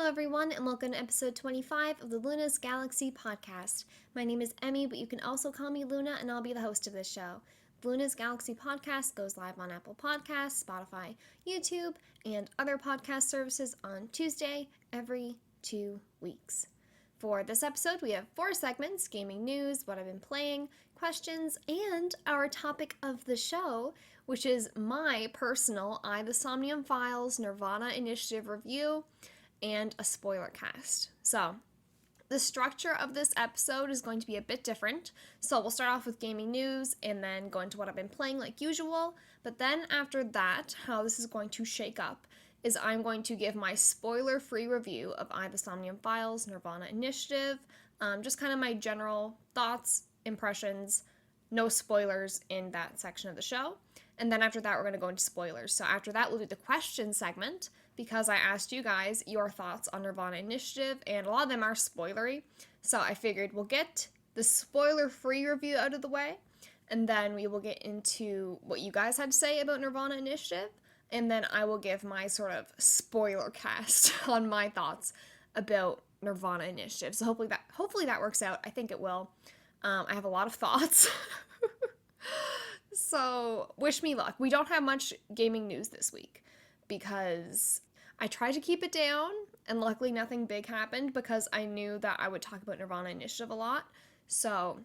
Hello everyone, and welcome to episode 25 of the Luna's Galaxy podcast. My name is Emmy, but you can also call me Luna, and I'll be the host of this show. The Luna's Galaxy podcast goes live on Apple Podcasts, Spotify, YouTube, and other podcast services on Tuesday every 2 weeks. For this episode, we have 4 segments: gaming news, what I've been playing, questions, and our topic of the show, which is my personal the Somnium Files nirvanA initiative review and a spoiler cast. So, the structure of this episode is going to be a bit different. So, we'll start off with gaming news and then go into what I've been playing like usual. But then after that, how this is going to shake up is I'm going to give my spoiler-free review of the Somnium Files nirvanA initiative, just kind of my general thoughts, impressions, no spoilers in that section of the show. And then after that, we're going to go into spoilers. So after that, we'll do the question segment, because I asked you guys your thoughts on nirvanA initiative, and a lot of them are spoilery. So I figured we'll get the spoiler-free review out of the way, and then we will get into what you guys had to say about nirvanA initiative, and then I will give my sort of spoiler cast on my thoughts about nirvanA initiative. So hopefully that works out. I think it will. I have a lot of thoughts. So, wish me luck. We don't have much gaming news this week because I tried to keep it down, and luckily nothing big happened because I knew that I would talk about nirvanA initiative a lot. So,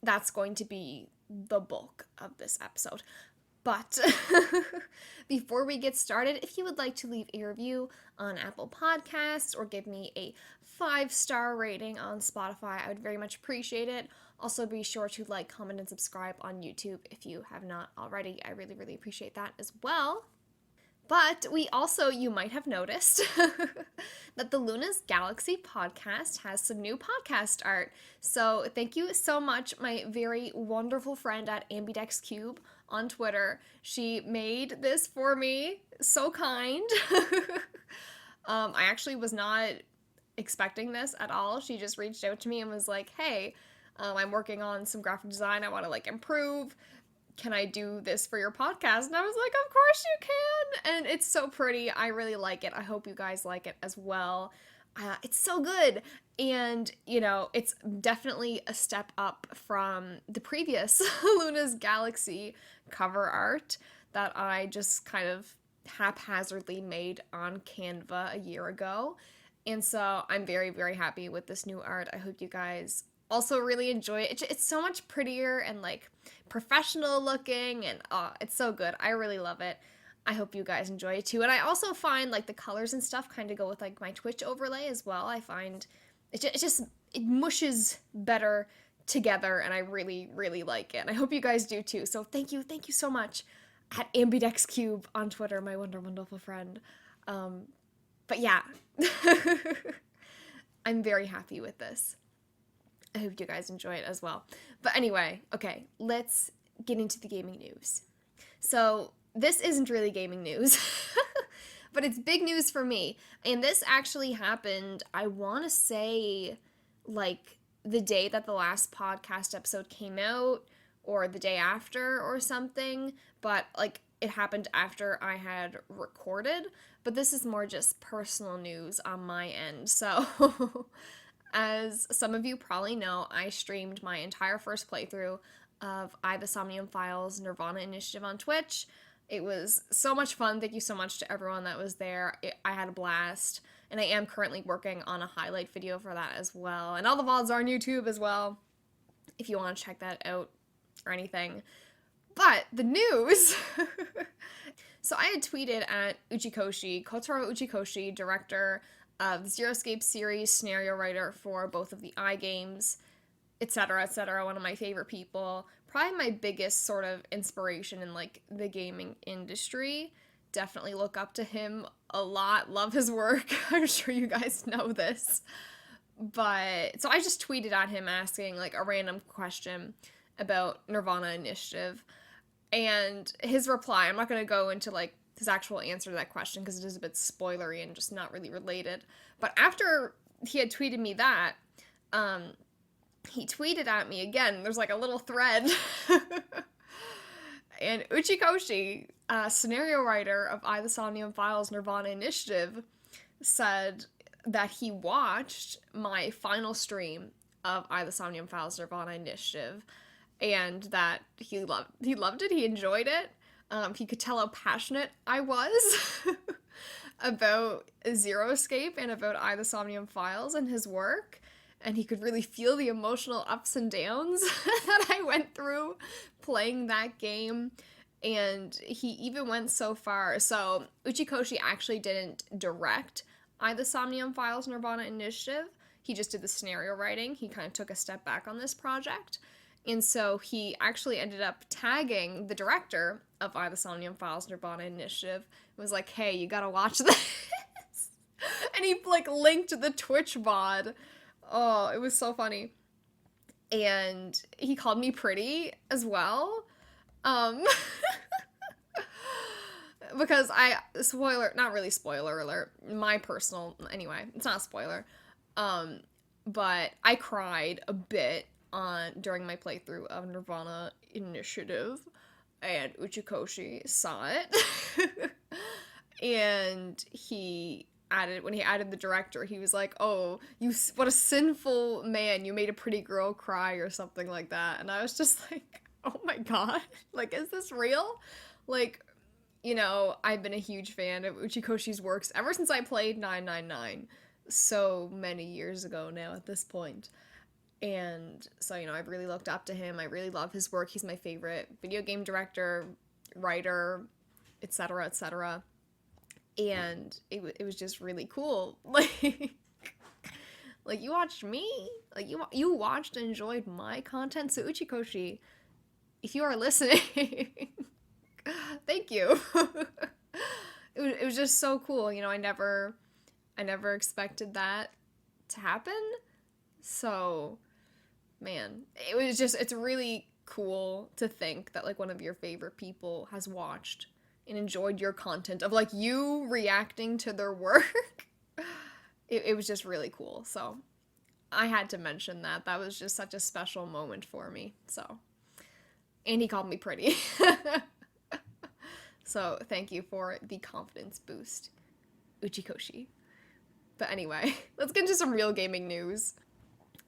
that's going to be the bulk of this episode. But before we get started, if you would like to leave a review on Apple Podcasts or give me a 5-star rating on Spotify, I would very much appreciate it. Also, be sure to like, comment, and subscribe on YouTube if you have not already. I really, really appreciate that as well. But we also, you might have noticed, that the Luna's Galaxy podcast has some new podcast art. So thank you so much, my very wonderful friend at ambidexcube on Twitter. She made this for me. So kind. I actually was not expecting this at all. She just reached out to me and was like, hey, I'm working on some graphic design. I want to improve. Can I do this for your podcast? And I was like, of course you can. And it's so pretty. I really like it. I hope you guys like it as well. It's so good. And, it's definitely a step up from the previous Luna's Galaxy cover art that I just kind of haphazardly made on Canva a year ago. And so I'm very, very happy with this new art. I hope you guys also really enjoy it. It's so much prettier and professional looking, and it's so good. I really love it. I hope you guys enjoy it too. And I also find the colors and stuff kind of go with my Twitch overlay as well. I find it mushes better together, and I really, really like it. And I hope you guys do too. So thank you so much at ambidexcube on Twitter, my wonderful friend. But yeah, I'm very happy with this. I hope you guys enjoy it as well. But anyway, okay, let's get into the gaming news. So, this isn't really gaming news, but it's big news for me. And this actually happened, I want to say, the day that the last podcast episode came out, or the day after or something. But, it happened after I had recorded. But this is more just personal news on my end, so... As some of you probably know, I streamed my entire first playthrough of the Somnium Files nirvanA initiative on Twitch. It was so much fun. Thank you so much to everyone that was there. I had a blast, and I am currently working on a highlight video for that as well. And all the VODs are on YouTube as well, if you want to check that out or anything. But the news... So I had tweeted at Uchikoshi, Kotaro Uchikoshi, director of the Zero Escape series, scenario writer for both of the games, etc., one of my favorite people, probably my biggest sort of inspiration in the gaming industry. Definitely look up to him a lot, love his work. I'm sure you guys know this. But so I just tweeted at him asking a random question about nirvanA initiative, and his reply, I'm not going to go into his actual answer to that question because it is a bit spoilery and just not really related. But after he had tweeted me that, he tweeted at me again. There's a little thread. And Uchikoshi, scenario writer of the Somnium Files nirvanA initiative, said that he watched my final stream of I, the Somnium Files nirvanA Initiative, and that he loved it, he enjoyed it. He could tell how passionate I was about Zero Escape and about I, the Somnium Files and his work. And he could really feel the emotional ups and downs that I went through playing that game. And he even went so far. So Uchikoshi actually didn't direct I, the Somnium Files nirvanA Initiative. He just did the scenario writing. He kind of took a step back on this project. And so he actually ended up tagging the director of I, the Somnium Files nirvanA Initiative. It was like, hey, you gotta watch this. And he, like, linked the Twitch VOD. Oh, it was so funny. And he called me pretty as well. Because not really spoiler alert, my personal, anyway, it's not a spoiler. But I cried a bit during my playthrough of nirvanA Initiative, and Uchikoshi saw it. And when he added the director, he was like, oh, what a sinful man, you made a pretty girl cry or something like that. And I was just like, oh my god, like, is this real? Like, you know, I've been a huge fan of Uchikoshi's works ever since I played 999, so many years ago now at this point. And so, you know, I've really looked up to him. I really love his work. He's my favorite video game director, writer, etc., etc. And it was just really cool. Like you watched me, like you watched and enjoyed my content. So Uchikoshi, if you are listening, thank you. It was just so cool. You know, I never expected that to happen. So, man, it's really cool to think that, like, one of your favorite people has watched and enjoyed your content of, like, you reacting to their work. It was just really cool. So I had to mention that. That was just such a special moment for me. So, and he called me pretty. So thank you for the confidence boost, Uchikoshi. But anyway, let's get into some real gaming news.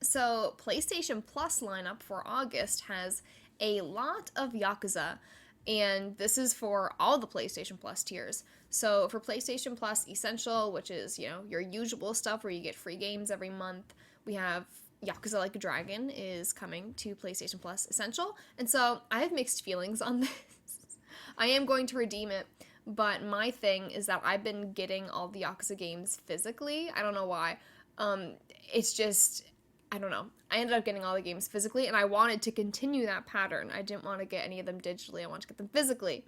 So PlayStation Plus lineup for August has a lot of Yakuza, and this is for all the PlayStation Plus tiers. So for PlayStation Plus Essential, which is, you know, your usual stuff where you get free games every month, we have Yakuza Like a Dragon is coming to PlayStation Plus Essential, and so I have mixed feelings on this. I am going to redeem it, but my thing is that I've been getting all the Yakuza games physically. I don't know why. It's just, I don't know. I ended up getting all the games physically, and I wanted to continue that pattern. I didn't want to get any of them digitally. I wanted to get them physically.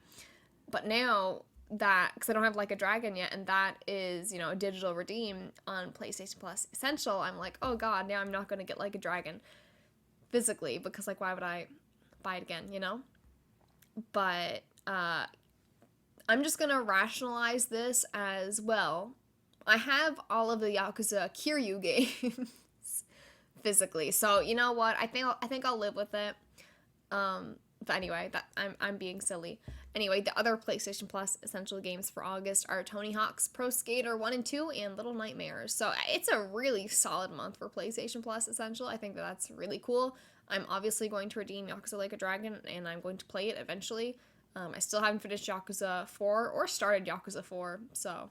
But now that, because I don't have Like a Dragon yet, and that is, you know, a digital redeem on PlayStation Plus Essential, I'm like, oh god, now I'm not going to get Like a Dragon physically, because, like, why would I buy it again, you know? But I'm just gonna rationalize this as, well, I have all of the Yakuza Kiryu games physically, so you know what? I think I'll live with it. But anyway, that I'm being silly. Anyway, the other PlayStation Plus Essential games for August are Tony Hawk's Pro Skater 1 and 2 and Little Nightmares. So it's a really solid month for PlayStation Plus Essential. I think that's really cool. I'm obviously going to redeem Yakuza Like a Dragon, and I'm going to play it eventually. I still haven't finished Yakuza 4 or started Yakuza 4, so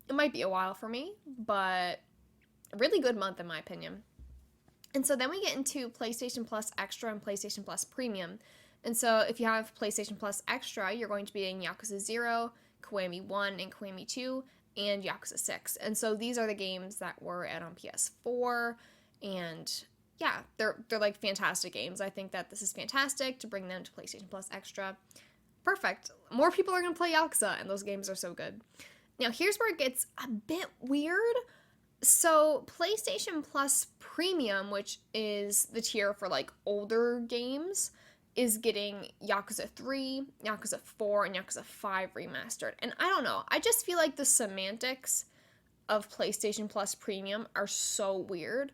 it might be a while for me, but a really good month in my opinion. And so then we get into PlayStation Plus Extra and PlayStation Plus Premium. And so if you have PlayStation Plus Extra, you're going to be in Yakuza 0, Kiwami 1, and Kiwami 2, and Yakuza 6. And so these are the games that were out on PS4, and yeah, they're like fantastic games. I think that this is fantastic to bring them to PlayStation Plus Extra. Perfect. More people are going to play Yakuza, and those games are so good. Now, here's where it gets a bit weird. So, PlayStation Plus Premium, which is the tier for, like, older games, is getting Yakuza 3, Yakuza 4, and Yakuza 5 remastered. And I don't know. I just feel like the semantics of PlayStation Plus Premium are so weird,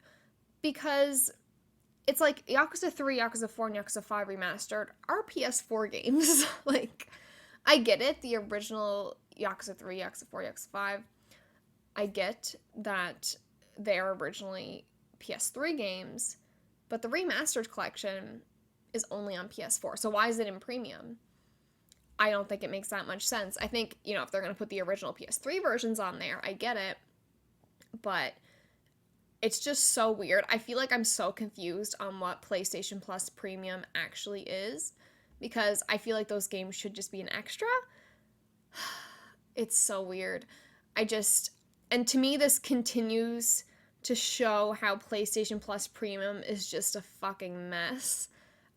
because it's like Yakuza 3, Yakuza 4, and Yakuza 5 remastered are PS4 games. Like, I get it, the original Yakuza 3, Yakuza 4, Yakuza 5 I get that they're originally PS3 games, but the remastered collection is only on PS4. So why is it in premium? I don't think it makes that much sense. I think, if they're going to put the original PS3 versions on there, I get it. But it's just so weird. I feel like I'm so confused on what PlayStation Plus Premium actually is, because I feel like those games should just be an extra. It's so weird. And to me, this continues to show how PlayStation Plus Premium is just a fucking mess.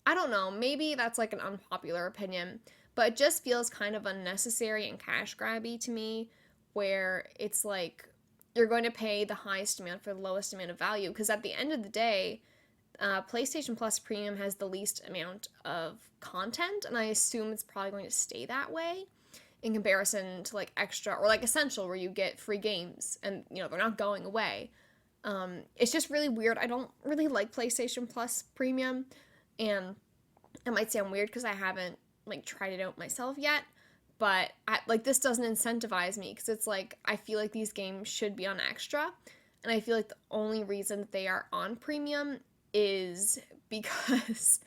I don't know, maybe that's like an unpopular opinion, but it just feels kind of unnecessary and cash grabby to me, where it's like you're going to pay the highest amount for the lowest amount of value, because at the end of the day, PlayStation Plus Premium has the least amount of content, and I assume it's probably going to stay that way in comparison to like Extra or like Essential, where you get free games and they're not going away. It's just really weird. I don't really like PlayStation Plus Premium, and it might sound weird because I haven't like tried it out myself yet, but this doesn't incentivize me, because it's like I feel like these games should be on Extra, and I feel like the only reason they are on Premium is because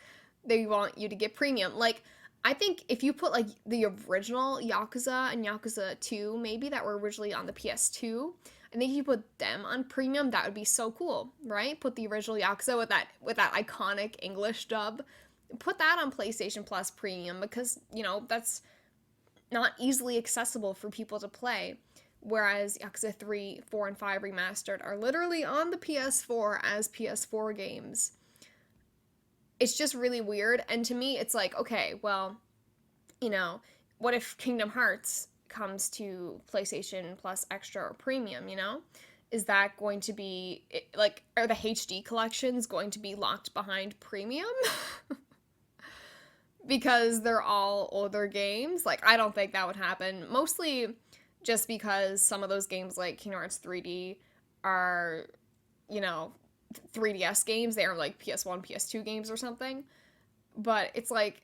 they want you to get Premium. Like, I think if you put like the original Yakuza and Yakuza 2, maybe that were originally on the PS2, I think if you put them on Premium, that would be so cool, right? Put the original Yakuza with that iconic English dub. Put that on PlayStation Plus Premium, because, that's not easily accessible for people to play. Whereas Yakuza 3, 4, and 5 Remastered are literally on the PS4 as PS4 games. It's just really weird, and to me, it's like, okay, well, what if Kingdom Hearts comes to PlayStation Plus Extra or Premium, Is that going to be, like, are the HD collections going to be locked behind Premium? Because they're all older games? Like, I don't think that would happen. Mostly just because some of those games, like Kingdom Hearts 3D, are, 3DS games. They are like PS1, PS2 games or something. But it's like,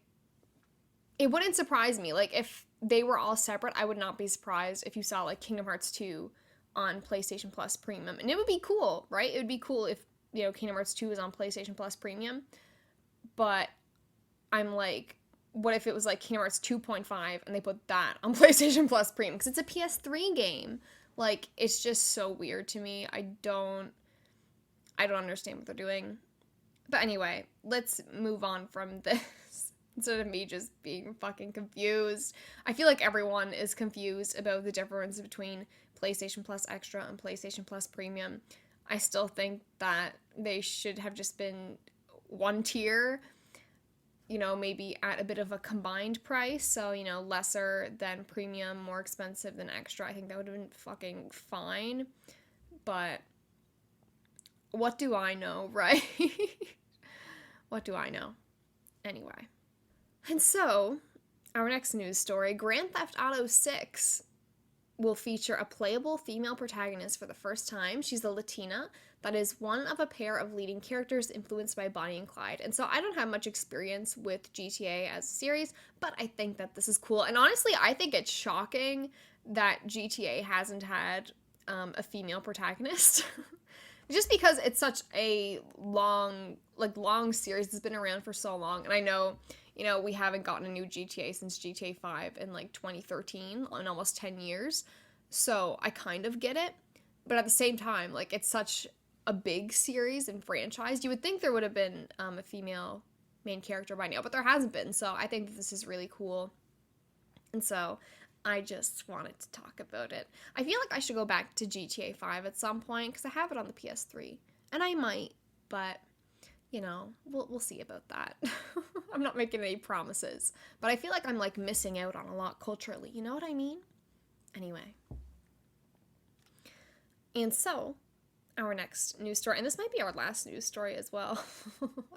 it wouldn't surprise me. Like, if they were all separate, I would not be surprised if you saw like Kingdom Hearts 2 on PlayStation Plus Premium. And it would be cool, right? It would be cool if, Kingdom Hearts 2 is on PlayStation Plus Premium. But I'm like, what if it was like Kingdom Hearts 2.5 and they put that on PlayStation Plus Premium? Because it's a PS3 game. Like, it's just so weird to me. I don't understand what they're doing. But anyway, let's move on from this instead of me just being fucking confused. I feel like everyone is confused about the difference between PlayStation Plus Extra and PlayStation Plus Premium. I still think that they should have just been one tier, maybe at a bit of a combined price. So, lesser than Premium, more expensive than Extra. I think that would have been fucking fine. But what do I know, right? What do I know? Anyway. And so, our next news story, Grand Theft Auto 6 will feature a playable female protagonist for the first time. She's a Latina that is one of a pair of leading characters influenced by Bonnie and Clyde. And so I don't have much experience with GTA as a series, but I think that this is cool. And honestly, I think it's shocking that GTA hasn't had a female protagonist. Just because it's such a long series. It's been around for so long. And I know, we haven't gotten a new GTA since GTA 5 in like 2013, in almost 10 years. So I kind of get it. But at the same time, like, it's such a big series and franchise. You would think there would have been a female main character by now, but there hasn't been. So I think that this is really cool. And so I just wanted to talk about it. I feel like I should go back to GTA 5 at some point, because I have it on the PS3. And I might, but, we'll see about that. I'm not making any promises. But I feel like I'm, like, missing out on a lot culturally. You know what I mean? Anyway. And so, our next news story, and this might be our last news story as well.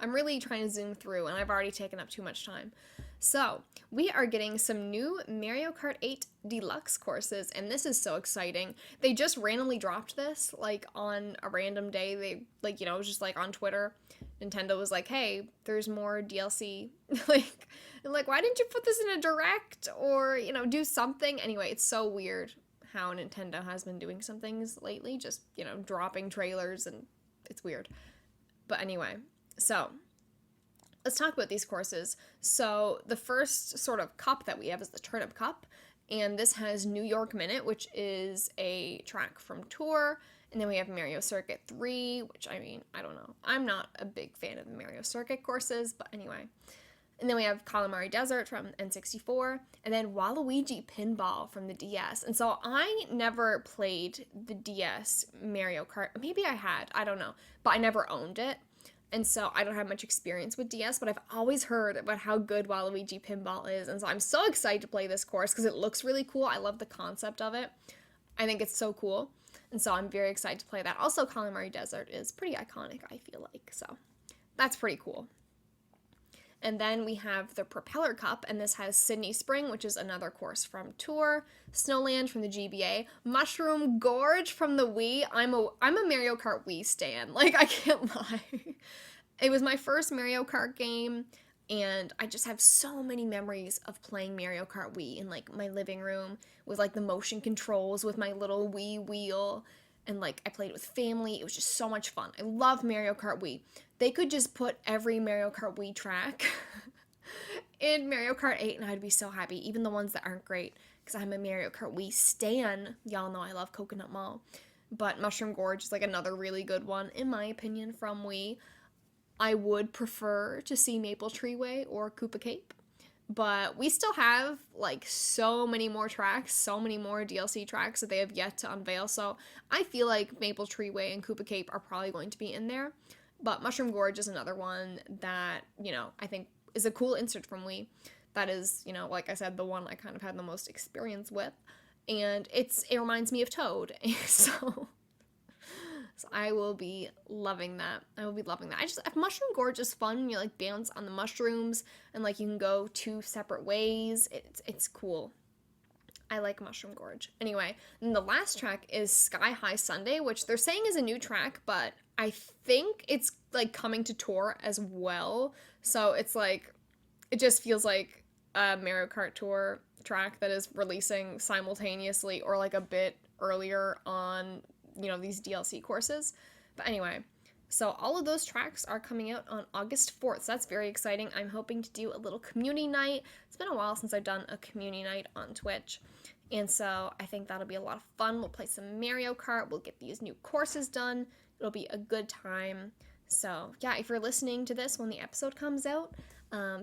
I'm really trying to zoom through, and I've already taken up too much time. So, we are getting some new Mario Kart 8 Deluxe courses, and this is so exciting. They just randomly dropped this, like, on a random day. They, like, it was just, like, on Twitter. Nintendo was like, hey, there's more DLC. like, why didn't you put this in a direct or, do something? Anyway, it's so weird how Nintendo has been doing some things lately, just, dropping trailers, and it's weird. But anyway, so let's talk about these courses. So the first sort of cup that we have is the Turnip Cup, and this has New York Minute, which is a track from Tour, and then we have Mario Circuit 3, which, I don't know. I'm not a big fan of the Mario Circuit courses, but anyway. And then we have Calamari Desert from N64, and then Waluigi Pinball from the DS. And so I never played the DS Mario Kart. Maybe I had, I don't know, but I never owned it. And so I don't have much experience with DS, but I've always heard about how good Waluigi Pinball is. And so I'm so excited to play this course because it looks really cool. I love the concept of it. I think it's so cool. And so I'm very excited to play that. Also, Calamari Desert is pretty iconic, I feel like. So that's pretty cool. And then we have the Propeller Cup, and this has Sydney Spring, which is another course from Tour, Snowland from the GBA, Mushroom Gorge from the Wii. I'm a Mario Kart Wii stan, like, I can't lie. It was my first Mario Kart game, and I just have so many memories of playing Mario Kart Wii in, like, my living room with, like, the motion controls with my little Wii wheel. And, like, I played it with family. It was just so much fun. I love Mario Kart Wii. They could just put every Mario Kart Wii track in Mario Kart 8, and I'd be so happy. Even the ones that aren't great, because I'm a Mario Kart Wii stan. Y'all know I love Coconut Mall. But Mushroom Gorge is, like, another really good one, in my opinion, from Wii. I would prefer to see Maple Tree Way or Koopa Cape. But we still have, like, so many more tracks, so many more DLC tracks that they have yet to unveil. So I feel like Maple Tree Way and Koopa Cape are probably going to be in there. But Mushroom Gorge is another one that, I think is a cool insert from Wii. That is, like I said, the one I kind of had the most experience with. And it reminds me of Toad. So I will be loving that. Mushroom Gorge is fun. You, like, bounce on the mushrooms, and, like, you can go two separate ways. It's cool. I like Mushroom Gorge. Anyway, and the last track is Sky High Sunday, which they're saying is a new track, but I think it's, like, coming to Tour as well. So it's, like, it just feels like a Mario Kart Tour track that is releasing simultaneously or, like, a bit earlier on, these DLC courses. But anyway, so all of those tracks are coming out on August 4th, so that's very exciting. I'm hoping to do a little community night. It's been a while since I've done a community night on Twitch, and so I think that'll be a lot of fun. We'll play some Mario Kart, we'll get these new courses done, it'll be a good time. So yeah, if you're listening to this when the episode comes out,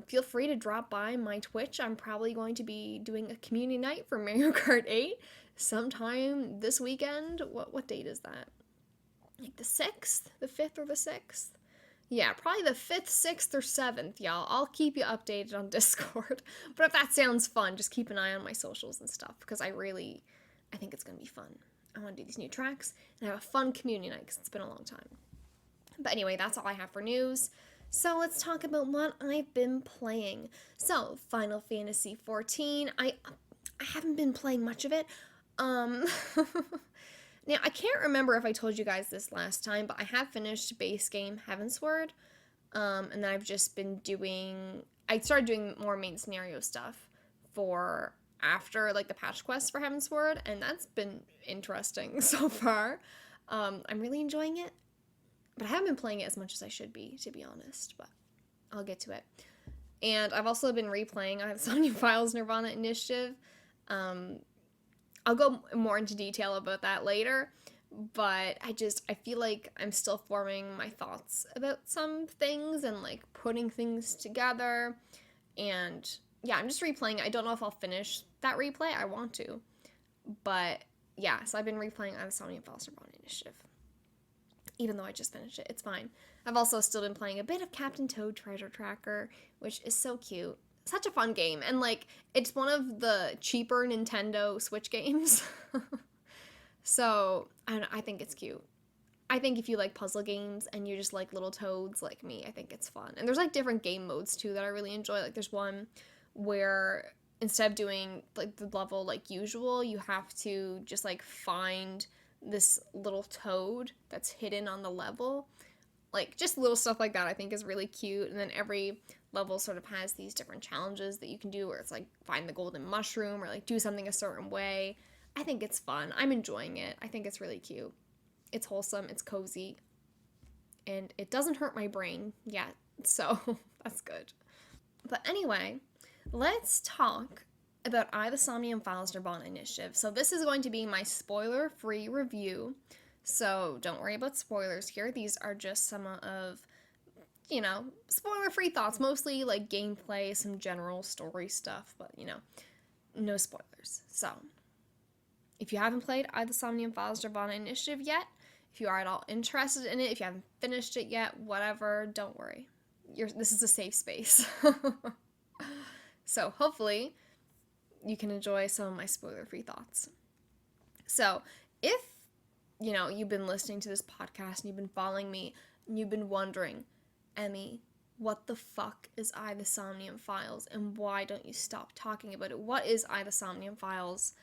feel free to drop by my Twitch. I'm probably going to be doing a community night for Mario Kart 8 sometime this weekend. What date is that? Like the 6th? The 5th or the 6th? Yeah, probably the 5th, 6th, or 7th, y'all. I'll keep you updated on Discord. But if that sounds fun, just keep an eye on my socials and stuff, because I think it's going to be fun. I want to do these new tracks and have a fun community night, because it's been a long time. But anyway, that's all I have for news. So let's talk about what I've been playing. So, Final Fantasy XIV. I haven't been playing much of it. Now, I can't remember if I told you guys this last time, but I have finished base game Heavensward, and then I've just been I started doing more main scenario stuff for after, like, the patch quest for Heavensward, and that's been interesting so far. I'm really enjoying it, but I haven't been playing it as much as I should be, to be honest, but I'll get to it. And I've also been replaying Somnium Files nirvanA Initiative. I'll go more into detail about that later, but I feel like I'm still forming my thoughts about some things and, like, putting things together, and yeah, I'm just replaying. I don't know if I'll finish that replay. I want to, but yeah, so I've been replaying Somnium Files nirvanA Initiative, even though I just finished it. It's fine. I've also still been playing a bit of Captain Toad Treasure Tracker, which is so cute. Such a fun game, and, like, it's one of the cheaper Nintendo Switch games. So I think it's cute. I think if you like puzzle games and you just like little toads like me, I think it's fun. And there's, like, different game modes too that I really enjoy. Like, there's one where instead of doing, like, the level like usual, you have to just, like, find this little toad that's hidden on the level. Like, just little stuff like that I think is really cute. And then every level sort of has these different challenges that you can do, where it's like find the golden mushroom or, like, do something a certain way. I think it's fun. I'm enjoying it. I think it's really cute. It's wholesome, it's cozy, and it doesn't hurt my brain yet, so that's good. But anyway, let's talk about I, the Somnium Files nirvanA Initiative. So this is going to be my spoiler-free review, so don't worry about spoilers here. These are just some of, spoiler-free thoughts, mostly like gameplay, some general story stuff, but, no spoilers. So, if you haven't played I, the Somnium Files nirvanA Initiative yet, if you are at all interested in it, if you haven't finished it yet, whatever, don't worry. This is a safe space. So hopefully you can enjoy some of my spoiler-free thoughts. So if, you've been listening to this podcast and you've been following me and you've been wondering, Emmy, what the fuck is I, the Somnium Files, and why don't you stop talking about it? What is I, the Somnium Files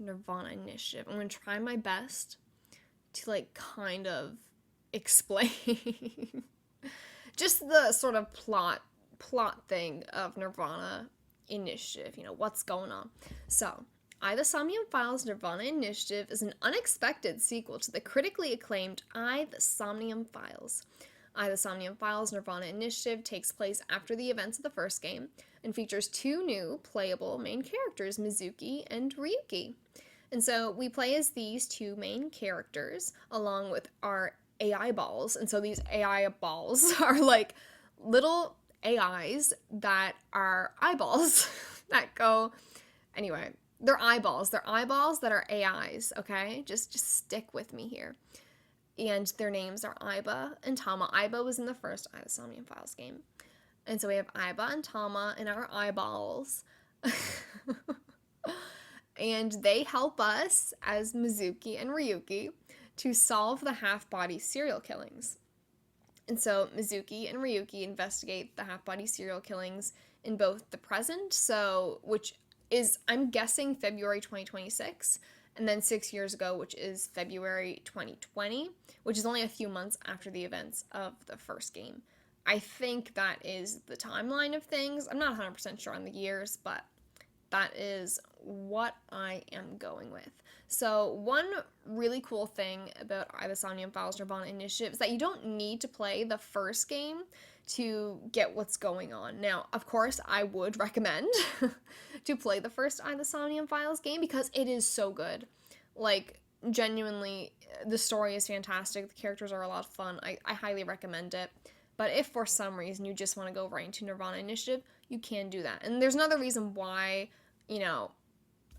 nirvanA Initiative? I'm going to try my best to, kind of explain just the sort of plot thing of nirvanA Initiative, what's going on. So, I, the Somnium Files nirvanA Initiative is an unexpected sequel to the critically acclaimed I, the Somnium Files. I, the Somnium Files nirvanA Initiative takes place after the events of the first game and features two new playable main characters, Mizuki and Ryuki. And so we play as these two main characters along with our AI balls. And so these AI balls are like little AIs that are eyeballs that go, anyway, they're eyeballs. They're eyeballs that are AIs, okay? Just stick with me here. And their names are Aiba and Tama. Aiba was in the first I, the Somnium Files game. And so we have Aiba and Tama in our eyeballs. And they help us, as Mizuki and Ryuki, to solve the half-body serial killings. And so Mizuki and Ryuki investigate the half-body serial killings in both the present, which is, I'm guessing, February 2026, and then 6 years ago, which is February 2020, which is only a few months after the events of the first game. I think that is the timeline of things. I'm not 100% sure on the years, but that is what I am going with. So one really cool thing about I, the Somnium Files nirvanA Initiative is that you don't need to play the first game to get what's going on. Now, of course, I would recommend to play the first I, the Somnium Files game because it is so good. Genuinely, the story is fantastic. The characters are a lot of fun. I highly recommend it. But if for some reason you just want to go right into nirvanA Initiative, you can do that. And there's another reason why,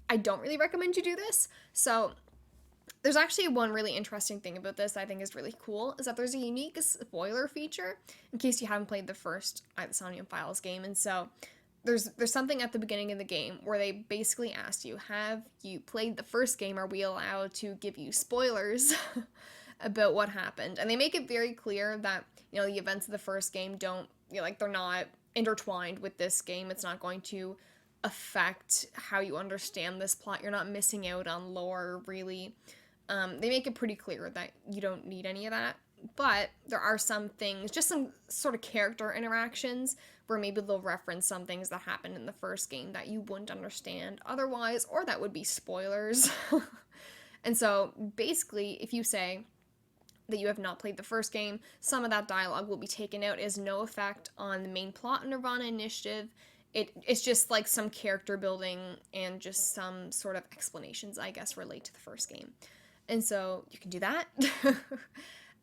I don't really recommend you do this. So there's actually one really interesting thing about this I think is really cool, is that there's a unique spoiler feature in case you haven't played the first I, the Somnium Files game. And so there's something at the beginning of the game where they basically ask you, have you played the first game? Are we allowed to give you spoilers about what happened? And they make it very clear that, the events of the first game don't, they're not intertwined with this game. It's not going to affect how you understand this plot. You're not missing out on lore, really. They make it pretty clear that you don't need any of that. But there are some things, just some sort of character interactions, where maybe they'll reference some things that happened in the first game that you wouldn't understand otherwise, or that would be spoilers. And so, basically, if you say that you have not played the first game, some of that dialogue will be taken out as no effect on the main plot of nirvanA Initiative. It's just like some character building and just some sort of explanations, I guess, relate to the first game. And so you can do that.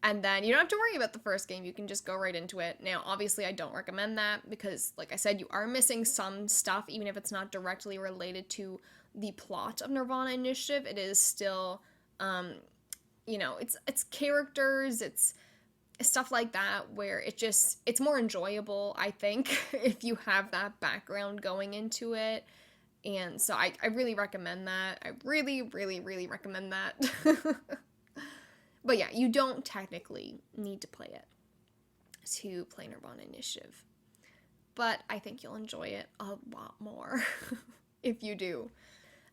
And then you don't have to worry about the first game. You can just go right into it. Now, obviously, I don't recommend that because, like I said, you are missing some stuff, even if it's not directly related to the plot of nirvanA Initiative. It is still, it's characters, it's stuff like that where it's more enjoyable, I think, if you have that background going into it. And so I really recommend that. I really, really, really recommend that. But yeah, you don't technically need to play it to play nirvanA Initiative. But I think you'll enjoy it a lot more if you do.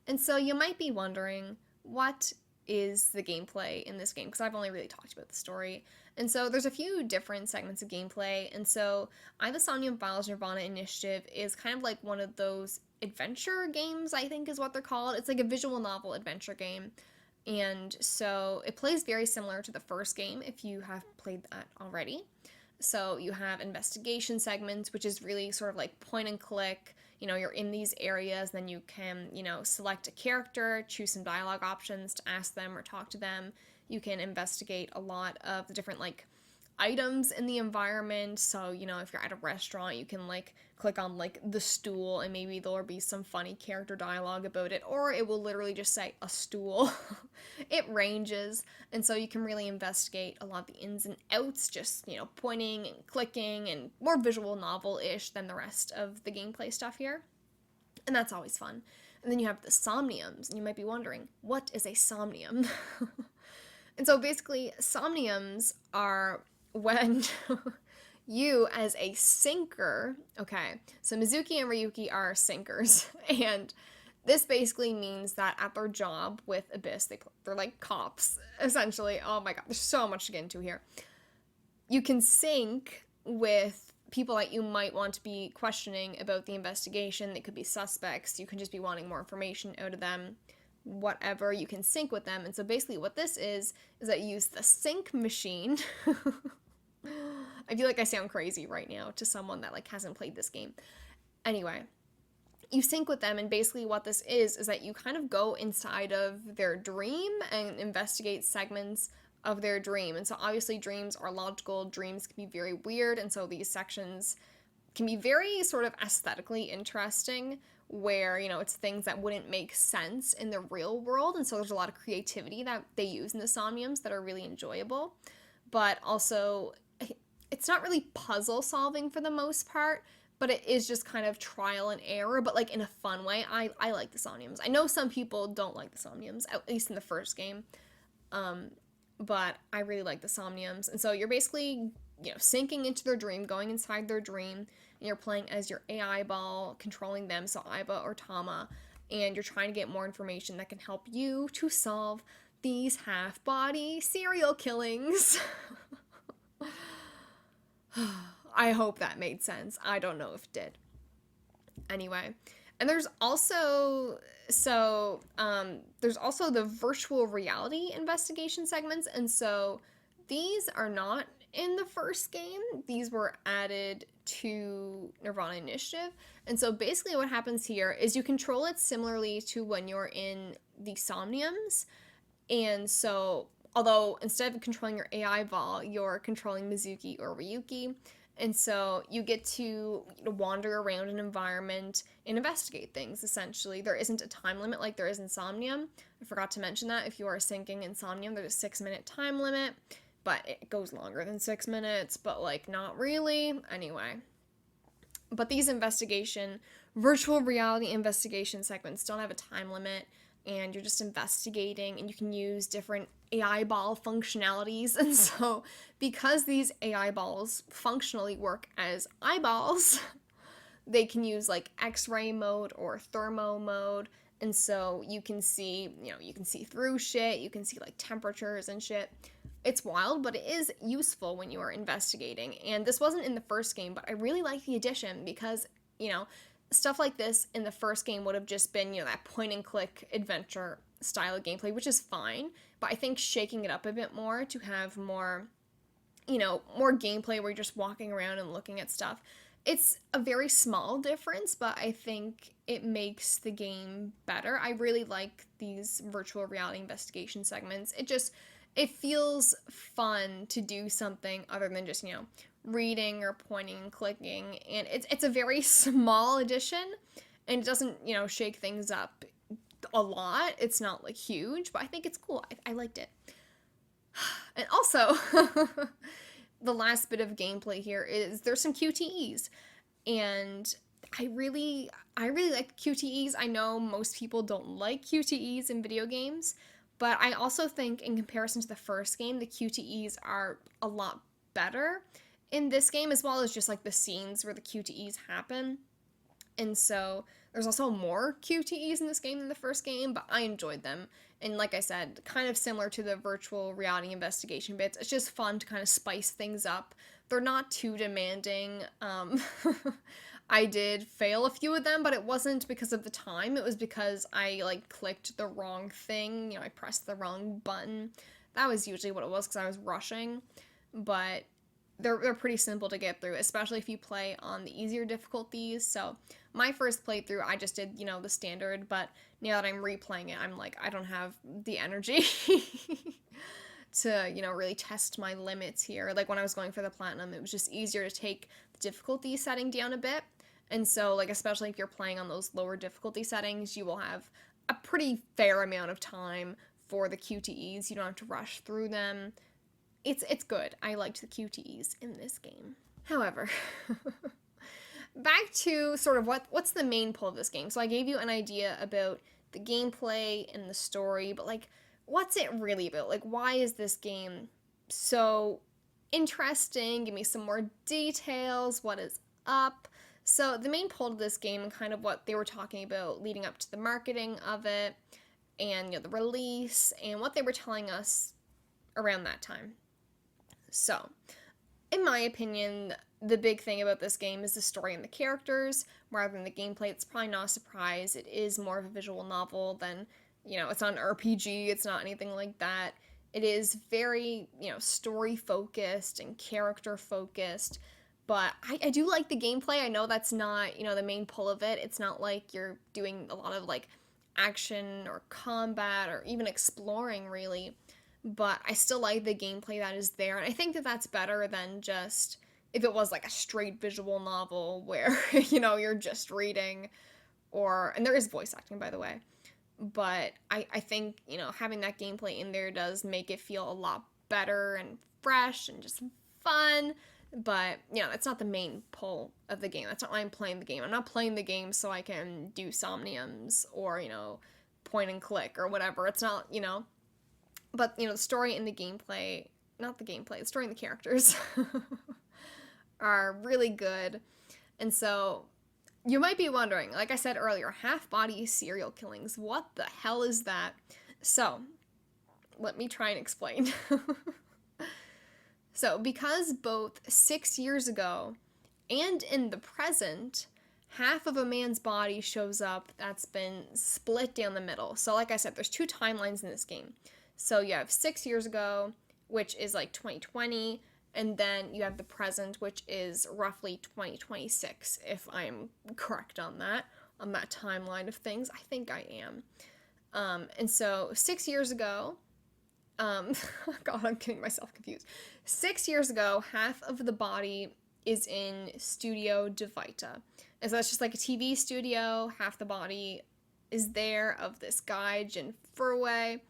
And so you might be wondering, what is the gameplay in this game, because I've only really talked about the story. And so there's a few different segments of gameplay, and so the Somnium Files nirvanA Initiative is kind of like one of those adventure games, I think is what they're called. It's like a visual novel adventure game. And so it plays very similar to the first game if you have played that already. So you have investigation segments, which is really sort of like point and click. You know, you're in these areas, then you can, you know, select a character, choose some dialogue options to ask them or talk to them. You can investigate a lot of the different, like, items in the environment. So, you know, if you're at a restaurant, you can, like, click on, like, the stool, and maybe there'll be some funny character dialogue about it, or it will literally just say a stool. It ranges, and so you can really investigate a lot of the ins and outs, just, you know, pointing and clicking, and more visual novel-ish than the rest of the gameplay stuff here. And that's always fun. And then you have the somniums, and you might be wondering, what is a somnium? And so basically, somniums are when you, as a sinker, okay, so Mizuki and Ryuki are sinkers, and this basically means that at their job with Abyss, they're like cops, essentially. Oh my god, there's so much to get into here. You can sync with people that you might want to be questioning about the investigation. They could be suspects. You can just be wanting more information out of them. Whatever, you can sync with them. And so basically what this is that you use the sync machine. I feel like I sound crazy right now to someone that, like, hasn't played this game. Anyway, you sync with them, and basically what this is that you kind of go inside of their dream and investigate segments of their dream. And so obviously dreams are logical, dreams can be very weird, and so these sections can be very sort of aesthetically interesting, where, you know, it's things that wouldn't make sense in the real world, and so there's a lot of creativity that they use in the somniums that are really enjoyable. But also, it's not really puzzle solving for the most part, but it is just kind of trial and error, but, like, in a fun way. I like the somniums. I know some people don't like the somniums, at least in the first game, but I really like the somniums. And so you're basically, you know, sinking into their dream, going inside their dream, and you're playing as your AI ball, controlling them, so Aiba or Tama, and you're trying to get more information that can help you to solve these half-body serial killings. I hope that made sense. I don't know if it did. Anyway, and there's also the virtual reality investigation segments, and so these are not in the first game. These were added to nirvanA Initiative. And so basically what happens here is you control it similarly to when you're in the Somniums. And so, although instead of controlling your AI Vol, you're controlling Mizuki or Ryuki. And so you get to wander around an environment and investigate things, essentially. There isn't a time limit like there is in Somnium. I forgot to mention that if you are syncing in Somnium, there's a 6-minute time limit. But it goes longer than 6 minutes, but, like, not really. Anyway. But these virtual reality investigation segments don't have a time limit, and you're just investigating, and you can use different AI ball functionalities. And so, because these AI balls functionally work as eyeballs, they can use, like, X-ray mode or thermo mode. And so you can see, you can see through shit, you can see, like, temperatures and shit. It's wild, but it is useful when you are investigating. And this wasn't in the first game, but I really like the addition because, stuff like this in the first game would have just been, that point and click adventure style of gameplay, which is fine. But I think shaking it up a bit more to have more, more gameplay where you're just walking around and looking at stuff. It's a very small difference, but I think it makes the game better. I really like these virtual reality investigation segments. It feels fun to do something other than just, reading or pointing and clicking. And it's a very small addition, and it doesn't, shake things up a lot. It's not, like, huge, but I think it's cool. I liked it. And also, the last bit of gameplay here is there's some QTEs. And I really like QTEs. I know most people don't like QTEs in video games, but I also think in comparison to the first game, the QTEs are a lot better in this game, as well as just, like, the scenes where the QTEs happen. And so there's also more QTEs in this game than the first game, but I enjoyed them. And like I said, kind of similar to the virtual reality investigation bits, it's just fun to kind of spice things up. They're not too demanding. I did fail a few of them, but it wasn't because of the time. It was because I, like, clicked the wrong thing. I pressed the wrong button. That was usually what it was, because I was rushing. But they're pretty simple to get through, especially if you play on the easier difficulties. So my first playthrough, I just did, the standard, but now that I'm replaying it, I'm like, I don't have the energy to, really test my limits here. Like, when I was going for the platinum, it was just easier to take the difficulty setting down a bit. And so, like, especially if you're playing on those lower difficulty settings, you will have a pretty fair amount of time for the QTEs. You don't have to rush through them. It's good. I liked the QTEs in this game. However, back to sort of what's the main pull of this game. So I gave you an idea about the gameplay and the story, but, like, what's it really about? Like, why is this game so interesting? Give me some more details. What is up? So the main pull of this game, and kind of what they were talking about leading up to the marketing of it, and the release, and what they were telling us around that time. So, in my opinion, the big thing about this game is the story and the characters, rather than the gameplay. It's probably not a surprise. It is more of a visual novel than, it's not an RPG, it's not anything like that. It is very, story-focused and character-focused, but I do like the gameplay. I know that's not, the main pull of it. It's not like you're doing a lot of, like, action or combat or even exploring, really. But I still like the gameplay that is there, and I think that that's better than just if it was like a straight visual novel where, you're just reading, and there is voice acting, by the way, but I think, having that gameplay in there does make it feel a lot better and fresh and just fun. But, that's not the main pull of the game. That's not why I'm playing the game. I'm not playing the game so I can do somniums or, point and click or whatever. It's not, But, the story and the gameplay, not the gameplay, the story and the characters are really good. And so, you might be wondering, like I said earlier, half-body serial killings. What the hell is that? So, let me try and explain. So, because both 6 years ago and in the present, half of a man's body shows up that's been split down the middle. So, like I said, there's 2 timelines in this game. So you have 6 years ago, which is like 2020, and then you have the present, which is roughly 2026, if I'm correct on that timeline of things. I think I am. And so 6 years ago, God, I'm getting myself confused. 6 years ago, half of the body is in Studio DeVita. And so that's just like a TV studio. Half the body is there of this guy, Jin Furue.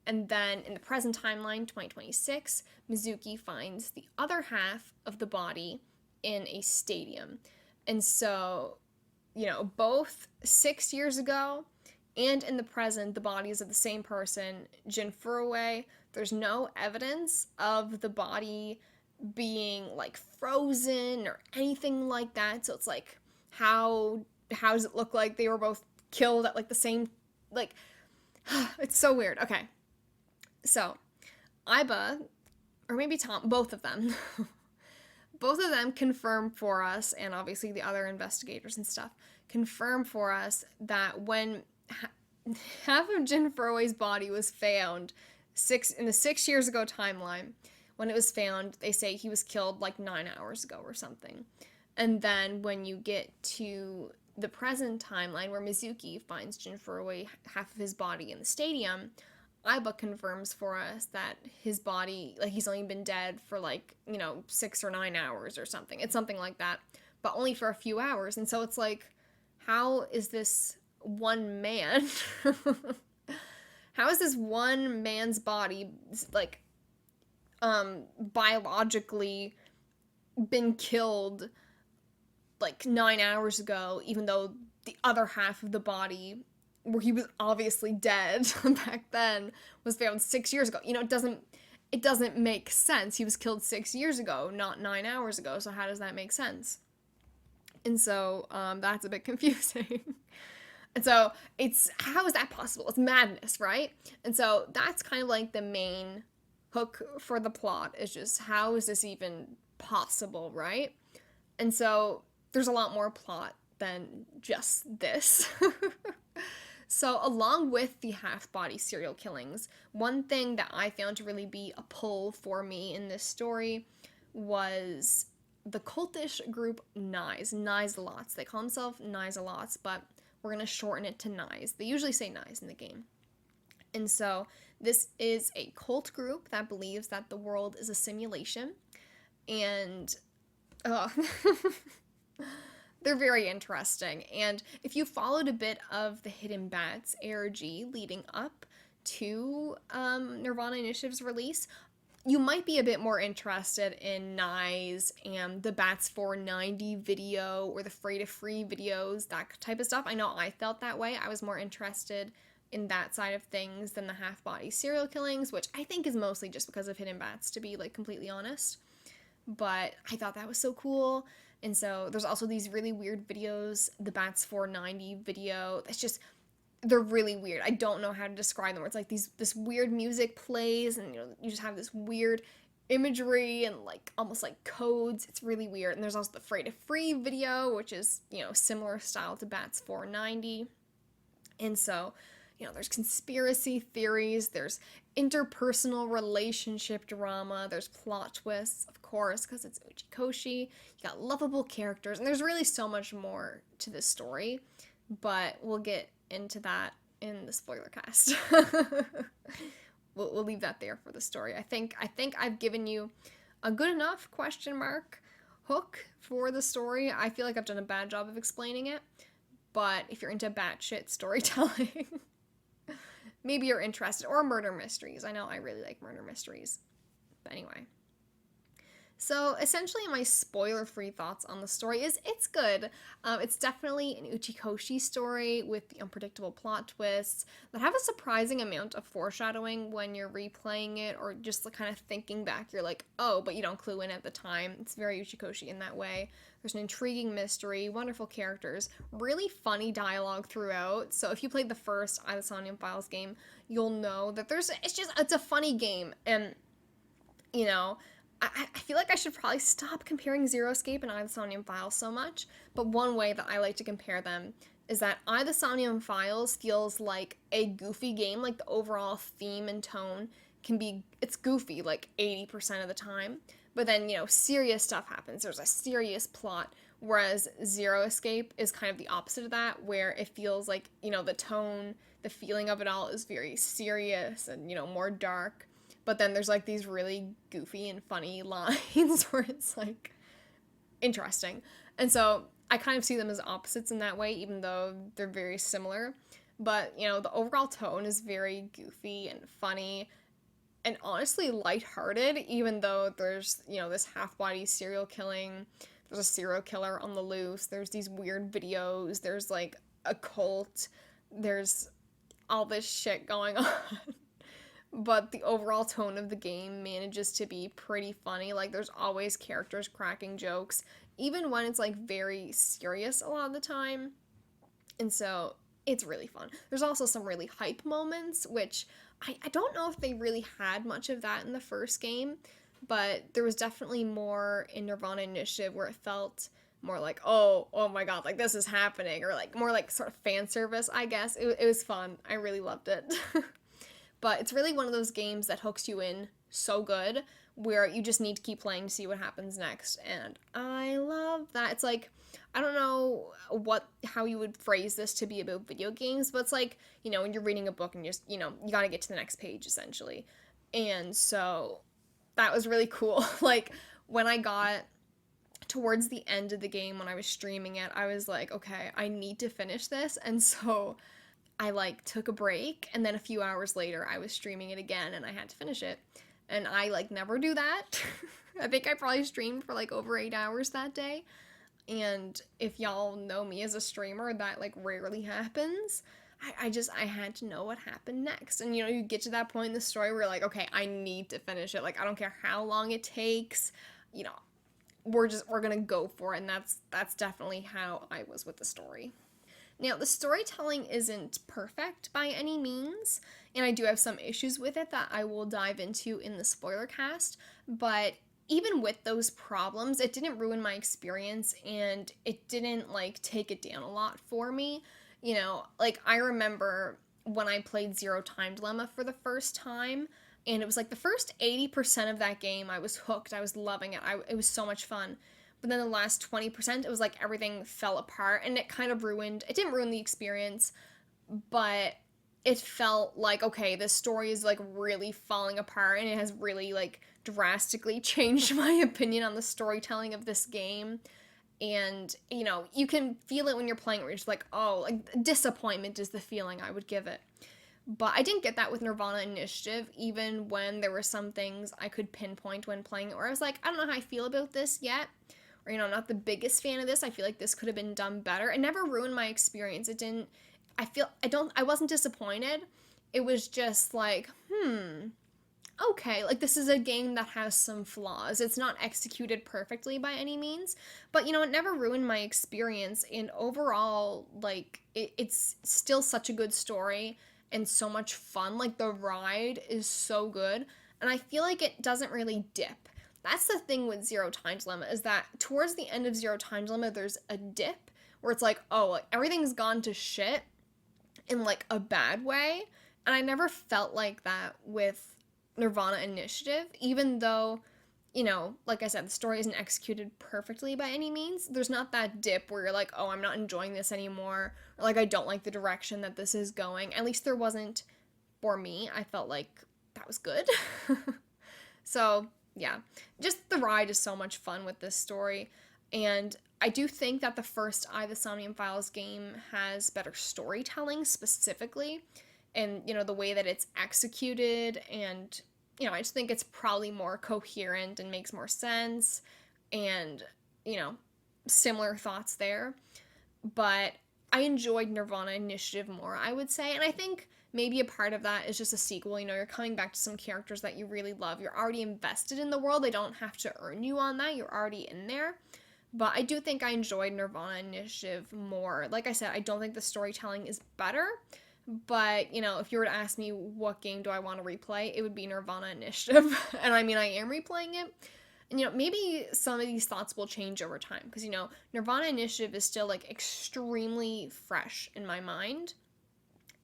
And then in the present timeline, 2026, Mizuki finds the other half of the body in a stadium. And so, both 6 years ago and in the present, the bodies of the same person, Jin Furue. There's no evidence of the body being, like, frozen or anything like that. So it's like, how does it look like they were both killed at, like, the same, like, it's so weird. Okay. So, Iba, or maybe Tom, both of them confirmed for us, and obviously the other investigators and stuff, confirmed for us that when half of Jin Furue's body was found, in the 6 years ago timeline, when it was found, they say he was killed like 9 hours ago or something. And then when you get to the present timeline, where Mizuki finds Jin Furue, half of his body in the stadium, Iba confirms for us that his body, like, he's only been dead for, like, 6 or 9 hours or something. It's something like that, but only for a few hours. And so it's like, how is this one man, how is this one man's body, like, biologically been killed, like, 9 hours ago, even though the other half of the body, where he was obviously dead back then, was found 6 years ago. It doesn't make sense. He was killed 6 years ago, not 9 hours ago, so how does that make sense? And so, that's a bit confusing. And so how is that possible? It's madness, right? And so that's kind of like the main hook for the plot, is just how is this even possible, right? And so there's a lot more plot than just this. So, along with the half body serial killings, one thing that I found to really be a pull for me in this story was the cultish group Nizalots. They call themselves Nizalots, but we're going to shorten it to Niz. They usually say Niz in the game. And so, this is a cult group that believes that the world is a simulation. And they're very interesting. And if you followed a bit of the Hidden Bats ARG leading up to nirvanA Initiative's release, you might be a bit more interested in Niz and the Bats 490 video or the Free to Free videos, that type of stuff. I know I felt that way. I was more interested in that side of things than the half-body serial killings, which I think is mostly just because of Hidden Bats, to be like completely honest. But I thought that was so cool. And so there's also these really weird videos, the Bats 490 video, that's just, they're really weird. I don't know how to describe them, where it's like this weird music plays, and you just have this weird imagery and like almost like codes. It's really weird. And there's also the Free to Free video, which is, similar style to Bats 490. And so, there's conspiracy theories, there's interpersonal relationship drama, there's plot twists, of course, because it's Uchikoshi. You got lovable characters, and there's really so much more to this story, but we'll get into that in the spoiler cast. we'll leave that there for the story. I think I've given you a good enough hook for the story. I feel like I've done a bad job of explaining it, but if you're into batshit storytelling, maybe you're interested, or murder mysteries. I know I really like murder mysteries. But anyway. So essentially my spoiler-free thoughts on the story is it's good. It's definitely an Uchikoshi story with the unpredictable plot twists that have a surprising amount of foreshadowing when you're replaying it, or just kind of thinking back. You're like, oh, but you don't clue in at the time. It's very Uchikoshi in that way. There's an intriguing mystery, wonderful characters, really funny dialogue throughout. So if you played the first AINI Somnium Files game, you'll know that it's a funny game. And, I feel like I should probably stop comparing Zero Escape and AINI Somnium Files so much, but one way that I like to compare them is that AINI Somnium Files feels like a goofy game. Like, the overall theme and tone it's goofy like 80% of the time, but then, serious stuff happens. There's a serious plot, whereas Zero Escape is kind of the opposite of that, where it feels like, the tone, the feeling of it all is very serious and, more dark. But then there's like these really goofy and funny lines where it's like interesting. And so I kind of see them as opposites in that way, even though they're very similar. But, the overall tone is very goofy and funny and honestly lighthearted, even though there's, this half-body serial killing. There's a serial killer on the loose. There's these weird videos. There's like a cult. There's all this shit going on. But the overall tone of the game manages to be pretty funny. Like, there's always characters cracking jokes, even when it's like very serious a lot of the time. And so it's really fun. There's also some really hype moments, which I don't know if they really had much of that in the first game, but there was definitely more in nirvanA Initiative, where it felt more like, oh my god, like this is happening, or like more like sort of fan service, I guess. It was fun. I really loved it. But it's really one of those games that hooks you in so good, where you just need to keep playing to see what happens next. And I love that. It's like, I don't know how you would phrase this to be about video games, but it's like, when you're reading a book and just, you gotta get to the next page, essentially. And so that was really cool. Like, when I got towards the end of the game, when I was streaming it, I was like, okay, I need to finish this. And so I took a break, and then a few hours later I was streaming it again, and I had to finish it. And I never do that. I think I probably streamed for over 8 hours that day. And if y'all know me as a streamer, that rarely happens. I had to know what happened next. And you get to that point in the story where you're like, okay, I need to finish it. I don't care how long it takes. We're gonna go for it. And that's definitely how I was with the story. Now, the storytelling isn't perfect by any means, and I do have some issues with it that I will dive into in the spoiler cast, but even with those problems, it didn't ruin my experience, and it didn't, like, take it down a lot for me. You know, like, I remember when I played Zero Time Dilemma for the first time, and it was like the first 80% of that game, I was hooked, I was loving it, it was so much fun. But then the last 20%, it was like everything fell apart, and it kind of it didn't ruin the experience, but it felt like, okay, this story is like really falling apart, and it has really like drastically changed my opinion on the storytelling of this game. And, you know, you can feel it when you're playing, where you're just like, oh, like, disappointment is the feeling I would give it. But I didn't get that with nirvanA Initiative, even when there were some things I could pinpoint when playing it, where I was like, I don't know how I feel about this yet. Or, you know, I'm not the biggest fan of this. I feel like this could have been done better. It never ruined my experience. It didn't, I wasn't disappointed. It was just like, okay, like, this is a game that has some flaws. It's not executed perfectly by any means, but, you know, it never ruined my experience, and overall, like, it's still such a good story and so much fun. Like, the ride is so good, and I feel like it doesn't really dip. That's the thing with Zero Time Dilemma, is that towards the end of Zero Time Dilemma, there's a dip where it's like, oh, like, everything's gone to shit in, like, a bad way, and I never felt like that with nirvanA Initiative, even though, you know, like I said, the story isn't executed perfectly by any means. There's not that dip where you're like, oh, I'm not enjoying this anymore, or like, I don't like the direction that this is going. At least there wasn't for me. I felt like that was good. So, yeah, just the ride is so much fun with this story, and I do think that the first the Somnium Files game has better storytelling specifically, and, you know, the way that it's executed, and, you know, I just think it's probably more coherent and makes more sense, and, you know, similar thoughts there. But I enjoyed nirvanA Initiative more, I would say, and I think maybe a part of that is just a sequel. You know, you're coming back to some characters that you really love. You're already invested in the world. They don't have to earn you on that. You're already in there. But I do think I enjoyed nirvanA Initiative more. Like I said, I don't think the storytelling is better. But, you know, if you were to ask me what game do I want to replay, it would be nirvanA Initiative. And I mean, I am replaying it. And, you know, maybe some of these thoughts will change over time. Because, you know, nirvanA Initiative is still, like, extremely fresh in my mind.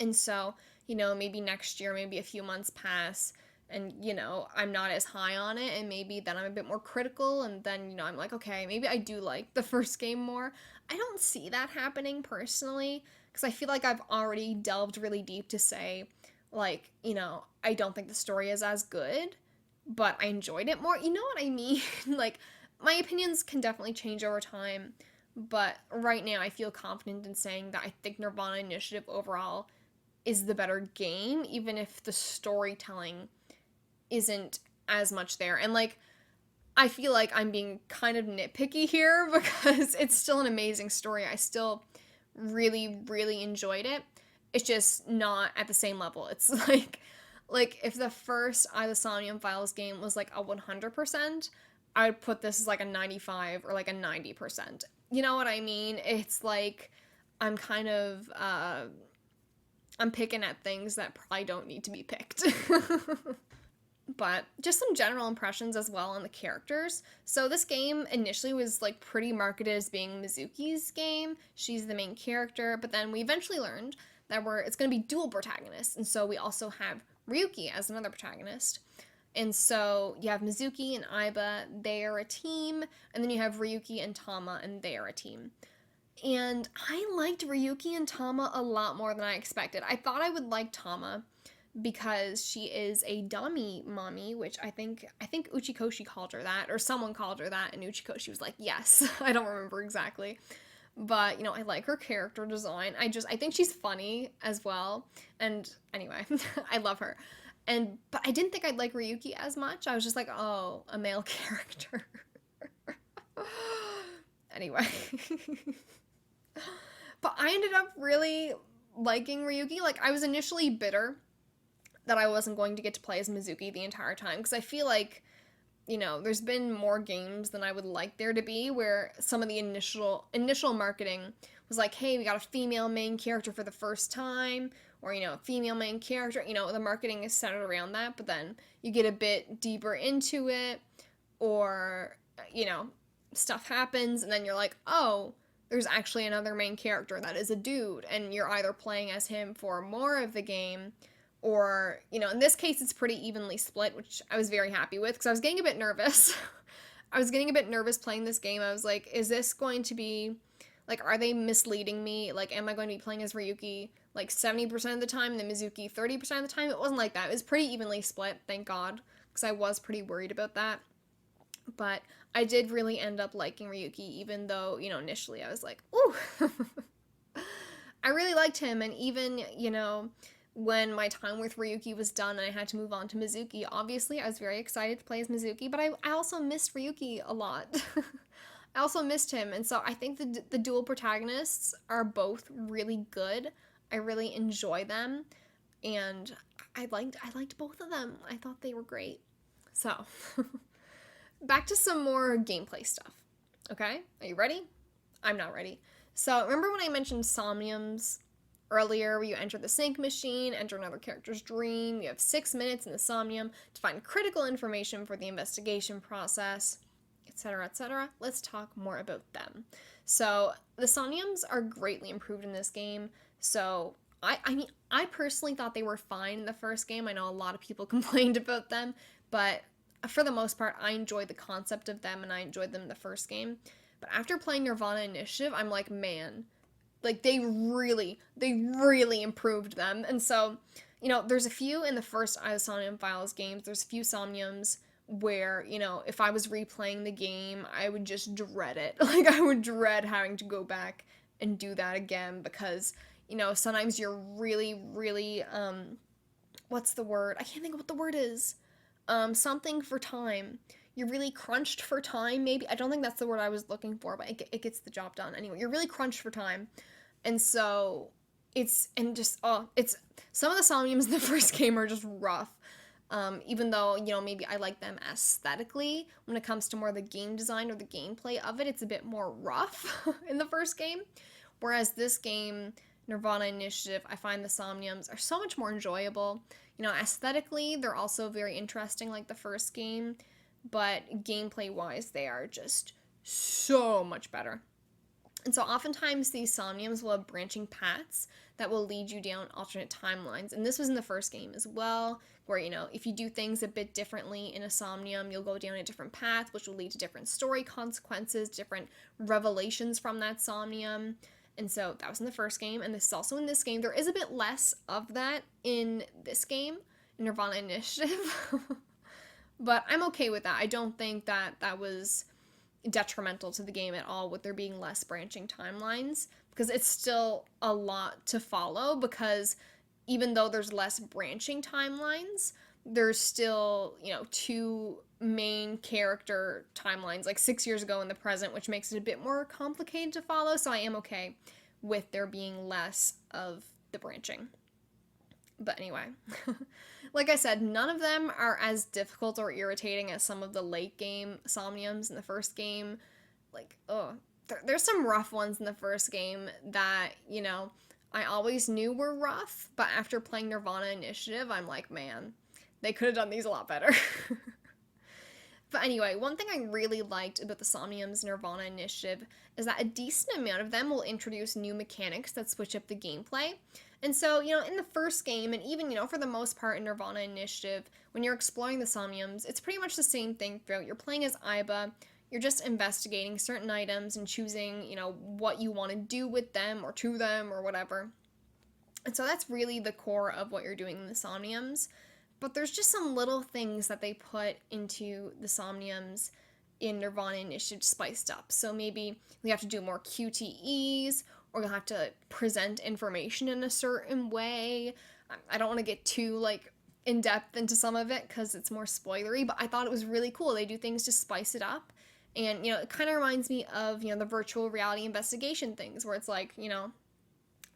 And so, you know, maybe next year, maybe a few months pass, and, you know, I'm not as high on it, and maybe then I'm a bit more critical, and then, you know, I'm like, okay, maybe I do like the first game more. I don't see that happening personally, because I feel like I've already delved really deep to say, like, you know, I don't think the story is as good, but I enjoyed it more. You know what I mean? Like, my opinions can definitely change over time, but right now I feel confident in saying that I think nirvanA Initiative overall is the better game, even if the storytelling isn't as much there. And, like, I feel like I'm being kind of nitpicky here because it's still an amazing story. I still really, really enjoyed it. It's just not at the same level. It's like if the first the Somnium Files game was like a 100%, I would put this as like a 95 or like a 90%. You know what I mean? It's like I'm kind of I'm picking at things that probably don't need to be picked. But just some general impressions as well on the characters. So this game initially was like pretty marketed as being Mizuki's game. She's the main character, but then we eventually learned that it's going to be dual protagonists. And so we also have Ryuki as another protagonist. And so you have Mizuki and Aiba, they are a team, and then you have Ryuki and Tama, and they are a team. And I liked Ryuki and Tama a lot more than I expected. I thought I would like Tama because she is a dummy mommy, which I think Uchikoshi called her that, or someone called her that, and Uchikoshi was like, yes. I don't remember exactly. But, you know, I like her character design. I think she's funny as well. And anyway, I love her. But I didn't think I'd like Ryuki as much. I was just like, oh, a male character. Anyway. But I ended up really liking Ryuki. Like, I was initially bitter that I wasn't going to get to play as Mizuki the entire time, because I feel like, you know, there's been more games than I would like there to be where some of the initial marketing was like, hey, we got a female main character for the first time, or, a female main character, the marketing is centered around that, but then you get a bit deeper into it, or, stuff happens, and then you're like, oh, there's actually another main character that is a dude, and you're either playing as him for more of the game, or, in this case, it's pretty evenly split, which I was very happy with, because I was getting a bit nervous. I was getting a bit nervous playing this game. I was like, is this going to be, like, are they misleading me? Like, am I going to be playing as Ryuki, 70% of the time, and then Mizuki 30% of the time? It wasn't like that. It was pretty evenly split, thank God, because I was pretty worried about that. But I did really end up liking Ryuki, even though, initially I was like, ooh. I really liked him, and even, when my time with Ryuki was done and I had to move on to Mizuki, obviously I was very excited to play as Mizuki, but I also missed Ryuki a lot. I also missed him, and so I think the dual protagonists are both really good. I really enjoy them, and I liked both of them. I thought they were great. So, back to some more gameplay stuff. Okay, are you ready? I'm not ready. So, remember when I mentioned Somniums earlier, where you enter the sync machine, enter another character's dream, you have 6 minutes in the Somnium to find critical information for the investigation process, etc., etc. Let's talk more about them. So, the Somniums are greatly improved in this game. So, I personally thought they were fine in the first game. I know a lot of people complained about them, but for the most part, I enjoyed the concept of them, and I enjoyed them in the first game. But after playing nirvanA Initiative, I'm like, man, like, they really improved them. And so, there's a few in the first Somnium Files games, there's a few Somniums where, if I was replaying the game, I would just dread it. Like, I would dread having to go back and do that again, because, sometimes you're really, what's the word? I can't think of what the word is. Something for time. You're really crunched for time, maybe. I don't think that's the word I was looking for, but it gets the job done. Anyway, you're really crunched for time. And so, some of the Somniums in the first game are just rough. Even though, maybe I like them aesthetically, when it comes to more the game design or the gameplay of it, it's a bit more rough in the first game. Whereas this game, nirvanA Initiative, I find the Somniums are so much more enjoyable. Aesthetically, they're also very interesting like the first game, but gameplay-wise, they are just so much better. And so oftentimes these Somniums will have branching paths that will lead you down alternate timelines. And this was in the first game as well, where, if you do things a bit differently in a Somnium, you'll go down a different path, which will lead to different story consequences, different revelations from that Somnium. And so that was in the first game, and this is also in this game. There is a bit less of that in this game, nirvanA Initiative. But I'm okay with that. I don't think that was detrimental to the game at all, with there being less branching timelines, because it's still a lot to follow, because even though there's less branching timelines, there's still, 2 main character timelines, like 6 years ago in the present, which makes it a bit more complicated to follow, so I am okay with there being less of the branching. But anyway, like I said, none of them are as difficult or irritating as some of the late game Somniums in the first game. Like, there's some rough ones in the first game that, I always knew were rough, but after playing nirvanA Initiative, I'm like, man, they could have done these a lot better. But anyway, one thing I really liked about the Somniums nirvanA Initiative is that a decent amount of them will introduce new mechanics that switch up the gameplay. And so, in the first game, and even, for the most part in nirvanA Initiative, when you're exploring the Somniums, it's pretty much the same thing throughout. You're playing as Aiba, you're just investigating certain items and choosing, what you want to do with them or to them or whatever. And so that's really the core of what you're doing in the Somniums. But there's just some little things that they put into the Somniums in nirvanA Initiative spiced up. So maybe you have to do more QTEs, or you'll have to present information in a certain way. I don't want to get too, in-depth into some of it, because it's more spoilery, but I thought it was really cool. They do things to spice it up. And, it kind of reminds me of, the virtual reality investigation things, where it's like,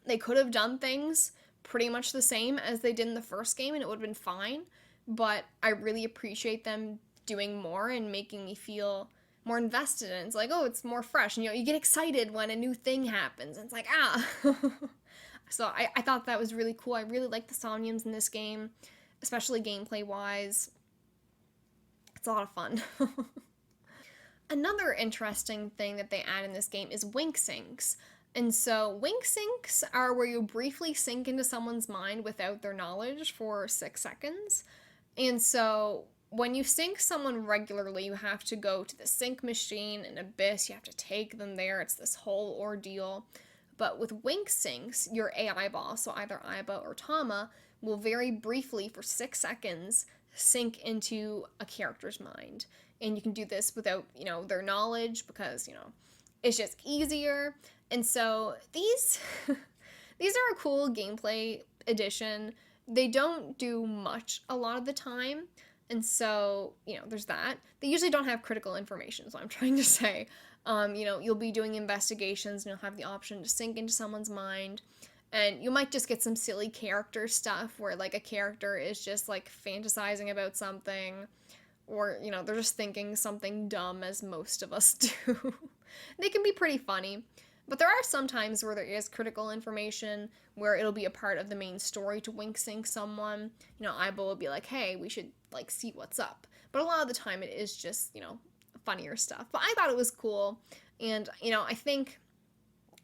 they could have done things pretty much the same as they did in the first game, and it would have been fine, but I really appreciate them doing more and making me feel more invested in. It's like, oh, it's more fresh. And, you get excited when a new thing happens. And it's like, ah. So I thought that was really cool. I really like the Somniums in this game, especially gameplay-wise. It's a lot of fun. Another interesting thing that they add in this game is wink syncs. And so wink syncs are where you briefly sink into someone's mind without their knowledge for 6 seconds. And so when you sync someone regularly, you have to go to the sync machine in Abyss, you have to take them there, it's this whole ordeal. But with wink syncs, your AI boss, so either Aiba or Tama, will very briefly, for 6 seconds, sink into a character's mind. And you can do this without, their knowledge, because, it's just easier. And so these are a cool gameplay addition. They don't do much a lot of the time. And so, there's that. They usually don't have critical information, is what I'm trying to say. You'll be doing investigations and you'll have the option to sink into someone's mind. And you might just get some silly character stuff where, like, a character is just, like, fantasizing about something. Or, they're just thinking something dumb, as most of us do. They can be pretty funny. But there are some times where there is critical information, where it'll be a part of the main story to wink sync someone. Aiba will be like, hey, we should, like, see what's up. But a lot of the time it is just, funnier stuff. But I thought it was cool. And, I think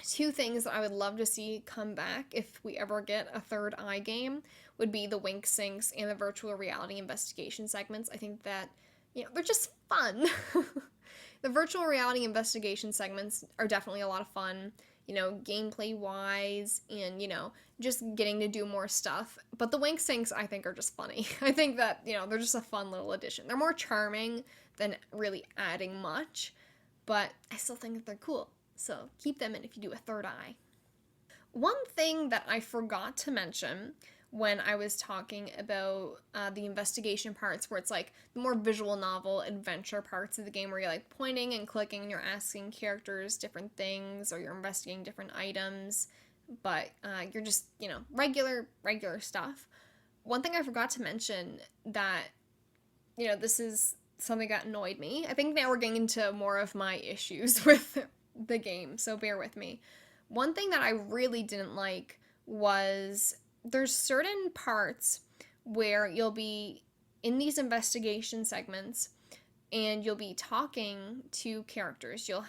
2 things that I would love to see come back if we ever get a third eye game would be the wink syncs and the virtual reality investigation segments. I think that, they're just fun. The virtual reality investigation segments are definitely a lot of fun, gameplay-wise, and, just getting to do more stuff. But the wink syncs, I think, are just funny. I think that, they're just a fun little addition. They're more charming than really adding much, but I still think that they're cool. So keep them in if you do a third eye. One thing that I forgot to mention when I was talking about the investigation parts, where it's like the more visual novel adventure parts of the game, where you're like pointing and clicking and you're asking characters different things, or you're investigating different items, but you're just, regular stuff. One thing I forgot to mention that, this is something that annoyed me. I think now we're getting into more of my issues with the game, so bear with me. One thing that I really didn't like was there's certain parts where you'll be in these investigation segments and you'll be talking to characters. You'll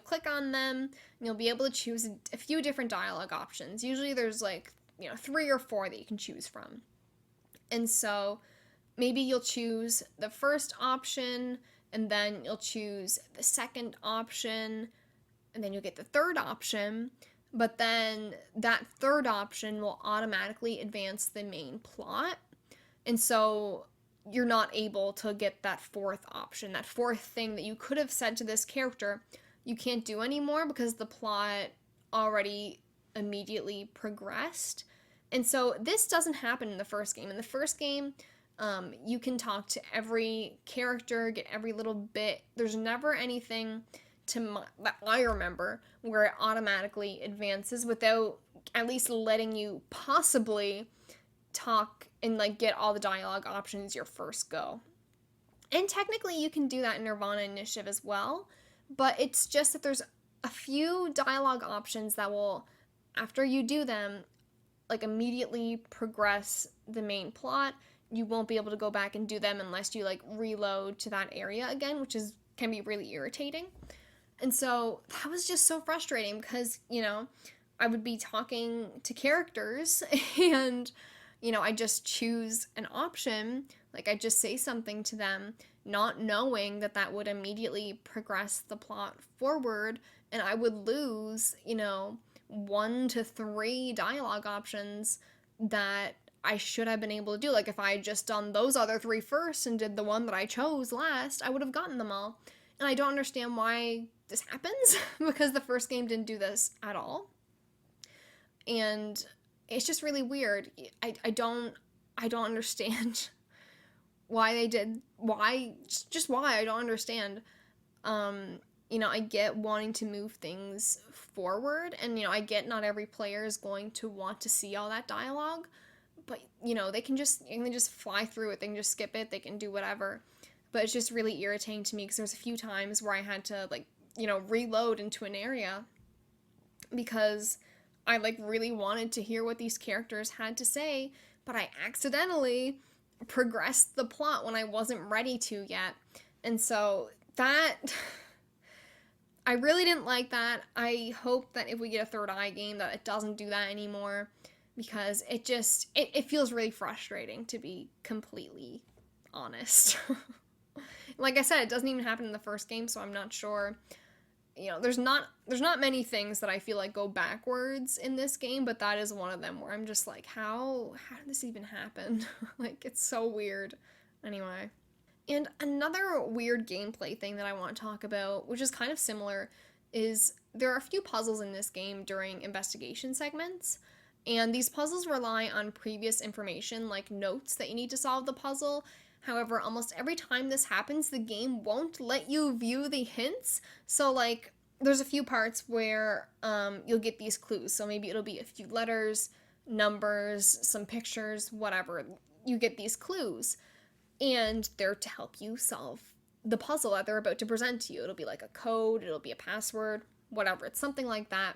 click on them and you'll be able to choose a few different dialogue options. Usually there's 3 or 4 that you can choose from. And so maybe you'll choose the first option, and then you'll choose the second option, and then you'll get the third option, but then that third option will automatically advance the main plot, and so you're not able to get that fourth option, that fourth thing that you could have said to this character, you can't do anymore because the plot already immediately progressed. And so this doesn't happen in the first game. In the first game, you can talk to every character, get every little bit. There's never anything that I remember where it automatically advances without at least letting you possibly talk and get all the dialogue options your first go. And technically you can do that in nirvanA Initiative as well, but it's just that there's a few dialogue options that will, after you do them, immediately progress the main plot. You won't be able to go back and do them unless you reload to that area again, which can be really irritating. And so that was just so frustrating because, I would be talking to characters and, I just choose an option, I just say something to them, not knowing that that would immediately progress the plot forward, and I would lose, 1 to 3 dialogue options that I should have been able to do. If I had just done those other 3 first and did the one that I chose last, I would have gotten them all. And I don't understand why this happens, because the first game didn't do this at all. And it's just really weird. I don't understand why they did, why I don't understand. I get wanting to move things forward, and, I get not every player is going to want to see all that dialogue, but, they can just fly through it, they can just skip it, they can do whatever. But it's just really irritating to me because there's a few times where I had to, like, reload into an area because I, like, really wanted to hear what these characters had to say, but I accidentally progressed the plot when I wasn't ready to yet. And so that I really didn't like that. I hope that if we get a Third Eye game that it doesn't do that anymore, because it feels really frustrating, to be completely honest. Like I said, it doesn't even happen in the first game, so I'm not sure. There's not many things that I feel like go backwards in this game, but that is one of them where I'm just like, how did this even happen? Like, it's so weird. Anyway. And another weird gameplay thing that I want to talk about, which is kind of similar, is there are a few puzzles in this game during investigation segments, and these puzzles rely on previous information, like notes that you need to solve the puzzle. However, almost every time this happens, the game won't let you view the hints. So, like, there's a few parts where you'll get these clues. So maybe it'll be a few letters, numbers, some pictures, whatever. You get these clues, and they're to help you solve the puzzle that they're about to present to you. It'll be like a code, it'll be a password, whatever. It's something like that.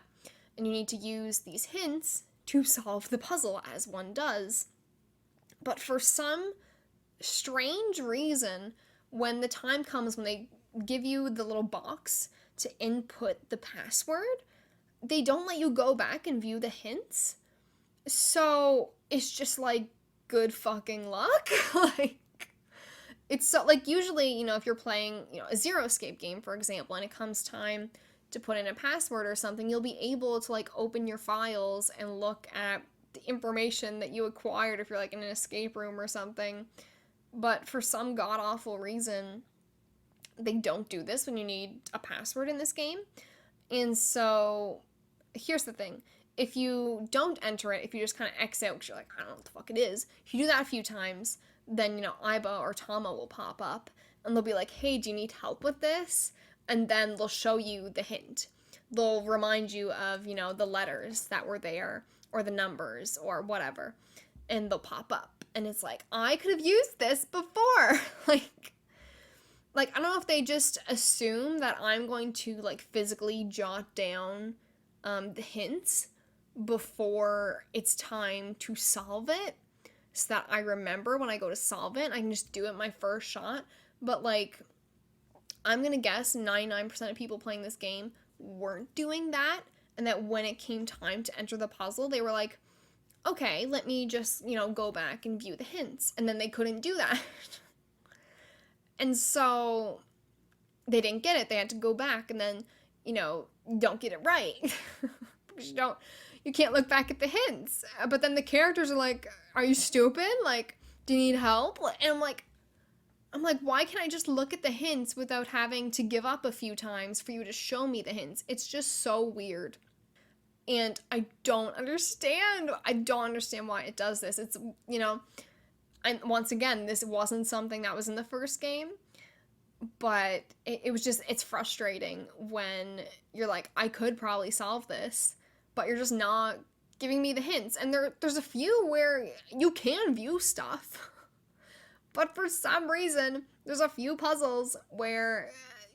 And you need to use these hints to solve the puzzle, as one does. But for some strange reason, when the time comes when they give you the little box to input the password, they don't let you go back and view the hints. So it's just like, good fucking luck. Like, it's so, like, usually, if you're playing, a Zero Escape game, for example, and it comes time to put in a password or something, you'll be able to, like, open your files and look at the information that you acquired if you're, like, in an escape room or something. But for some god-awful reason, they don't do this when you need a password in this game. And so, here's the thing. If you don't enter it, if you just kind of X out because you're like, I don't know what the fuck it is, if you do that a few times, then, Aiba or Tama will pop up, and they'll be like, hey, do you need help with this? And then they'll show you the hint. They'll remind you of, the letters that were there, or the numbers, or whatever, and they'll pop up. And it's like, I could have used this before. like, I don't know if they just assume that I'm going to, like, physically jot down the hints before it's time to solve it, so that I remember when I go to solve it, I can just do it my first shot. But, like, I'm gonna guess 99% of people playing this game weren't doing that, and that when it came time to enter the puzzle, they were like, okay, let me just, go back and view the hints. And then they couldn't do that. And so they didn't get it. They had to go back, and then, don't get it right. Because you can't look back at the hints. But then the characters are like, are you stupid? Like, do you need help? And I'm like, why can't I just look at the hints without having to give up a few times for you to show me the hints? It's just so weird. And I don't understand why it does this. It's, and once again, this wasn't something that was in the first game, but it was just, it's frustrating when you're like, I could probably solve this, but you're just not giving me the hints. And there's a few where you can view stuff, but for some reason, there's a few puzzles where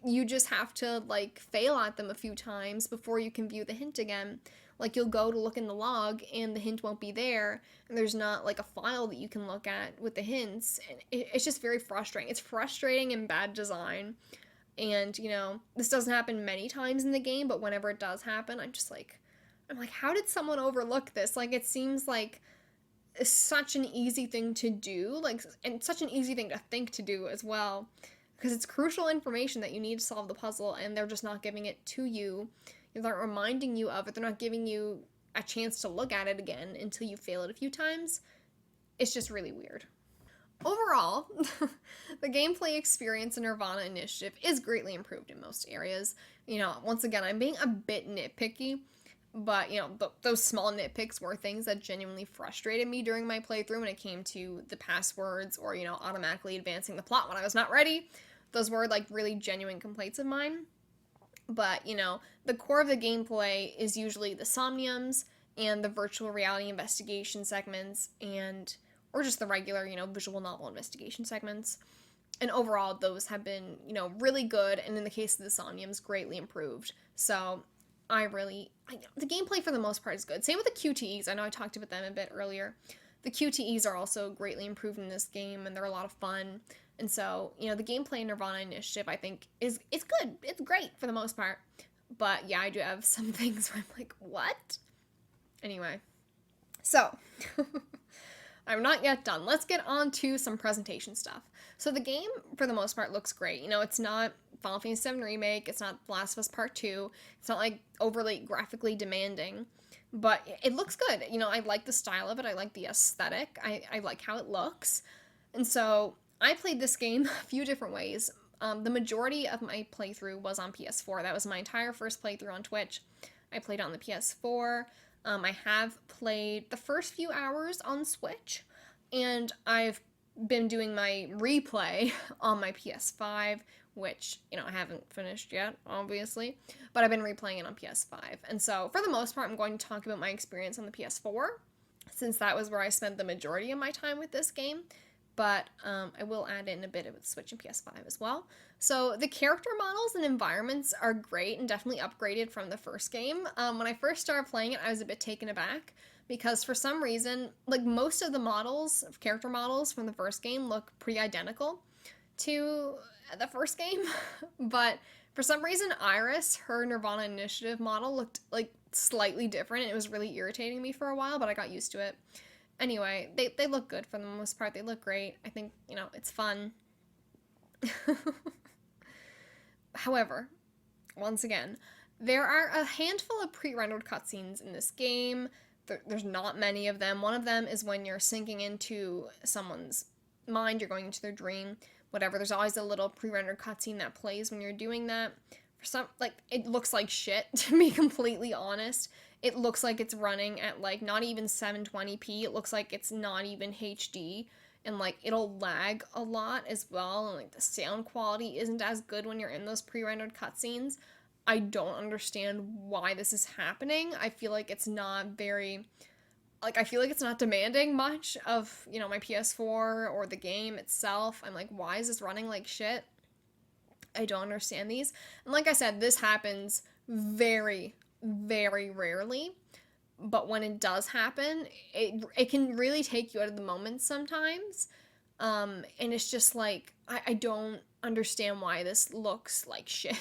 you just have to, like, fail at them a few times before you can view the hint again. Like, you'll go to look in the log, and the hint won't be there, and there's not, like, a file that you can look at with the hints, and it's just very frustrating. It's frustrating and bad design, and, this doesn't happen many times in the game, but whenever it does happen, I'm like, how did someone overlook this? Like, it seems like such an easy thing to do, like, and such an easy thing to think to do as well, because it's crucial information that you need to solve the puzzle, and they're just not giving it to you. They're not reminding you of it. They're not giving you a chance to look at it again until you fail it a few times. It's just really weird. Overall, the gameplay experience in nirvanA Initiative is greatly improved in most areas. Once again, I'm being a bit nitpicky, but, those small nitpicks were things that genuinely frustrated me during my playthrough when it came to the passwords or, automatically advancing the plot when I was not ready. Those were, like, really genuine complaints of mine. But, the core of the gameplay is usually the Somniums and the virtual reality investigation segments or just the regular, visual novel investigation segments. And overall, those have been, really good, and in the case of the Somniums, greatly improved. So the gameplay for the most part is good. Same with the QTEs. I know I talked about them a bit earlier. The QTEs are also greatly improved in this game, and they're a lot of fun. And so, the gameplay in nirvanA Initiative, I think, is good. It's great for the most part. But yeah, I do have some things where I'm like, what? Anyway, so I'm not yet done. Let's get on to some presentation stuff. So the game, for the most part, looks great. It's not Final Fantasy VII Remake, it's not The Last of Us Part 2, it's not like overly graphically demanding, but it looks good. I like the style of it, I like the aesthetic, I like how it looks. And so I played this game a few different ways. The majority of my playthrough was on PS4. That was my entire first playthrough on Twitch. I played on the PS4. I have played the first few hours on Switch, and I've been doing my replay on my PS5, which, I haven't finished yet, obviously, but I've been replaying it on PS5. And so, for the most part, I'm going to talk about my experience on the PS4, since that was where I spent the majority of my time with this game, but I will add in a bit of Switch and PS5 as well. So the character models and environments are great and definitely upgraded from the first game. When I first started playing it, I was a bit taken aback, because for some reason, like, most of the character models from the first game look pretty identical to the first game, but for some reason, Iris, her nirvanA Initiative model, looked like slightly different, and it was really irritating me for a while, but I got used to it. Anyway, they look good for the most part. They look great. I think, it's fun. However, once again, there are a handful of pre-rendered cutscenes in this game. There's not many of them. One of them is when you're sinking into someone's mind, you're going into their dream, whatever. There's always a little pre-rendered cutscene that plays when you're doing that. It looks like shit, to be completely honest. It looks like it's running at, not even 720p. It looks like it's not even HD. And, it'll lag a lot as well. And, the sound quality isn't as good when you're in those pre-rendered cutscenes. I don't understand why this is happening. I feel like it's not demanding much of, my PS4 or the game itself. I'm like, why is this running like shit? I don't understand these. And like I said, this happens very, very rarely. But when it does happen, it can really take you out of the moment sometimes. And it's just I don't understand why this looks like shit.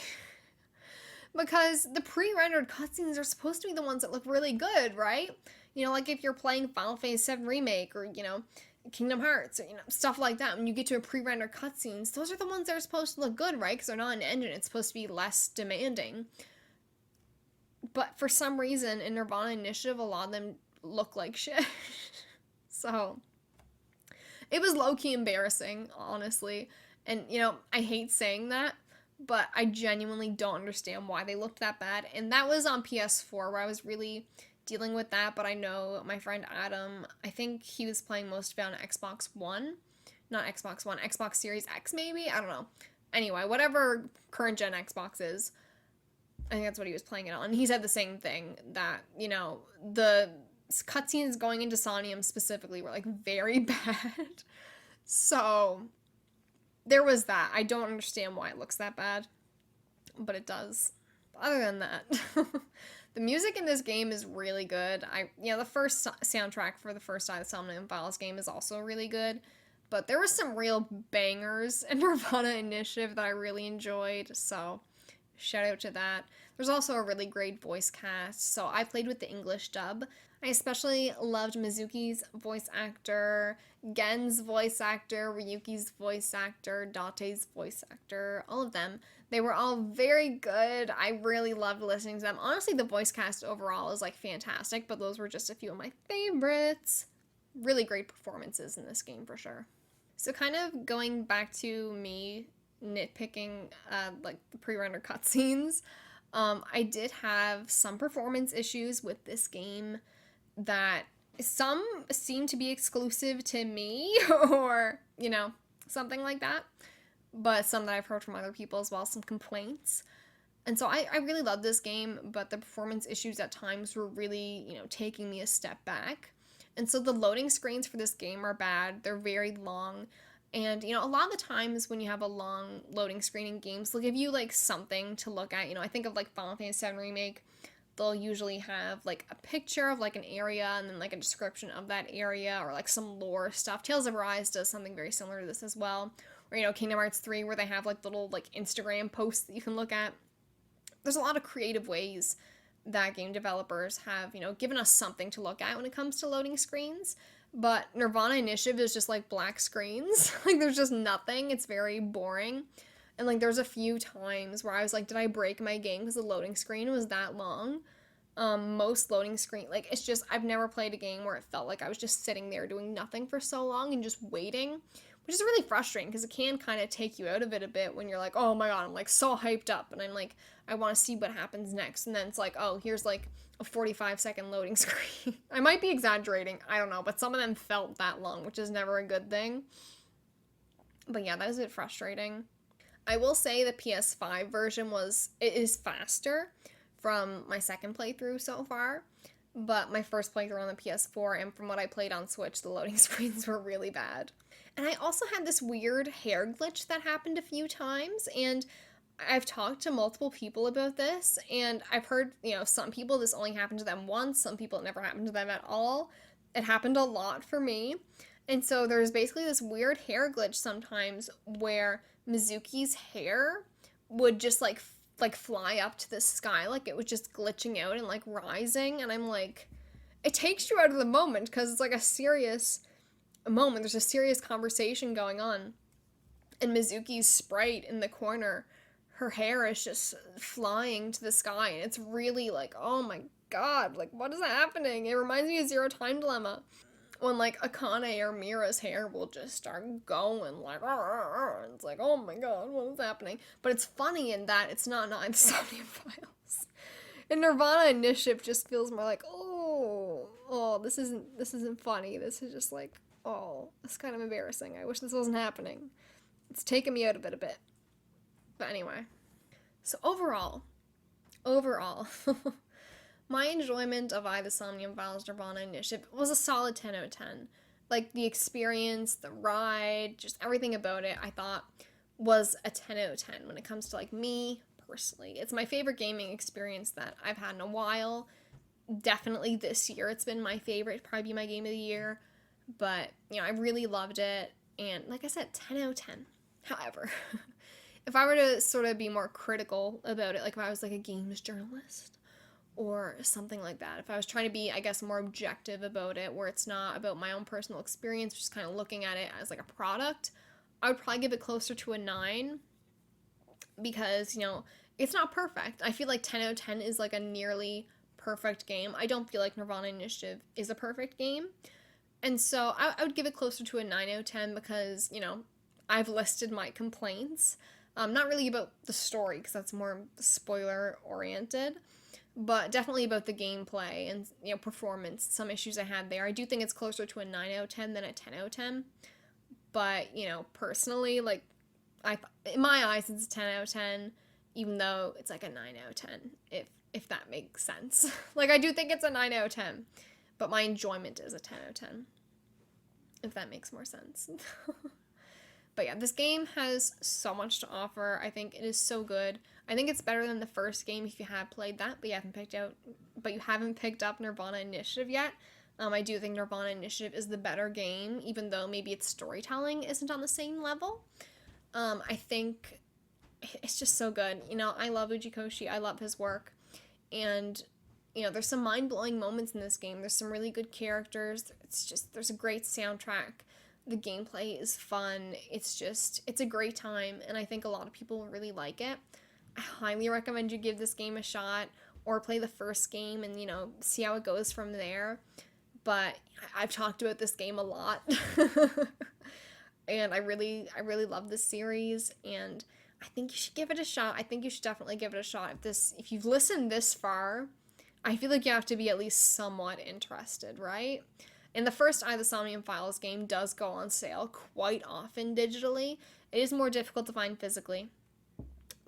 Because the pre-rendered cutscenes are supposed to be the ones that look really good, right? If you're playing Final Fantasy VII Remake or, Kingdom Hearts or, stuff like that, when you get to a pre-rendered cutscenes, those are the ones that are supposed to look good, right? Because they're not an engine, it's supposed to be less demanding. But for some reason, in nirvanA Initiative, a lot of them look like shit. So, it was low-key embarrassing, honestly. And, I hate saying that, but I genuinely don't understand why they looked that bad. And that was on PS4, where I was really dealing with that, but I know my friend Adam, I think he was playing most of it on Xbox One. Not Xbox One, Xbox Series X maybe? I don't know. Anyway, whatever current gen Xbox is, I think that's what he was playing it on. He said the same thing, that, the cutscenes going into Somnium specifically were, very bad. So, there was that. I don't understand why it looks that bad, but it does. Other than that, the music in this game is really good. The first soundtrack for the first Somnium Files game is also really good, but there were some real bangers in nirvanA Initiative that I really enjoyed, so shout out to that. There's also a really great voice cast, so I played with the English dub. I especially loved Mizuki's voice actor, Gen's voice actor, Ryuki's voice actor, Date's voice actor, all of them. They were all very good. I really loved listening to them. Honestly, the voice cast overall is fantastic, but those were just a few of my favorites. Really great performances in this game for sure. So kind of going back to me nitpicking the pre-rendered cutscenes, I did have some performance issues with this game that some seem to be exclusive to me or, something like that. But some that I've heard from other people as well, some complaints. And so I really love this game, but the performance issues at times were really, taking me a step back. And so the loading screens for this game are bad. They're very long. And, a lot of the times when you have a long loading screen in games, they'll give you, like, something to look at. I think of, like, Final Fantasy VII Remake. They'll usually have, like, a picture of, like, an area and then, like, a description of that area or, like, some lore stuff. Tales of Arise does something very similar to this as well. Or, Kingdom Hearts 3, where they have, like, little, like, Instagram posts that you can look at. There's a lot of creative ways that game developers have, given us something to look at when it comes to loading screens. But nirvanA Initiative is just, like, black screens. Like, there's just nothing. It's very boring. And, like, there's a few times where I was like, did I break my game because the loading screen was that long? Most loading screen, like, it's just, I've never played a game where it felt like I was just sitting there doing nothing for so long and just waiting, which is really frustrating because it can kind of take you out of it a bit when you're like, oh my god, I'm, like, so hyped up and I'm like, I want to see what happens next, and then it's like, oh, here's, like, a 45-second loading screen. I might be exaggerating, I don't know, but some of them felt that long, which is never a good thing. But yeah, that was a bit frustrating. I will say the PS5 version is faster from my second playthrough so far, but my first playthrough on the PS4 and from what I played on Switch, the loading screens were really bad. And I also had this weird hair glitch that happened a few times, and I've talked to multiple people about this, and I've heard, some people this only happened to them once, some people it never happened to them at all. It happened a lot for me. And so there's basically this weird hair glitch sometimes where Mizuki's hair would just like fly up to the sky, like it was just glitching out and like rising, and I'm like, it takes you out of the moment because it's like a serious moment, there's a serious conversation going on, and Mizuki's sprite in the corner, her hair is just flying to the sky, and it's really like, oh my god, like, what is happening? It reminds me of Zero Time Dilemma, when, like, Akane or Mira's hair will just start going, like, it's like, oh my god, what is happening? But it's funny in that it's not the Somnium Files. And nirvanA Initiative just feels more like, this isn't funny. This is just like, it's kind of embarrassing. I wish this wasn't happening. It's taken me out of it a bit. But anyway. So overall, my enjoyment of the Somnium Files nirvanA Initiative was a solid 10 out of 10. Like, the experience, the ride, just everything about it, I thought was a 10 out of 10 when it comes to, like, me personally. It's my favorite gaming experience that I've had in a while. Definitely this year it's been my favorite, probably be my game of the year. But, I really loved it. And, like I said, 10 out of 10. However, if I were to sort of be more critical about it, like if I was, like, a games journalist, or something like that. If I was trying to be, I guess, more objective about it, where it's not about my own personal experience, just kind of looking at it as like a product, I would probably give it closer to a 9, because, it's not perfect. I feel like 10 out of 10 is like a nearly perfect game. I don't feel like nirvanA Initiative is a perfect game. And so I would give it closer to a 9 out of 10 because, I've listed my complaints. Not really about the story, because that's more spoiler oriented, but definitely about the gameplay and, performance, some issues I had there. I do think it's closer to a 9 out of 10 than a 10 out of 10. But, personally, like, in my eyes, it's a 10 out of 10, even though it's like a 9 out of 10, if that makes sense. Like, I do think it's a 9 out of 10, but my enjoyment is a 10 out of 10, if that makes more sense. But yeah, this game has so much to offer. I think it is so good. I think it's better than the first game if you have played that, but you haven't picked up nirvanA Initiative yet. I do think nirvanA Initiative is the better game, even though maybe its storytelling isn't on the same level. I think it's just so good. I love Uchikoshi. I love his work. And, there's some mind-blowing moments in this game. There's some really good characters. There's a great soundtrack. The gameplay is fun. It's a great time, and I think a lot of people will really like it. I highly recommend you give this game a shot, or play the first game and, see how it goes from there. But I've talked about this game a lot, and I really love this series, and I think you should give it a shot. I think you should definitely give it a shot. If you've listened this far, I feel like you have to be at least somewhat interested, right? And the first the Somnium Files game does go on sale quite often digitally. It is more difficult to find physically.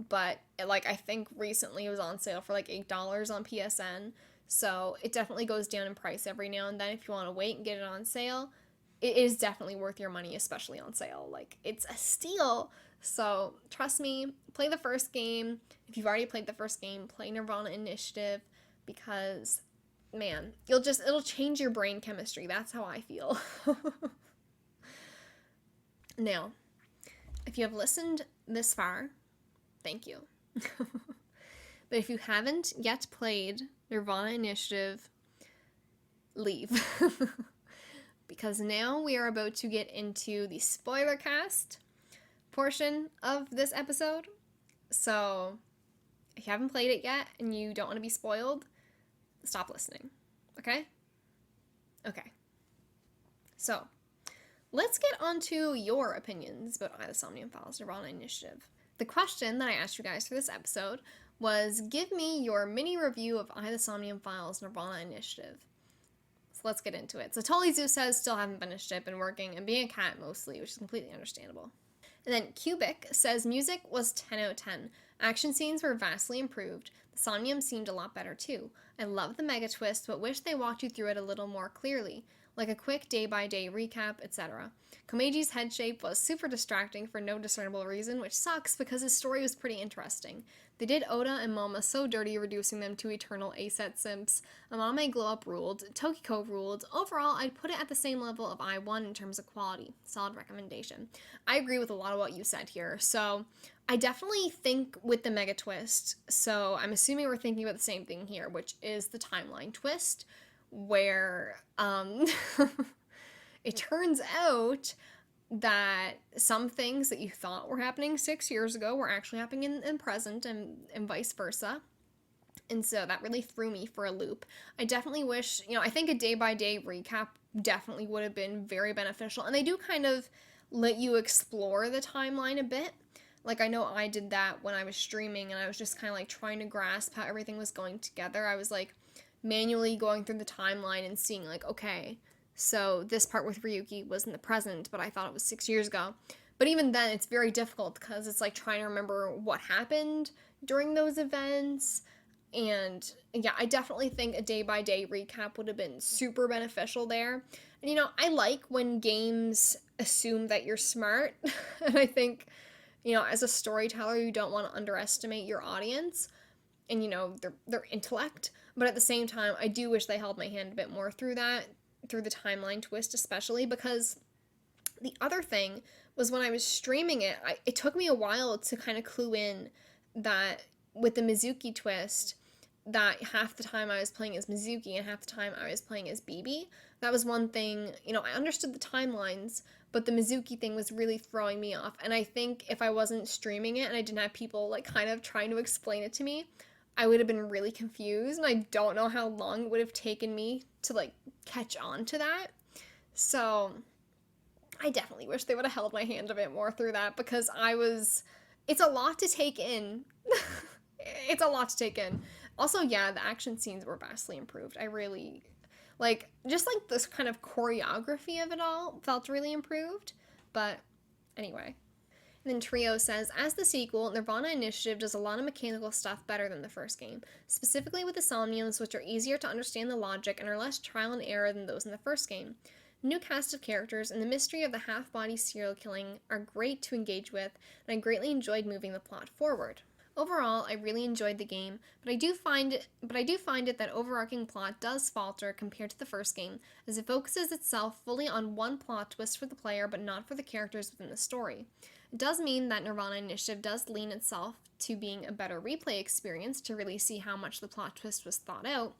But, I think recently it was on sale for, $8 on PSN. So it definitely goes down in price every now and then if you want to wait and get it on sale. it is definitely worth your money, especially on sale. Like, it's a steal. So trust me, play the first game. If you've already played the first game, play nirvanA Initiative, because man, it'll change your brain chemistry. That's how I feel. Now, if you have listened this far, thank you. But if you haven't yet played nirvanA Initiative, leave. Because now we are about to get into the spoiler cast portion of this episode. So if you haven't played it yet and you don't want to be spoiled, stop listening. Okay? Okay. So let's get on to your opinions about the Somnium Files nirvanA Initiative. The question that I asked you guys for this episode was, give me your mini review of the Somnium Files nirvanA Initiative. So let's get into it. So Tolly Zoo says, still haven't finished it, been working and being a cat mostly, which is completely understandable. And then Cubic says, music was 10 out of 10. Action scenes were vastly improved. The Somnium seemed a lot better too. I love the mega twist, but wish they walked you through it a little more clearly, like a quick day-by-day recap, etc. Komeji's head shape was super distracting for no discernible reason, which sucks because his story was pretty interesting. They did Oda and Moma so dirty, reducing them to eternal A-set simps. Amame Glow Up ruled. Tokiko ruled. Overall, I'd put it at the same level of I-1 in terms of quality. Solid recommendation. I agree with a lot of what you said here. So I definitely think with the mega twist, so I'm assuming we're thinking about the same thing here, which is the timeline twist, where it turns out that some things that you thought were happening 6 years ago were actually happening in present, and vice versa. And so that really threw me for a loop. I definitely wish, I think a day-by-day recap definitely would have been very beneficial. And they do kind of let you explore the timeline a bit. Like, I know I did that when I was streaming, and I was just kind of, like, trying to grasp how everything was going together. I was, like, manually going through the timeline and seeing, like, okay, so this part with Ryuki was in the present, but I thought it was 6 years ago. But even then, it's very difficult because it's like trying to remember what happened during those events. And yeah, I definitely think a day-by-day recap would have been super beneficial there. And I like when games assume that you're smart. And I think, as a storyteller, you don't want to underestimate your audience and, their intellect. But at the same time, I do wish they held my hand a bit more through that, through the timeline twist especially, because the other thing was when I was streaming it, it took me a while to kind of clue in that with the Mizuki twist, that half the time I was playing as Mizuki and half the time I was playing as Bibi. That was one thing, I understood the timelines, but the Mizuki thing was really throwing me off. And I think if I wasn't streaming it and I didn't have people like kind of trying to explain it to me, I would have been really confused, and I don't know how long it would have taken me to like catch on to that. So I definitely wish they would have held my hand a bit more through that, because it's a lot to take in. It's a lot to take in. Also, yeah, the action scenes were vastly improved. I really, just this kind of choreography of it all felt really improved. But anyway. And then Trio says, as the sequel, nirvanA Initiative does a lot of mechanical stuff better than the first game, specifically with the Somniums, which are easier to understand the logic and are less trial and error than those in the first game. New cast of characters and the mystery of the half-body serial killing are great to engage with, and I greatly enjoyed moving the plot forward. Overall, I really enjoyed the game, but I do find it that overarching plot does falter compared to the first game, as it focuses itself fully on one plot twist for the player, but not for the characters within the story. It does mean that nirvanA Initiative does lean itself to being a better replay experience to really see how much the plot twist was thought out.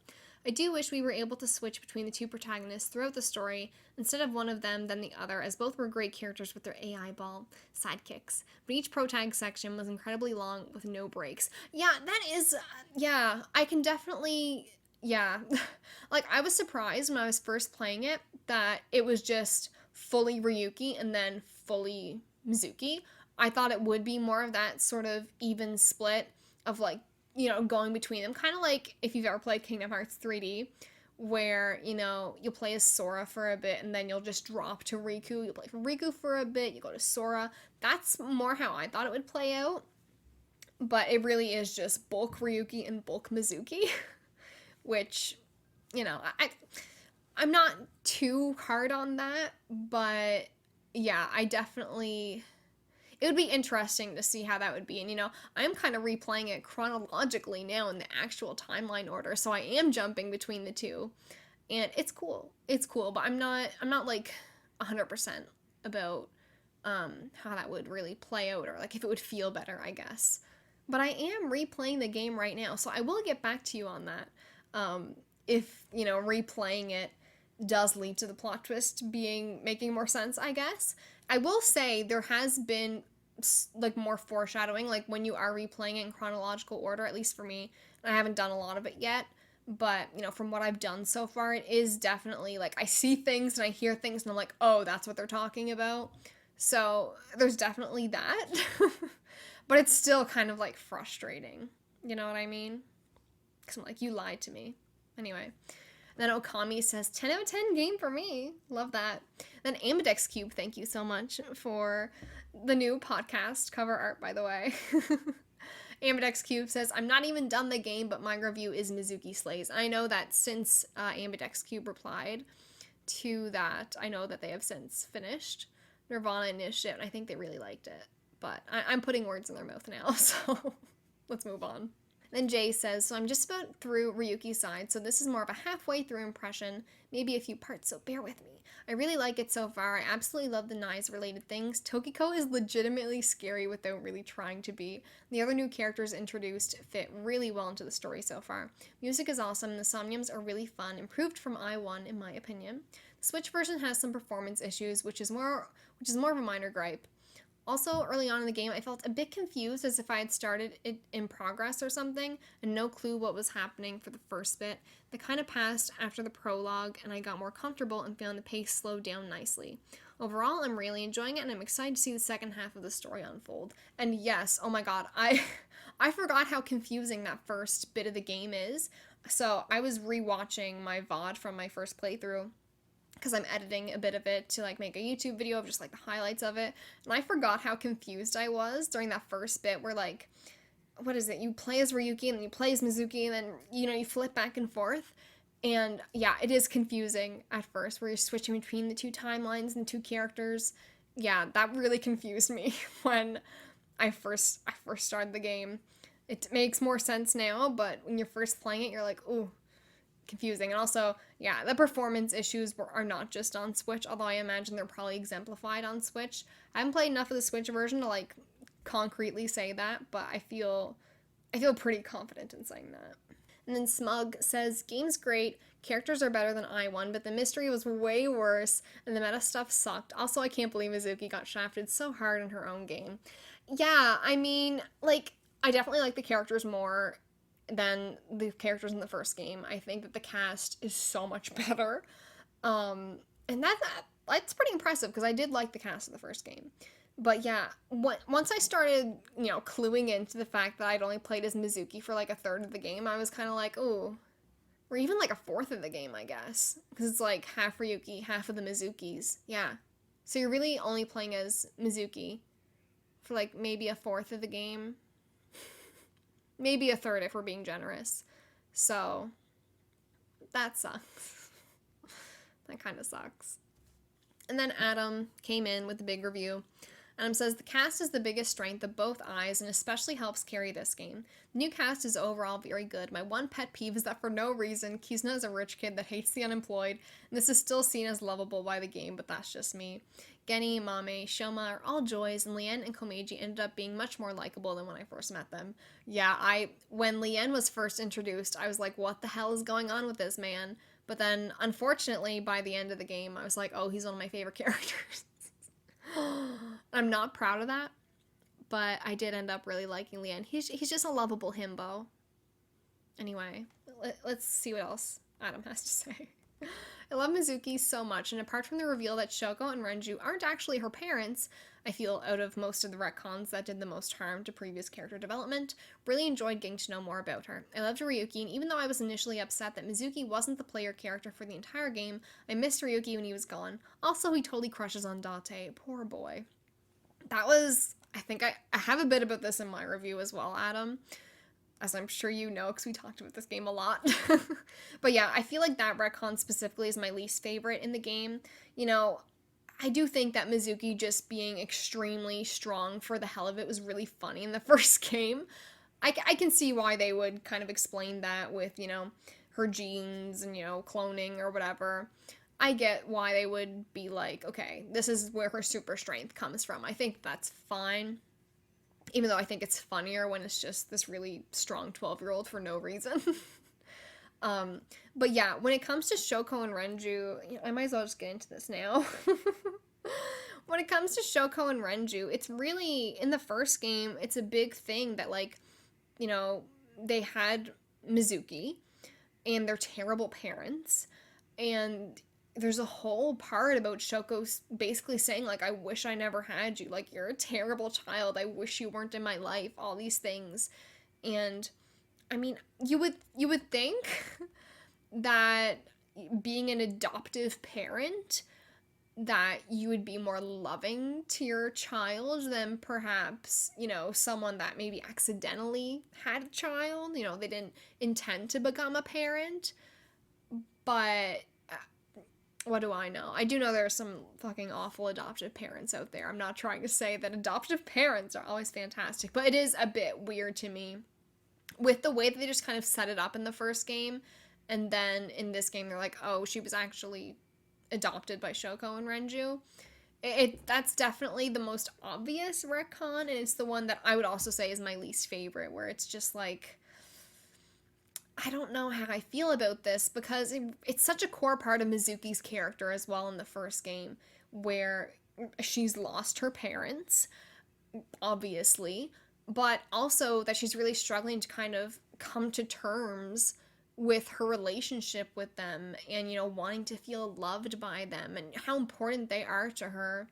I do wish we were able to switch between the two protagonists throughout the story, instead of one of them then the other, as both were great characters with their AI ball sidekicks. But each protag section was incredibly long with no breaks. Yeah, that is, I can definitely, I was surprised when I was first playing it that it was just fully Ryuki and then fully Mizuki. I thought it would be more of that sort of even split of going between them, kind of like if you've ever played Kingdom Hearts 3D, where you'll play as Sora for a bit and then you'll just drop to Riku, you'll play for Riku for a bit, you go to Sora. That's more how I thought it would play out, but it really is just bulk Ryuki and bulk Mizuki. Which I'm not too hard on that, but yeah, I definitely, it would be interesting to see how that would be. And, you know, I'm kind of replaying it chronologically now in the actual timeline order, so I am jumping between the two. And it's cool. It's cool, but I'm not like 100% about how that would really play out, or like if it would feel better, I guess. But I am replaying the game right now, so I will get back to you on that. If, you know, replaying it does lead to the plot twist being making more sense, I guess. I will say there has been like more foreshadowing, like when you are replaying it in chronological order, at least for me. I haven't done a lot of it yet, but you know, from what I've done so far, it is definitely like I see things and I hear things and I'm like, oh, that's what they're talking about. So there's definitely that. But it's still kind of like frustrating. You know what I mean? Because I'm like, you lied to me. Anyway. Then Okami says, 10 out of 10 game for me. Love that. Then Ambidex Cube, thank you so much for the new podcast cover art, by the way. Ambidex Cube says, I'm not even done the game, but my review is Mizuki Slays. I know that since Ambidex Cube replied to that, I know that they have since finished nirvanA Initiative, and I think they really liked it. But I'm putting words in their mouth now, so let's move on. Then Jay says, so I'm just about through Ryuki's side, so this is more of a halfway through impression, maybe a few parts, so bear with me. I really like it so far. I absolutely love the knives related things. Tokiko is legitimately scary without really trying to be. The other new characters introduced fit really well into the story so far. Music is awesome, the Somniums are really fun, improved from I1 in my opinion. The Switch version has some performance issues, which is more of a minor gripe. Also, early on in the game, I felt a bit confused as if I had started it in progress or something, and no clue what was happening for the first bit. That kind of passed after the prologue, and I got more comfortable and found the pace slowed down nicely. Overall, I'm really enjoying it, and I'm excited to see the second half of the story unfold. And yes, oh my god, I forgot how confusing that first bit of the game is. So I was rewatching my VOD from my first playthrough, because I'm editing a bit of it to like make a YouTube video of just like the highlights of it. And I forgot how confused I was during that first bit where like, what is it? You play as Ryuki and then you play as Mizuki and then, you know, you flip back and forth. And yeah, it is confusing at first where you're switching between the two timelines and two characters. Yeah, that really confused me when I first started the game. It makes more sense now, but when you're first playing it, you're like, ooh, confusing. And also, yeah, the performance issues are not just on Switch, although I imagine they're probably exemplified on Switch. I haven't played enough of the Switch version to like concretely say that, but I feel pretty confident in saying that. And then Smug says, game's great, characters are better than I1, but the mystery was way worse, and the meta stuff sucked. Also, I can't believe Mizuki got shafted so hard in her own game. Yeah, I mean, like, I definitely like the characters more than the characters in the first game. I think that the cast is so much better. And that's pretty impressive because I did like the cast of the first game. But yeah, once I started, you know, cluing into the fact that I'd only played as Mizuki for like a third of the game, I was kind of like, oh, or even like a fourth of the game, I guess. Because it's like half Ryuki, half of the Mizukis. Yeah. So you're really only playing as Mizuki for like maybe a fourth of the game. Maybe a third if we're being generous. So that sucks. That kind of sucks. And then Adam came in with the big review. Adam says, the cast is the biggest strength of both eyes and especially helps carry this game. The new cast is overall very good. My one pet peeve is that for no reason, Kizuna is a rich kid that hates the unemployed, and this is still seen as lovable by the game, but that's just me. Geni, Mame, Shoma are all joys, and Lien and Komeiji ended up being much more likable than when I first met them. Yeah, when Lien was first introduced, I was like, what the hell is going on with this man? But then, unfortunately, by the end of the game, I was like, oh, he's one of my favorite characters. I'm not proud of that, but I did end up really liking Lien. He's just a lovable himbo. Anyway, let's see what else Adam has to say. I love Mizuki so much, and apart from the reveal that Shoko and Renju aren't actually her parents, I feel out of most of the retcons that did the most harm to previous character development, really enjoyed getting to know more about her. I loved Ryuki, and even though I was initially upset that Mizuki wasn't the player character for the entire game, I missed Ryuki when he was gone. Also, he totally crushes on Date. Poor boy. That was, I think I have a bit about this in my review as well, Adam. as I'm sure you know, because we talked about this game a lot. But yeah, I feel like that retcon specifically is my least favorite in the game. You know, I do think that Mizuki just being extremely strong for the hell of it was really funny in the first game. I can see why they would kind of explain that with, her genes and, cloning or whatever. I get why they would be like, okay, this is where her super strength comes from. I think that's fine. Even though I think it's funnier when it's just this really strong 12-year-old for no reason. But yeah, when it comes to Shoko and Renju, I might as well just get into this now. When it comes to Shoko and Renju, it's really, in the first game, it's a big thing that, like, they had Mizuki, and they're terrible parents, and there's a whole part about Shoko basically saying, like, I wish I never had you, like, you're a terrible child, I wish you weren't in my life, all these things. And I mean, you would think that being an adoptive parent, that you would be more loving to your child than perhaps, someone that maybe accidentally had a child. They didn't intend to become a parent. But what do I know? I do know there are some fucking awful adoptive parents out there. I'm not trying to say that adoptive parents are always fantastic, but it is a bit weird to me with the way that they just kind of set it up in the first game, and then in this game they're like, oh, she was actually adopted by Shoko and Renju. That's definitely the most obvious retcon, and it's the one that I would also say is my least favorite, where it's just like, I don't know how I feel about this, because it's such a core part of Mizuki's character as well in the first game, where she's lost her parents, obviously, but also that she's really struggling to kind of come to terms with her relationship with them, and wanting to feel loved by them and how important they are to her.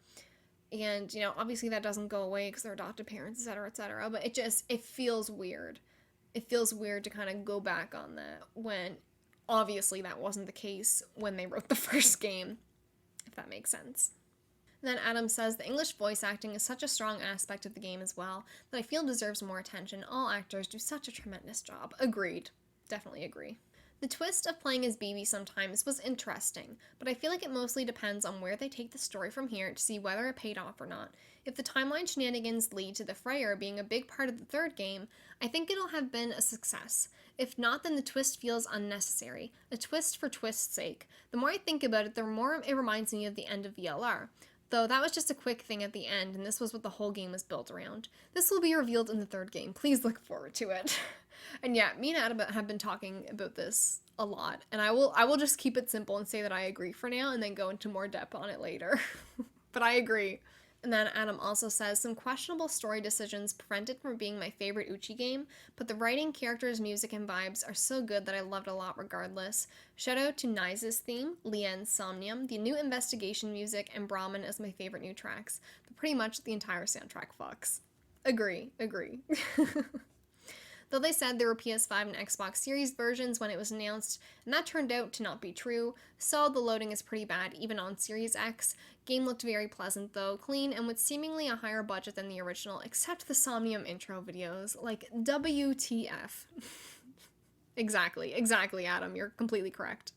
And obviously that doesn't go away because they're adopted parents, etc., etc., but it feels weird. It feels weird to kind of go back on that when obviously that wasn't the case when they wrote the first game, if that makes sense. And then Adam says, the English voice acting is such a strong aspect of the game as well that I feel deserves more attention. All actors do such a tremendous job. Agreed. Definitely agree. The twist of playing as BB sometimes was interesting, but I feel like it mostly depends on where they take the story from here to see whether it paid off or not. If the timeline shenanigans lead to the Freyr being a big part of the third game, I think it'll have been a success. If not, then the twist feels unnecessary. A twist for twist's sake. The more I think about it, the more it reminds me of the end of VLR. Though that was just a quick thing at the end, and this was what the whole game was built around. This will be revealed in the third game. Please look forward to it. And yeah, me and Adam have been talking about this a lot, and I will just keep it simple and say that I agree for now, and then go into more depth on it later. But I agree. And then Adam also says, some questionable story decisions prevent it from being my favorite Uchi game, but the writing, characters, music, and vibes are so good that I loved a lot regardless. Shout out to Nice's theme, Lien's Somnium, the new investigation music, and Brahmin as my favorite new tracks. But pretty much the entire soundtrack fucks. Agree. Though they said there were PS5 and Xbox Series versions when it was announced, and that turned out to not be true. Saw the loading is pretty bad even on Series X. Game looked very pleasant though, clean, and with seemingly a higher budget than the original, except the Somnium intro videos. Like, WTF. Exactly, Adam, you're completely correct.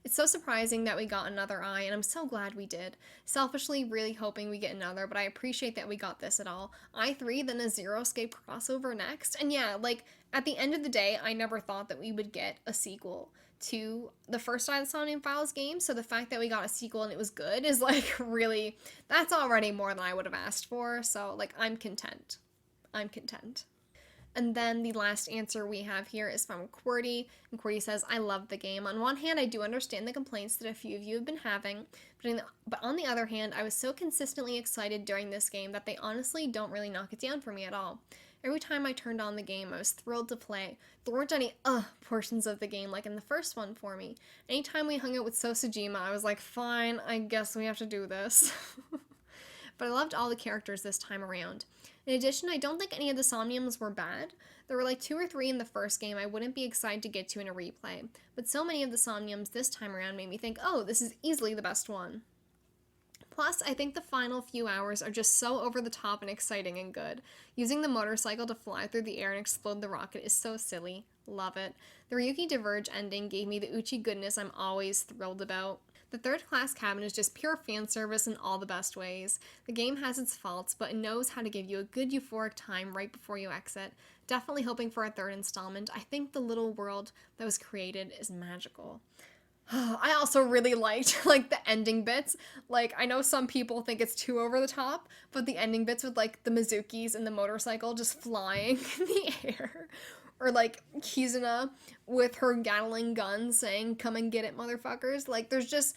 It's so surprising that we got another eye, and I'm so glad we did. Selfishly, really hoping we get another, but I appreciate that we got this at all. I3, then a Zero Escape crossover next, and yeah, like, at the end of the day, I never thought that we would get a sequel to the first Somnium Files game, so the fact that we got a sequel and it was good is, like, really, that's already more than I would have asked for, so, like, I'm content. And then the last answer we have here is from QWERTY, and QWERTY says, I love the game. On one hand, I do understand the complaints that a few of you have been having, but on the other hand, I was so consistently excited during this game that they honestly don't really knock it down for me at all. Every time I turned on the game, I was thrilled to play. There weren't any portions of the game like in the first one for me. Anytime we hung out with Sosajima, I was like, fine, I guess we have to do this. But I loved all the characters this time around. In addition, I don't think any of the Somniums were bad. There were like 2 or 3 in the first game I wouldn't be excited to get to in a replay, but so many of the Somniums this time around made me think, oh, this is easily the best one. Plus, I think the final few hours are just so over the top and exciting and good. Using the motorcycle to fly through the air and explode the rocket is so silly. Love it. The Ryuki Diverge ending gave me the Uchi goodness I'm always thrilled about. The third class cabin is just pure fan service in all the best ways. The game has its faults, but it knows how to give you a good euphoric time right before you exit. Definitely hoping for a third installment. I think the little world that was created is magical. I also really liked, like, the ending bits. Like, I know some people think it's too over the top, but the ending bits with, like, the Mizukis and the motorcycle just flying in the air. Or, like, Kizuna with her Gatling gun saying, "Come and get it, motherfuckers." Like, there's just...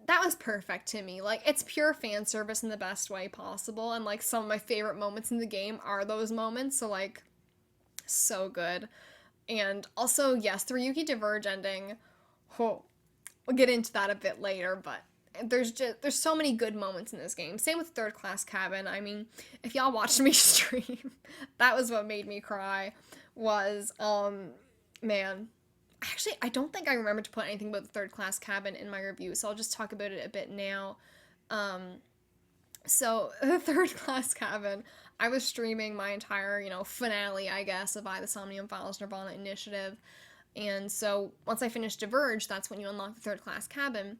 That was perfect to me. Like, it's pure fan service in the best way possible. And, like, some of my favorite moments in the game are those moments. So, like, so good. And also, yes, the Ryuki Diverge ending... Oh, we'll get into that a bit later, but there's so many good moments in this game. Same with Third Class Cabin. I mean, if y'all watched me stream, that was what made me cry. Was man, actually, I don't think I remember to put anything about the Third Class Cabin in my review, so I'll just talk about it a bit now. So the Third Class Cabin, I was streaming my entire, finale, I guess, of the Somnium Files nirvanA initiative. And so once I finished Diverge, that's when you unlock the Third Class Cabin.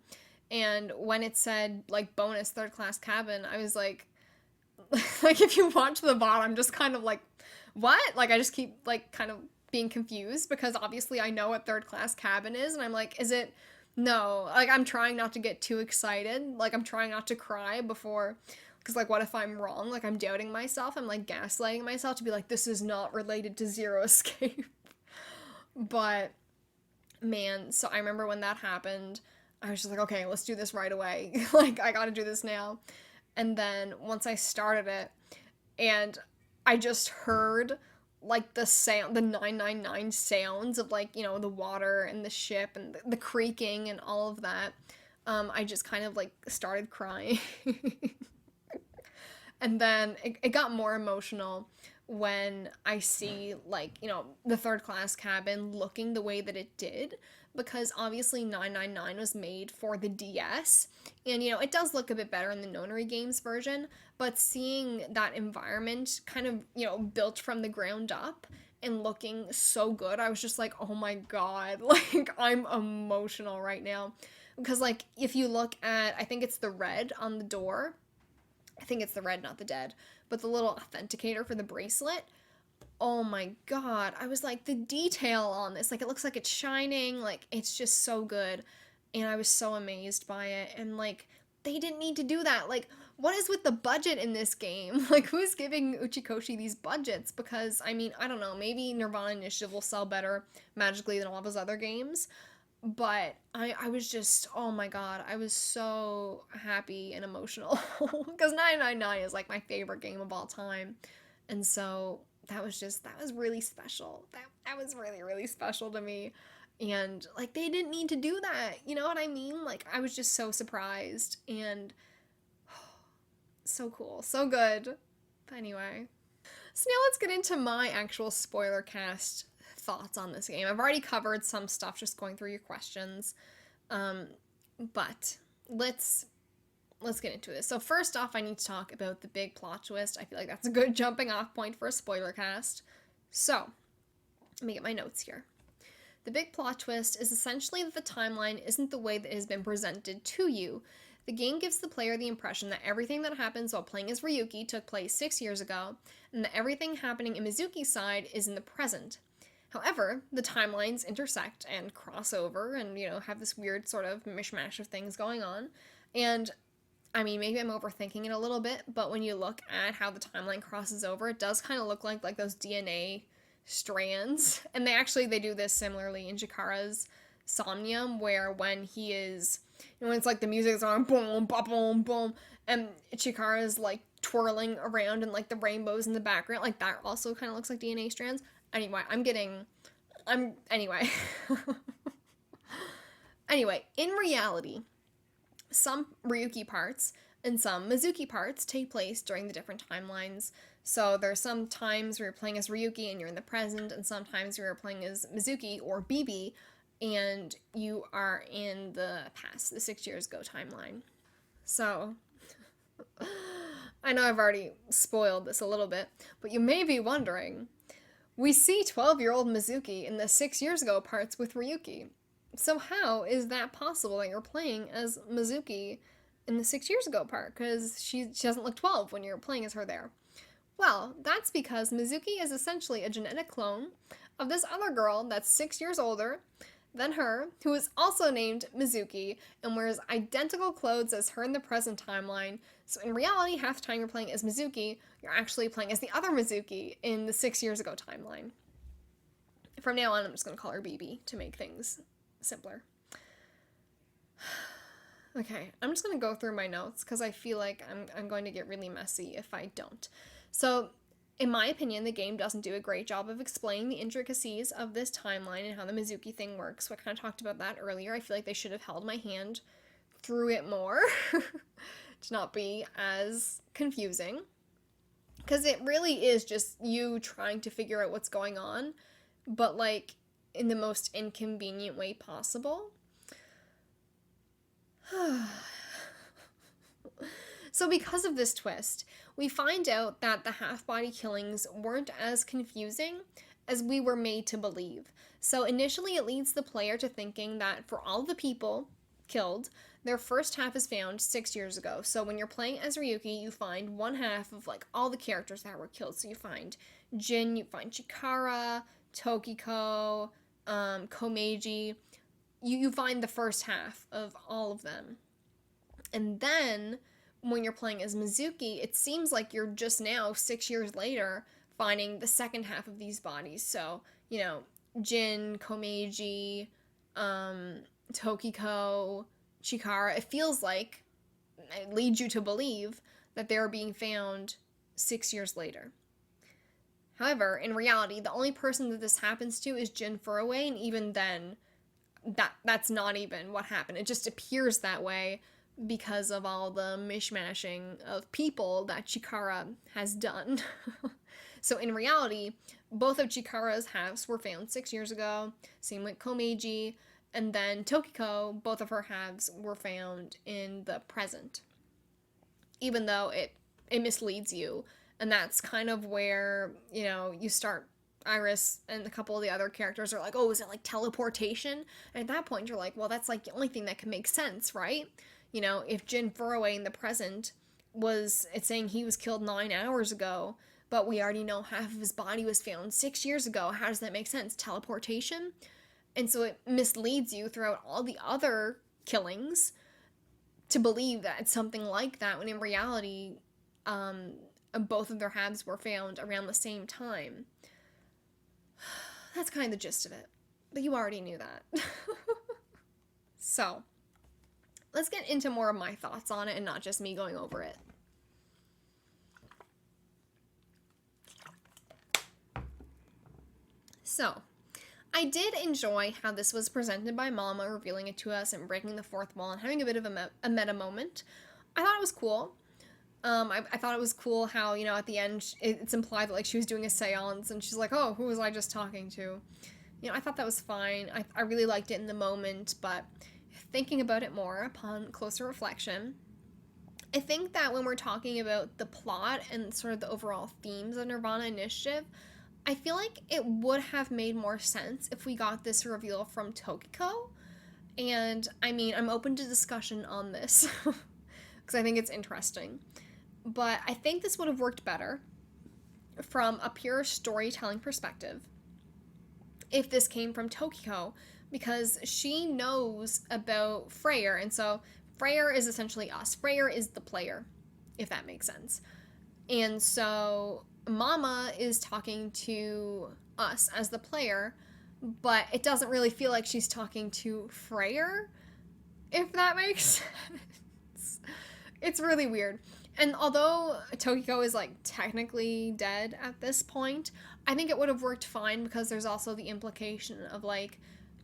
And when it said, like, bonus Third Class Cabin, I was like, like, if you watch the VOD, I'm just kind of like, what? Like, I just keep, like, kind of being confused, because obviously I know what Third Class Cabin is, and I'm like, is it? No. Like, I'm trying not to get too excited. Like, I'm trying not to cry before, because, like, what if I'm wrong? Like, I'm doubting myself. I'm, like, gaslighting myself to be like, this is not related to Zero Escape. But, man, so I remember when that happened, I was just like, okay, let's do this right away. Like, I gotta do this now. And then once I started it, and I just heard, like, the sound, the 999 sounds of, like, the water and the ship and the creaking and all of that, I just kind of, like, started crying. And then it got more emotional when I see, like, the Third Class Cabin looking the way that it did, because obviously 999 was made for the DS, and, it does look a bit better in the Nonary Games version, but seeing that environment kind of, built from the ground up and looking so good, I was just like, oh my god, like, I'm emotional right now. Because, like, if you look at, I think it's the red on the door, I think it's the red, not the dead, but the little authenticator for the bracelet, oh my god, I was like, the detail on this, like, it looks like it's shining, like, it's just so good, and I was so amazed by it, and, like, they didn't need to do that. Like, what is with the budget in this game? Like, who's giving Uchikoshi these budgets? Because, I mean, I don't know, maybe nirvanA Initiative will sell better magically than all of his other games, but I was just, oh my god, I was so happy and emotional, because 999 is, like, my favorite game of all time, and so that was really special. That was really, really special to me, and, like, they didn't need to do that, you know what I mean? Like, I was just so surprised, and so cool, so good. But anyway, so now let's get into my actual spoiler cast thoughts on this game. I've already covered some stuff just going through your questions, but let's get into this. So first off, I need to talk about the big plot twist. I feel like that's a good jumping off point for a spoiler cast. So, let me get my notes here. The big plot twist is essentially that the timeline isn't the way that it has been presented to you. The game gives the player the impression that everything that happens while playing as Ryuki took place 6 years ago, and that everything happening in Mizuki's side is in the present. However, the timelines intersect and cross over and, have this weird sort of mishmash of things going on. And, I mean, maybe I'm overthinking it a little bit, but when you look at how the timeline crosses over, it does kind of look like those DNA strands. And they do this similarly in Chikara's Somnium, where when he is, when it's like the music is on, boom, boom, boom, boom, and Chikara's, like, twirling around and, like, the rainbows in the background, like, that also kind of looks like DNA strands. Anyway, anyway. Anyway, in reality, some Ryuki parts and some Mizuki parts take place during the different timelines. So there's some times where you're playing as Ryuki and you're in the present, and sometimes you're playing as Mizuki or BB and you are in the past, the 6 years ago timeline. So, I know I've already spoiled this a little bit, but you may be wondering, we see 12-year-old Mizuki in the 6 years ago parts with Ryuki. So how is that possible that you're playing as Mizuki in the 6 years ago part? Because she doesn't look 12 when you're playing as her there. Well, that's because Mizuki is essentially a genetic clone of this other girl that's 6 years older than her, who is also named Mizuki and wears identical clothes as her in the present timeline. So in reality, half the time you're playing as Mizuki, you're actually playing as the other Mizuki in the 6 years ago timeline. From now on, I'm just going to call her BB to make things simpler. Okay, I'm just going to go through my notes because I feel like I'm going to get really messy if I don't. So, in my opinion, the game doesn't do a great job of explaining the intricacies of this timeline and how the Mizuki thing works. So I kind of talked about that earlier. I feel like they should have held my hand through it more to not be as confusing. Because it really is just you trying to figure out what's going on, but like in the most inconvenient way possible. So because of this twist, we find out that the half-body killings weren't as confusing as we were made to believe. So initially it leads the player to thinking that for all the people killed, their first half is found 6 years ago. So when you're playing as Ryuki, you find one half of like all the characters that were killed. So you find Jin, you find Chikara, Tokiko, Komeiji. You find the first half of all of them. And then when you're playing as Mizuki, it seems like you're just now, 6 years later, finding the second half of these bodies. So, you know, Jin, Komeiji, Tokiko, Chikara. It feels like, it leads you to believe that they're being found 6 years later. However, in reality, the only person that this happens to is Jin Furue, and even then, that's not even what happened. It just appears that way because of all the mishmashing of people that Chikara has done. So in reality, both of Chikara's halves were found 6 years ago, same with Komeiji, and then Tokiko, both of her halves were found in the present. Even though it misleads you, and that's kind of where, you know, you start. Iris and a couple of the other characters are like, oh, is it like teleportation? And at that point, you're like, well, that's like the only thing that can make sense, right? You know, if Jin Furue in the present it's saying he was killed 9 hours ago, but we already know half of his body was found 6 years ago. How does that make sense? Teleportation? And so it misleads you throughout all the other killings to believe that it's something like that, when in reality, both of their halves were found around the same time. That's kind of the gist of it. But you already knew that. So, let's get into more of my thoughts on it and not just me going over it. So, I did enjoy how this was presented by Mama, revealing it to us and breaking the fourth wall and having a bit of a meta moment. I thought it was cool. I thought it was cool how, you know, at the end, it's implied that, like, she was doing a seance, and she's like, oh, who was I just talking to? You know, I thought that was fine. I really liked it in the moment, but thinking about it more upon closer reflection, I think that when we're talking about the plot and sort of the overall themes of nirvanA Initiative, I feel like it would have made more sense if we got this reveal from Tokiko. And, I mean, I'm open to discussion on this, because I think it's interesting. But I think this would have worked better from a pure storytelling perspective if this came from Tokiko, because she knows about Freyr, and so Freyr is essentially us. Freyr is the player, if that makes sense. And so Mama is talking to us as the player, but it doesn't really feel like she's talking to Freyr, if that makes sense. It's really weird. And although Tokiko is, like, technically dead at this point, I think it would have worked fine because there's also the implication of, like,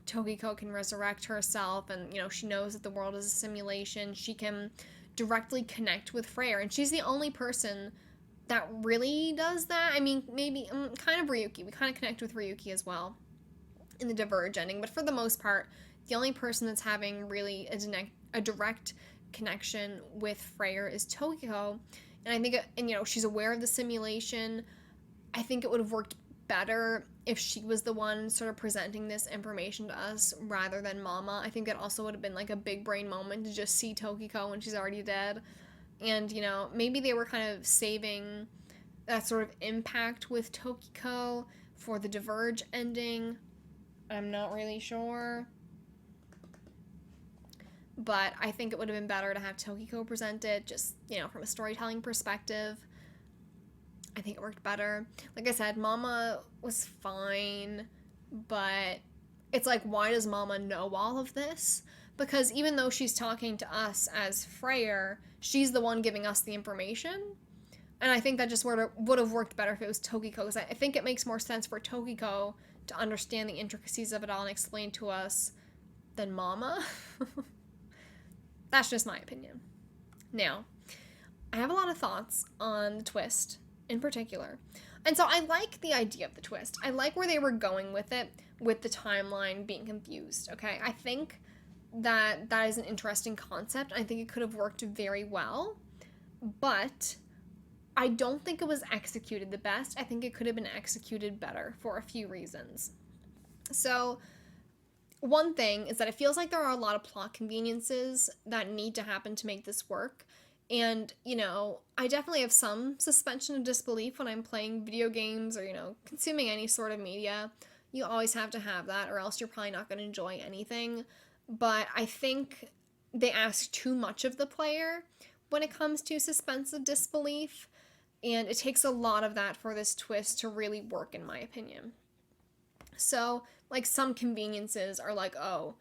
Tokiko can resurrect herself and, you know, she knows that the world is a simulation. She can directly connect with Freyr, and she's the only person that really does that. I mean, maybe, kind of Ryuki. We kind of connect with Ryuki as well in the Diverge ending, but for the most part, the only person that's having really a direct connection with Freyr is Tokiko. And I think, she's aware of the simulation. I think it would have worked better if she was the one sort of presenting this information to us rather than Mama. I think that also would have been like a big brain moment to just see Tokiko when she's already dead. And, maybe they were kind of saving that sort of impact with Tokiko for the Diverge ending. I'm not really sure. But I think it would have been better to have Tokiko present it, just, from a storytelling perspective. I think it worked better. Like I said, Mama was fine, but it's like, why does Mama know all of this? Because even though she's talking to us as Freyr, she's the one giving us the information. And I think that just would have worked better if it was Tokiko, because I think it makes more sense for Tokiko to understand the intricacies of it all and explain to us than Mama. That's just my opinion. Now, I have a lot of thoughts on the twist in particular. And so I like the idea of the twist. I like where they were going with it, with the timeline being confused, okay? I think that is an interesting concept. I think it could have worked very well, but I don't think it was executed the best. I think it could have been executed better for a few reasons. So, one thing is that it feels like there are a lot of plot conveniences that need to happen to make this work. And, I definitely have some suspension of disbelief when I'm playing video games or, consuming any sort of media. You always have to have that, or else you're probably not going to enjoy anything. But I think they ask too much of the player when it comes to suspense of disbelief. And it takes a lot of that for this twist to really work, in my opinion. So, like, some conveniences are like, oh,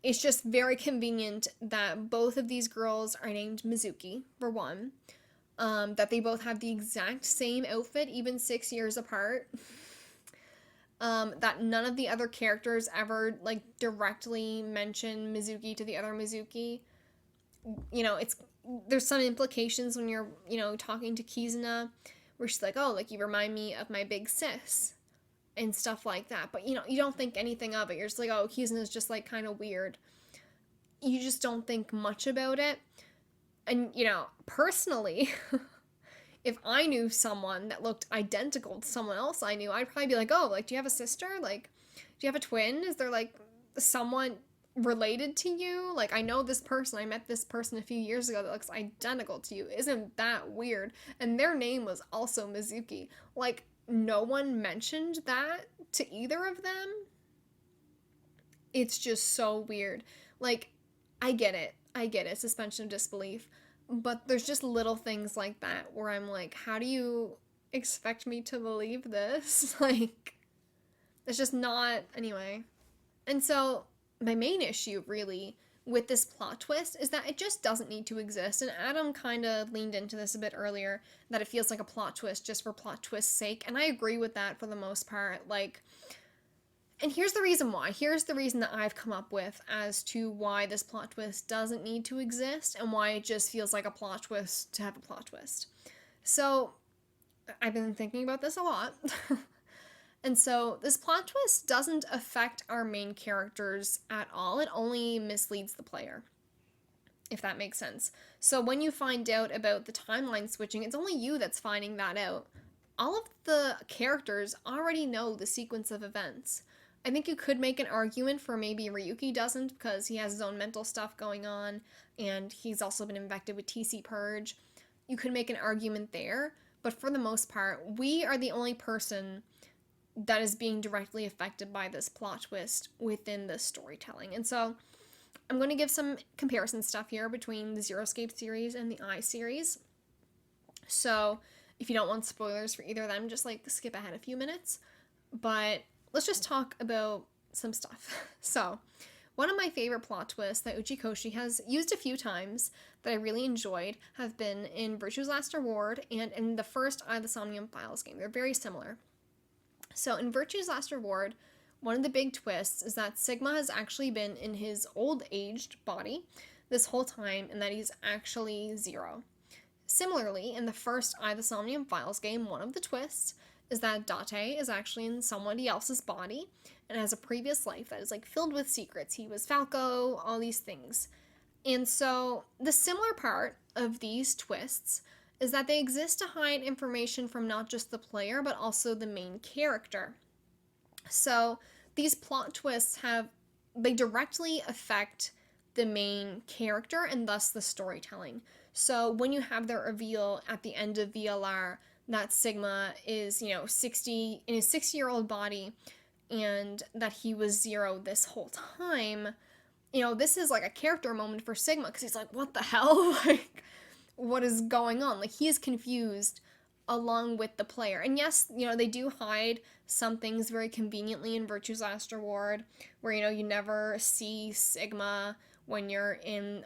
it's just very convenient that both of these girls are named Mizuki, for one. That they both have the exact same outfit, even 6 years apart. That none of the other characters ever, like, directly mention Mizuki to the other Mizuki. There's some implications when you're, talking to Kizuna, where she's like, oh, like, you remind me of my big sis, and stuff like that. But, you don't think anything of it. You're just like, oh, Kizuna's just, like, kind of weird. You just don't think much about it. And, personally, if I knew someone that looked identical to someone else I knew, I'd probably be like, oh, like, do you have a sister? Like, do you have a twin? Is there, like, someone related to you? Like, I know this person. I met this person a few years ago that looks identical to you. Isn't that weird? And their name was also Mizuki. Like, no one mentioned that to either of them. It's just so weird. Like, I get it, suspension of disbelief, but there's just little things like that where I'm like, how do you expect me to believe this? Like, it's just not, anyway. And so, my main issue, really, with this plot twist is that it just doesn't need to exist, and Adam kind of leaned into this a bit earlier, that it feels like a plot twist just for plot twist's sake, and I agree with that for the most part. Like, and here's the reason why. Here's the reason that I've come up with as to why this plot twist doesn't need to exist, and why it just feels like a plot twist to have a plot twist. So, I've been thinking about this a lot. And so, this plot twist doesn't affect our main characters at all. It only misleads the player, if that makes sense. So, when you find out about the timeline switching, it's only you that's finding that out. All of the characters already know the sequence of events. I think you could make an argument for maybe Ryuki doesn't, because he has his own mental stuff going on, and he's also been infected with TC Purge. You could make an argument there, but for the most part, we are the only person that is being directly affected by this plot twist within the storytelling. And so, I'm going to give some comparison stuff here between the Zero Escape series and the I series. So, if you don't want spoilers for either of them, just, like, skip ahead a few minutes. But let's just talk about some stuff. So, one of my favorite plot twists that Uchikoshi has used a few times that I really enjoyed have been in Virtue's Last Reward and in the first I, the Somnium Files game. They're very similar. So, in Virtue's Last Reward, one of the big twists is that Sigma has actually been in his old-aged body this whole time, and that he's actually Zero. Similarly, in the first I, the Somnium Files game, one of the twists is that Date is actually in somebody else's body and has a previous life that is, like, filled with secrets. He was Falco, all these things. And so the similar part of these twists is that they exist to hide information from not just the player, but also the main character. So these plot twists they directly affect the main character and thus the storytelling. So when you have the reveal at the end of VLR that Sigma is, 60 in his 60-year-old body and that he was Zero this whole time, this is like a character moment for Sigma because he's like, what the hell? Like, what is going on? Like, he is confused along with the player. And yes, they do hide some things very conveniently in Virtue's Last Reward, where, you never see Sigma when you're in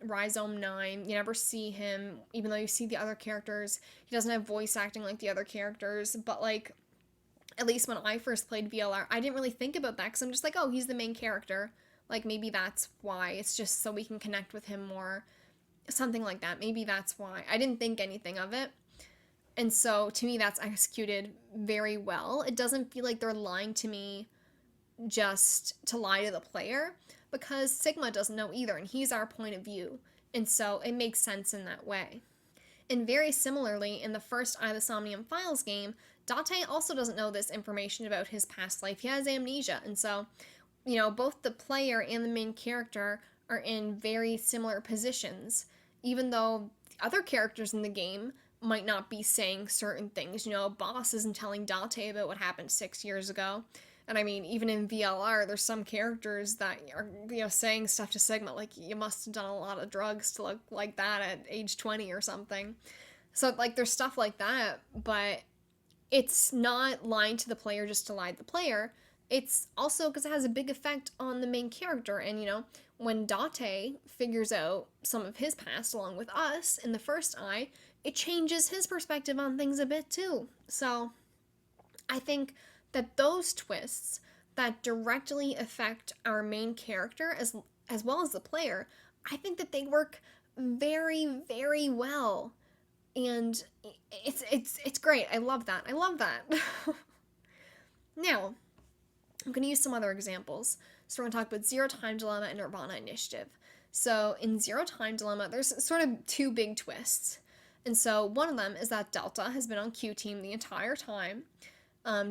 Rhizome 9. You never see him, even though you see the other characters. He doesn't have voice acting like the other characters, but, like, at least when I first played VLR, I didn't really think about that, because I'm just like, oh, he's the main character. Like, maybe that's why. It's just so we can connect with him more. Something like that. Maybe that's why. I didn't think anything of it. And so, to me, that's executed very well. It doesn't feel like they're lying to me just to lie to the player, because Sigma doesn't know either, and he's our point of view. And so, it makes sense in that way. And very similarly, in the first AINI Somnium Files game, Date also doesn't know this information about his past life. He has amnesia. And so, both the player and the main character are in very similar positions, even though the other characters in the game might not be saying certain things. Boss isn't telling Date about what happened 6 years ago. And I mean, even in VLR, there's some characters that are, saying stuff to Sigma, like, you must have done a lot of drugs to look like that at age 20 or something. So, like, there's stuff like that, but it's not lying to the player just to lie to the player. It's also because it has a big effect on the main character. And, when Date figures out some of his past along with us in the first eye, it changes his perspective on things a bit too. So I think that those twists that directly affect our main character as well as the player, I think that they work very, very well. And it's great. I love that. Now, I'm going to use some other examples. So we're going to talk about Zero Time Dilemma and nirvanA Initiative. So in Zero Time Dilemma, there's sort of two big twists. And so one of them is that Delta has been on Q Team the entire time,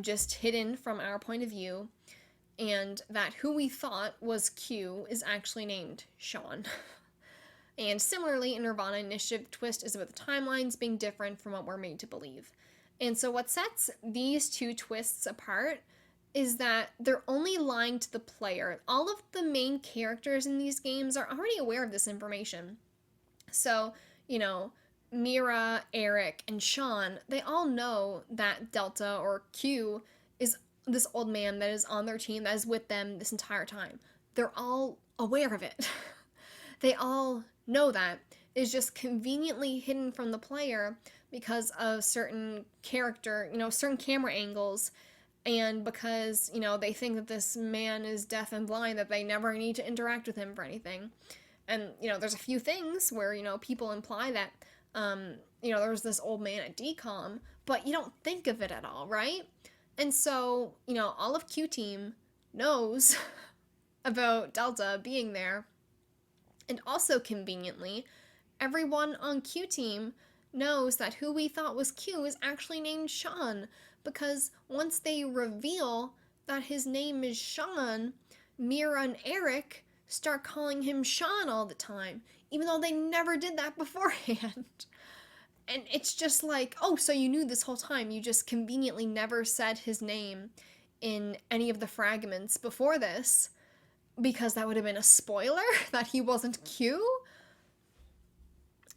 just hidden from our point of view, and that who we thought was Q is actually named Sean. And similarly, in nirvanA Initiative, the twist is about the timelines being different from what we're made to believe. And so what sets these two twists apart is that they're only lying to the player. All of the main characters in these games are already aware of this information. So, Mira, Eric, and Sean, they all know that Delta or Q is this old man that is on their team, that is with them this entire time. They're all aware of it. They all know that. It's just conveniently hidden from the player because of certain certain camera angles, and because, they think that this man is deaf and blind, that they never need to interact with him for anything. And, there's a few things where, people imply that, there was this old man at DCOM, but you don't think of it at all, right? And so, all of Q Team knows about Delta being there. And also conveniently, everyone on Q Team knows that who we thought was Q is actually named Sean, because once they reveal that his name is Sean, Mira and Eric start calling him Sean all the time, even though they never did that beforehand. And it's just like, oh, so you knew this whole time, you just conveniently never said his name in any of the fragments before this, because that would have been a spoiler that he wasn't Q.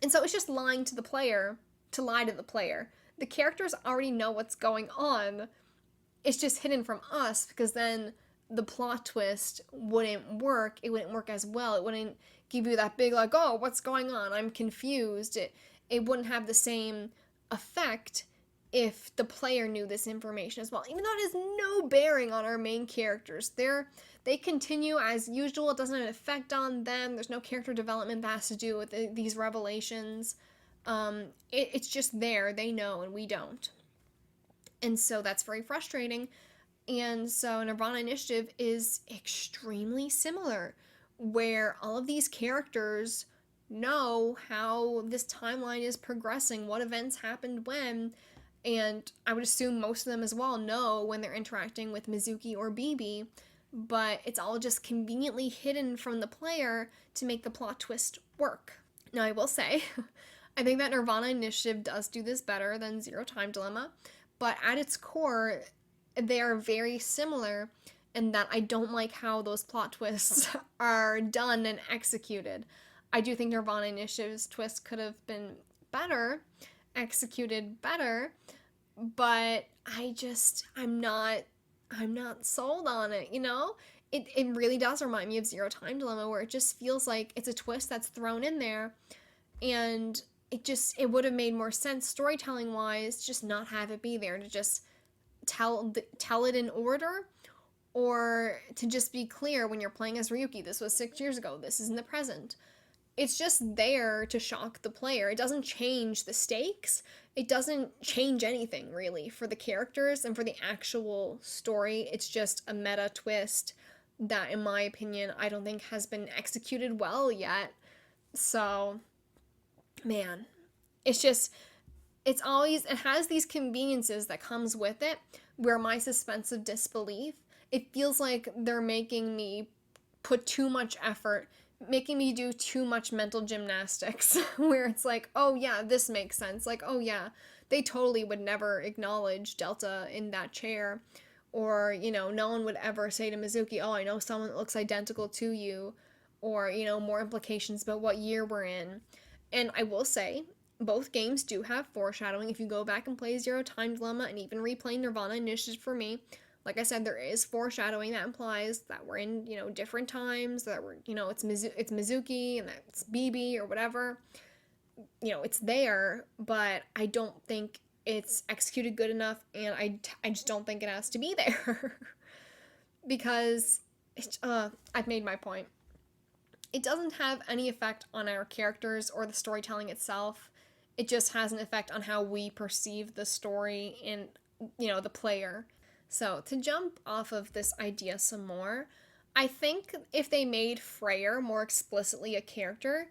And so it's just lying to the player to lie to the player. The characters already know what's going on. It's just hidden from us, because then the plot twist wouldn't work. It wouldn't work as well. It wouldn't give you that big, like, oh, what's going on? I'm confused. It wouldn't have the same effect if the player knew this information as well. Even though it has no bearing on our main characters. They continue as usual. It doesn't have an effect on them. There's no character development that has to do with these revelations. It's just there. They know and we don't. And so that's very frustrating. And so nirvanA Initiative is extremely similar, where all of these characters know how this timeline is progressing, what events happened when, and I would assume most of them as well know when they're interacting with Mizuki or Bibi, but it's all just conveniently hidden from the player to make the plot twist work. Now, I will say, I think that nirvanA Initiative does do this better than Zero Time Dilemma, but at its core, they are very similar in that I don't like how those plot twists are done and executed. I do think nirvanA Initiative's twist could have been better, executed better, but I'm not sold on it, you know? It really does remind me of Zero Time Dilemma, where it just feels like it's a twist that's thrown in there, and it would have made more sense storytelling wise, just not have it be there, to just tell it in order, or to just be clear when you're playing as Ryuki, this was 6 years ago, this is in the present. It's just there to shock the player. It doesn't change the stakes. It doesn't change anything, really, for the characters and for the actual story. It's just a meta twist that, in my opinion, I don't think has been executed well yet. So, man, it has these conveniences that comes with it, where my suspense of disbelief, it feels like they're making me put too much effort, making me do too much mental gymnastics, where it's like, oh yeah, this makes sense. Like, oh yeah, they totally would never acknowledge Delta in that chair. Or, no one would ever say to Mizuki, oh, I know someone that looks identical to you. Or, more implications about what year we're in. And I will say, both games do have foreshadowing. If you go back and play Zero Time Dilemma and even replay nirvanA Initiative for me, like I said, there is foreshadowing that implies that we're in, different times, that we're, it's Mizuki and that's Bibi or whatever. It's there, but I don't think it's executed good enough, and I just don't think it has to be there. Because, I've made my point. It doesn't have any effect on our characters or the storytelling itself. It just has an effect on how we perceive the story and, the player. So, to jump off of this idea some more, I think if they made Freyr more explicitly a character,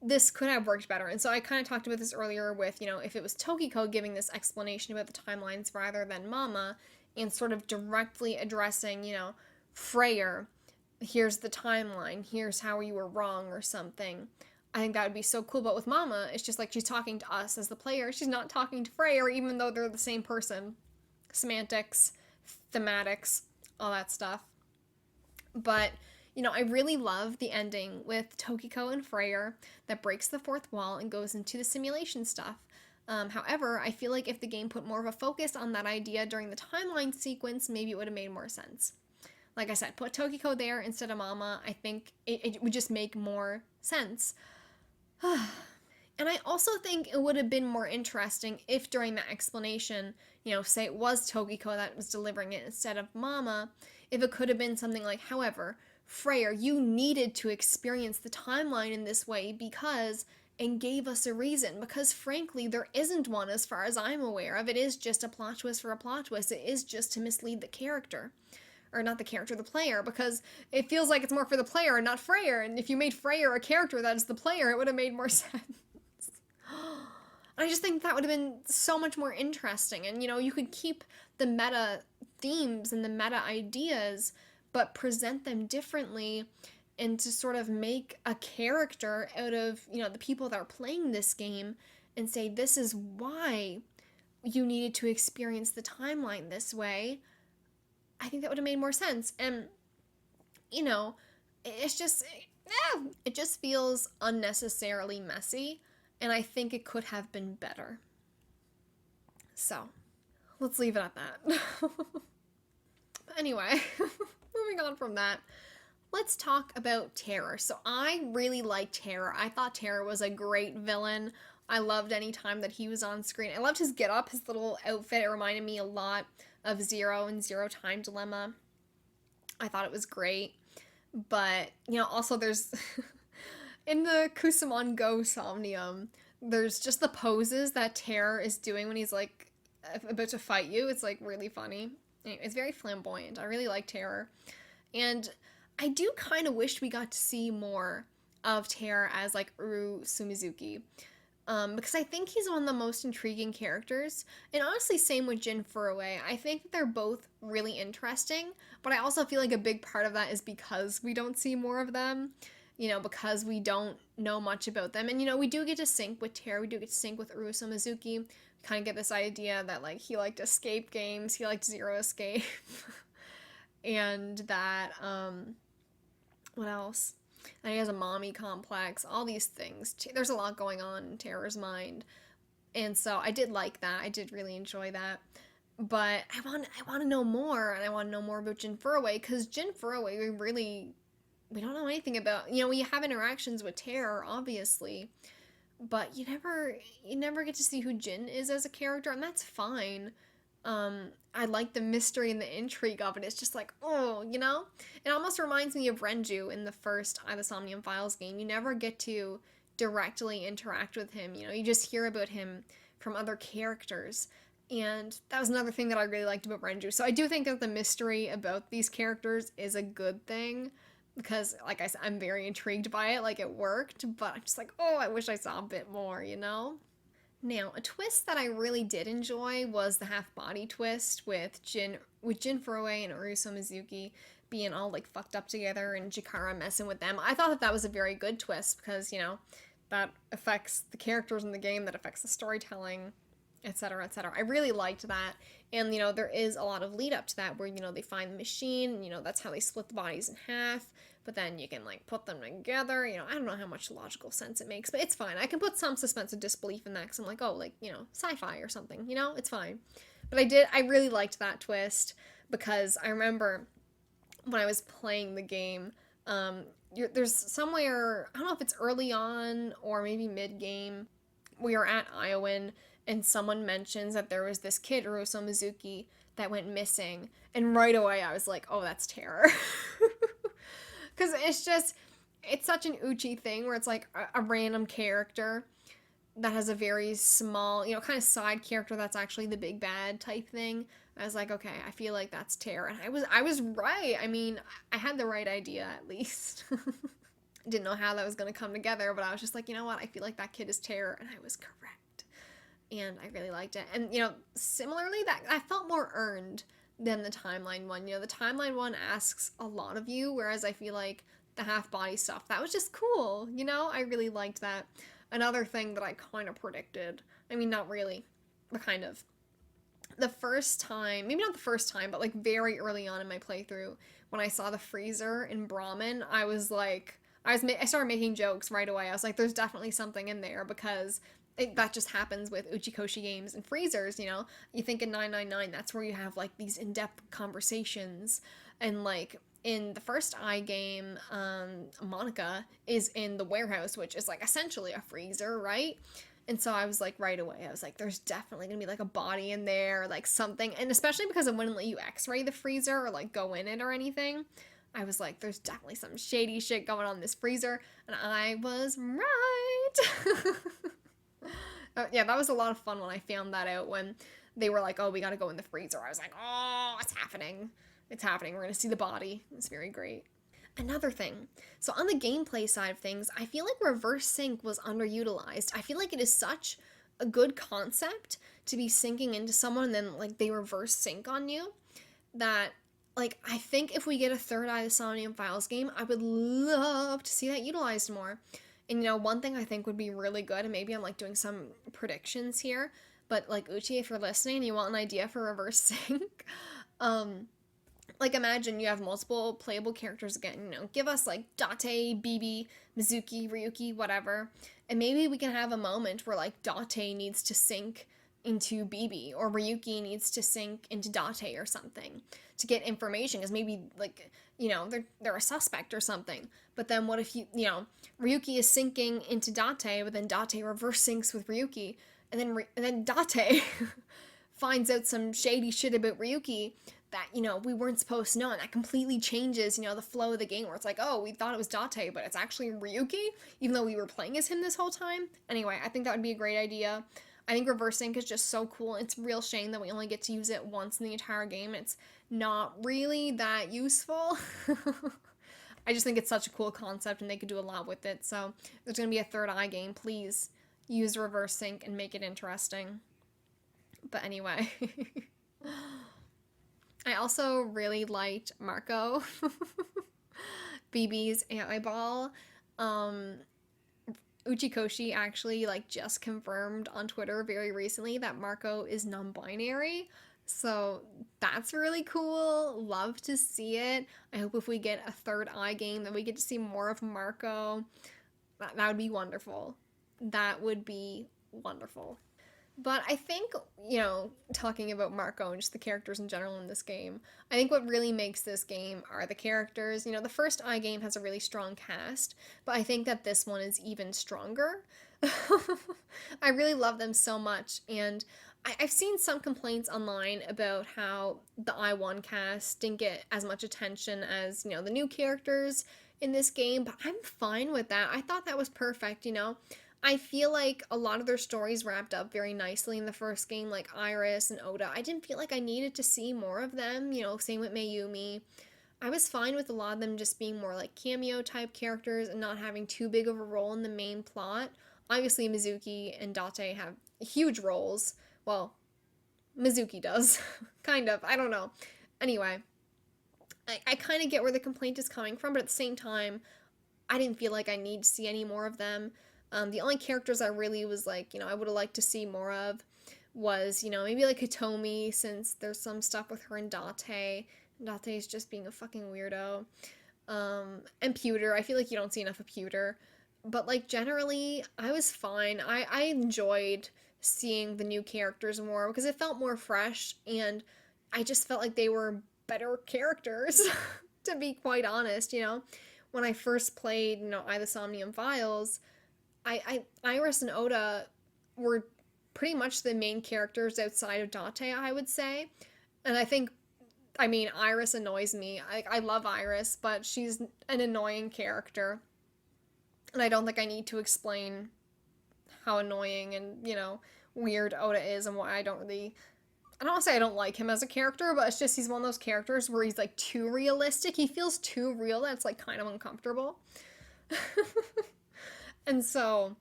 this could have worked better. And so I kind of talked about this earlier with, if it was Tokiko giving this explanation about the timelines rather than Mama, and sort of directly addressing, Freyr, here's the timeline, here's how you were wrong or something. I think that would be so cool. But with Mama, it's just like she's talking to us as the player. She's not talking to Freyr, even though they're the same person. Semantics, thematics, all that stuff. But, I really love the ending with Tokiko and Freyr that breaks the fourth wall and goes into the simulation stuff. However, I feel like if the game put more of a focus on that idea during the timeline sequence, maybe it would have made more sense. Like I said, put Tokiko there instead of Mama. I think it would just make more sense. And I also think it would have been more interesting if during that explanation, say it was Tokiko that was delivering it instead of Mama, if it could have been something like, however, Freyr, you needed to experience the timeline in this way because, and gave us a reason, because frankly, there isn't one as far as I'm aware of. It is just a plot twist for a plot twist. It is just to mislead the character. Or not the character, the player, because it feels like it's more for the player and not Freyr. And if you made Freyr a character that is the player, it would have made more sense. I just think that would have been so much more interesting. And, you could keep the meta themes and the meta ideas, but present them differently, and to sort of make a character out of, the people that are playing this game and say, this is why you needed to experience the timeline this way. I think that would have made more sense. And, it's just, it just feels unnecessarily messy, and I think it could have been better. So, let's leave it at that. But anyway, moving on from that, let's talk about Terror. So I really liked Terror. I thought Terror was a great villain. I loved any time that he was on screen. I loved his getup, his little outfit. It reminded me a lot of Zero and Zero Time Dilemma. I thought it was great. But, also there's, in the Kusamon Go Somnium, there's just the poses that Terror is doing when he's, like, about to fight you. It's, like, really funny. Anyway, it's very flamboyant. I really like Terror. And I do kind of wish we got to see more of Tear as like Uru Sumizuki. Because I think he's one of the most intriguing characters. And honestly, same with Jin Furue. I think that they're both really interesting, but I also feel like a big part of that is because we don't see more of them, because we don't know much about them. And, we do get to sync with Tear, we do get to sync with Uru Sumizuki. We kind of get this idea that, like, he liked escape games, he liked Zero Escape. And that, what else? And he has a mommy complex, all these things. There's a lot going on in Terror's mind. And so I did like that. I did really enjoy that. But I want to know more, and I want to know more about Jin Furue, because Jin Furue, we don't know anything about. We have interactions with Terror, obviously, but you never get to see who Jin is as a character, and that's fine. I like the mystery and the intrigue of it. It's just like, oh, It almost reminds me of Renju in the first the Somnium Files game. You never get to directly interact with him, you just hear about him from other characters. And that was another thing that I really liked about Renju. So I do think that the mystery about these characters is a good thing, because, like I said, I'm very intrigued by it. Like, it worked, but I'm just like, oh, I wish I saw a bit more, Now, a twist that I really did enjoy was the half-body twist with Jin Furue and Uru Sumizuki being all, like, fucked up together and Jakara messing with them. I thought that was a very good twist because, that affects the characters in the game, that affects the storytelling, etc., etc. I really liked that. And, there is a lot of lead up to that where, they find the machine, that's how they split the bodies in half. But then you can, like, put them together. I don't know how much logical sense it makes, but it's fine. I can put some suspense of disbelief in that because I'm like, oh, like, sci-fi or something, it's fine. But I really liked that twist because I remember when I was playing the game, there's somewhere, I don't know if it's early on or maybe mid-game, we are at Iowan, and someone mentions that there was this kid, Uru Sumizuki, that went missing. And right away I was like, oh, that's Terror. Because it's such an Uchi thing where it's like a random character that has a very small, kind of side character that's actually the big bad type thing. I was like, okay, I feel like that's Terror. And I was right. I mean, I had the right idea at least. Didn't know how that was going to come together, but I was just like, you know what? I feel like that kid is Terror, and I was correct. And I really liked it. And, similarly, that I felt more earned than the timeline one. The timeline one asks a lot of you, whereas I feel like the half-body stuff, that was just cool, I really liked that. Another thing that I kind of predicted, I mean, not really, but kind of. The first time, maybe not the first time, but, like, very early on in my playthrough, when I saw the freezer in Brahmin, I was like, I started making jokes right away. I was like, there's definitely something in there, because that just happens with Uchikoshi games and freezers, You think in 999, that's where you have, like, these in-depth conversations. And, like, in the first game, Monica is in the warehouse, which is, like, essentially a freezer, right? And so I was like, right away, I was like, there's definitely gonna be, like, a body in there, like, something. And especially because it wouldn't let you x-ray the freezer or, like, go in it or anything. I was like, there's definitely some shady shit going on in this freezer. And I was right. Yeah, that was a lot of fun when I found that out, when they were like, oh, we gotta go in the freezer. I was like, oh, it's happening. It's happening. We're gonna see the body. It's very great. Another thing. So on the gameplay side of things, I feel like reverse sync was underutilized. I feel like it is such a good concept to be syncing into someone and then, like, they reverse sync on you, that, like, I think if we get a third Eye of the Somnium Files game, I would love to see that utilized more. And, one thing I think would be really good, and maybe I'm, like, doing some predictions here, but, like, Uchi, if you're listening and you want an idea for reverse sync, like, imagine you have multiple playable characters again, give us, like, Date, Bibi, Mizuki, Ryuki, whatever, and maybe we can have a moment where, like, Date needs to sync into Bibi, or Ryuki needs to sync into Date or something to get information, because maybe, like, they're a suspect or something. But then what if Ryuki is syncing into Date, but then Date reverse syncs with Ryuki, and then Date finds out some shady shit about Ryuki that, we weren't supposed to know, and that completely changes, the flow of the game, where it's like, oh, we thought it was Date, but it's actually Ryuki, even though we were playing as him this whole time. Anyway, I think that would be a great idea. I think reverse sync is just so cool. It's a real shame that we only get to use it once in the entire game. It's not really that useful. I just think it's such a cool concept and they could do a lot with it. So there's going to be a third eye game. Please use reverse sync and make it interesting. But anyway, I also really liked Marco, BB's AI ball. Uchikoshi actually like just confirmed on Twitter very recently that Marco is non-binary. So that's really cool. Love to see it. I hope if we get a third eye game that we get to see more of Marco. That would be wonderful. That would be wonderful. But I think, talking about Marco and just the characters in general in this game, I think what really makes this game are the characters. The first eye game has a really strong cast, but I think that this one is even stronger. I really love them so much, and I've seen some complaints online about how the I1 cast didn't get as much attention as, the new characters in this game, but I'm fine with that. I thought that was perfect. I feel like a lot of their stories wrapped up very nicely in the first game, like Iris and Oda. I didn't feel like I needed to see more of them, same with Mayumi. I was fine with a lot of them just being more like cameo type characters and not having too big of a role in the main plot. Obviously, Mizuki and Date have huge roles. Well, Mizuki does. Kind of. I don't know. Anyway, I kind of get where the complaint is coming from, but at the same time, I didn't feel like I need to see any more of them. The only characters I really was like, I would have liked to see more of was, maybe like Hitomi, since there's some stuff with her and Date. Date's just being a fucking weirdo. And Pewter. I feel like you don't see enough of Pewter. But, like, generally, I was fine. I enjoyed seeing the new characters more because it felt more fresh, and I just felt like they were better characters, to be quite honest, When I first played, the Somnium Files, Iris and Oda were pretty much the main characters outside of Date, I would say. And Iris annoys me. I love Iris, but she's an annoying character. And I don't think I need to explain how annoying and, weird Oda is and why I don't want to say I don't like him as a character, but it's just he's one of those characters where he's, like, too realistic. He feels too real that it's, like, kind of uncomfortable. And so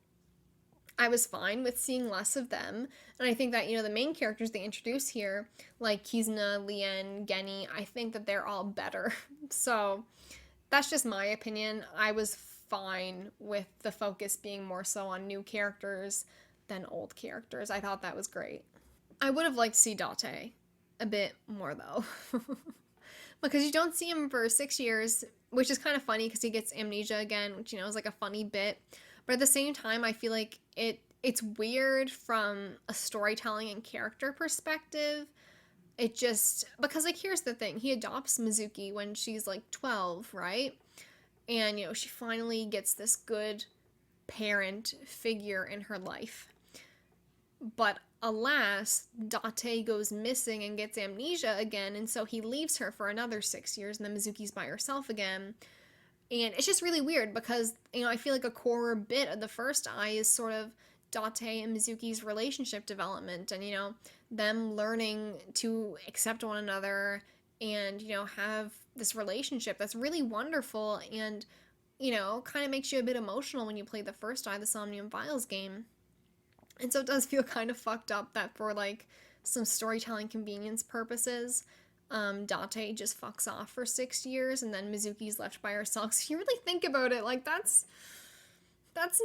I was fine with seeing less of them. And I think that, the main characters they introduce here, like Kizuna, Lien, Geni, I think that they're all better. So that's just my opinion. I was fine with the focus being more so on new characters than old characters. I thought that was great. I would have liked to see Date a bit more, though. Because you don't see him for 6 years, which is kind of funny because he gets amnesia again, which, is like a funny bit. But at the same time, I feel like it's weird from a storytelling and character perspective. It just, because, like, here's the thing. He adopts Mizuki when she's, like, 12, right? And, she finally gets this good parent figure in her life. But alas, Date goes missing and gets amnesia again, and so he leaves her for another 6 years, and then Mizuki's by herself again. And it's just really weird because, I feel like a core bit of the first eye is sort of Date and Mizuki's relationship development and, them learning to accept one another and, have this relationship that's really wonderful and, kind of makes you a bit emotional when you play the first eye, the Somnium Files game. And so it does feel kind of fucked up that for, like, some storytelling convenience purposes, Date just fucks off for 6 years and then Mizuki's left by herself. So you really think about it, like, that's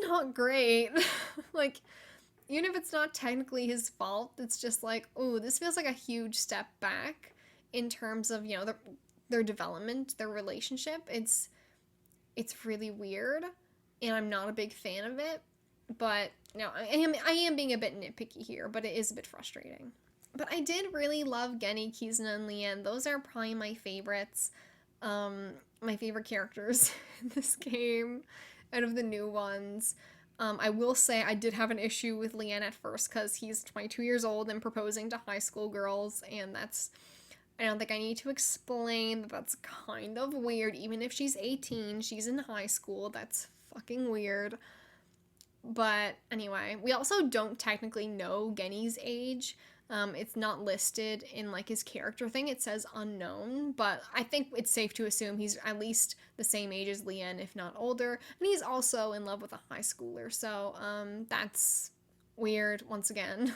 not great. Like, even if it's not technically his fault, it's just like, oh, this feels like a huge step back in terms of, their development, their relationship. It's really weird, and I'm not a big fan of it. But, I am being a bit nitpicky here, but it is a bit frustrating. But I did really love Geni, Kizuna, and Lien. Those are probably my favorites. My favorite characters in this game out of the new ones. I will say I did have an issue with Lien at first because he's 22 years old and proposing to high school girls, and I don't think I need to explain that that's kind of weird. Even if she's 18, she's in high school. That's fucking weird. But anyway, we also don't technically know Geni's age. It's not listed in like his character thing. It says unknown, but I think it's safe to assume he's at least the same age as Lien, if not older. And he's also in love with a high schooler. So that's weird once again.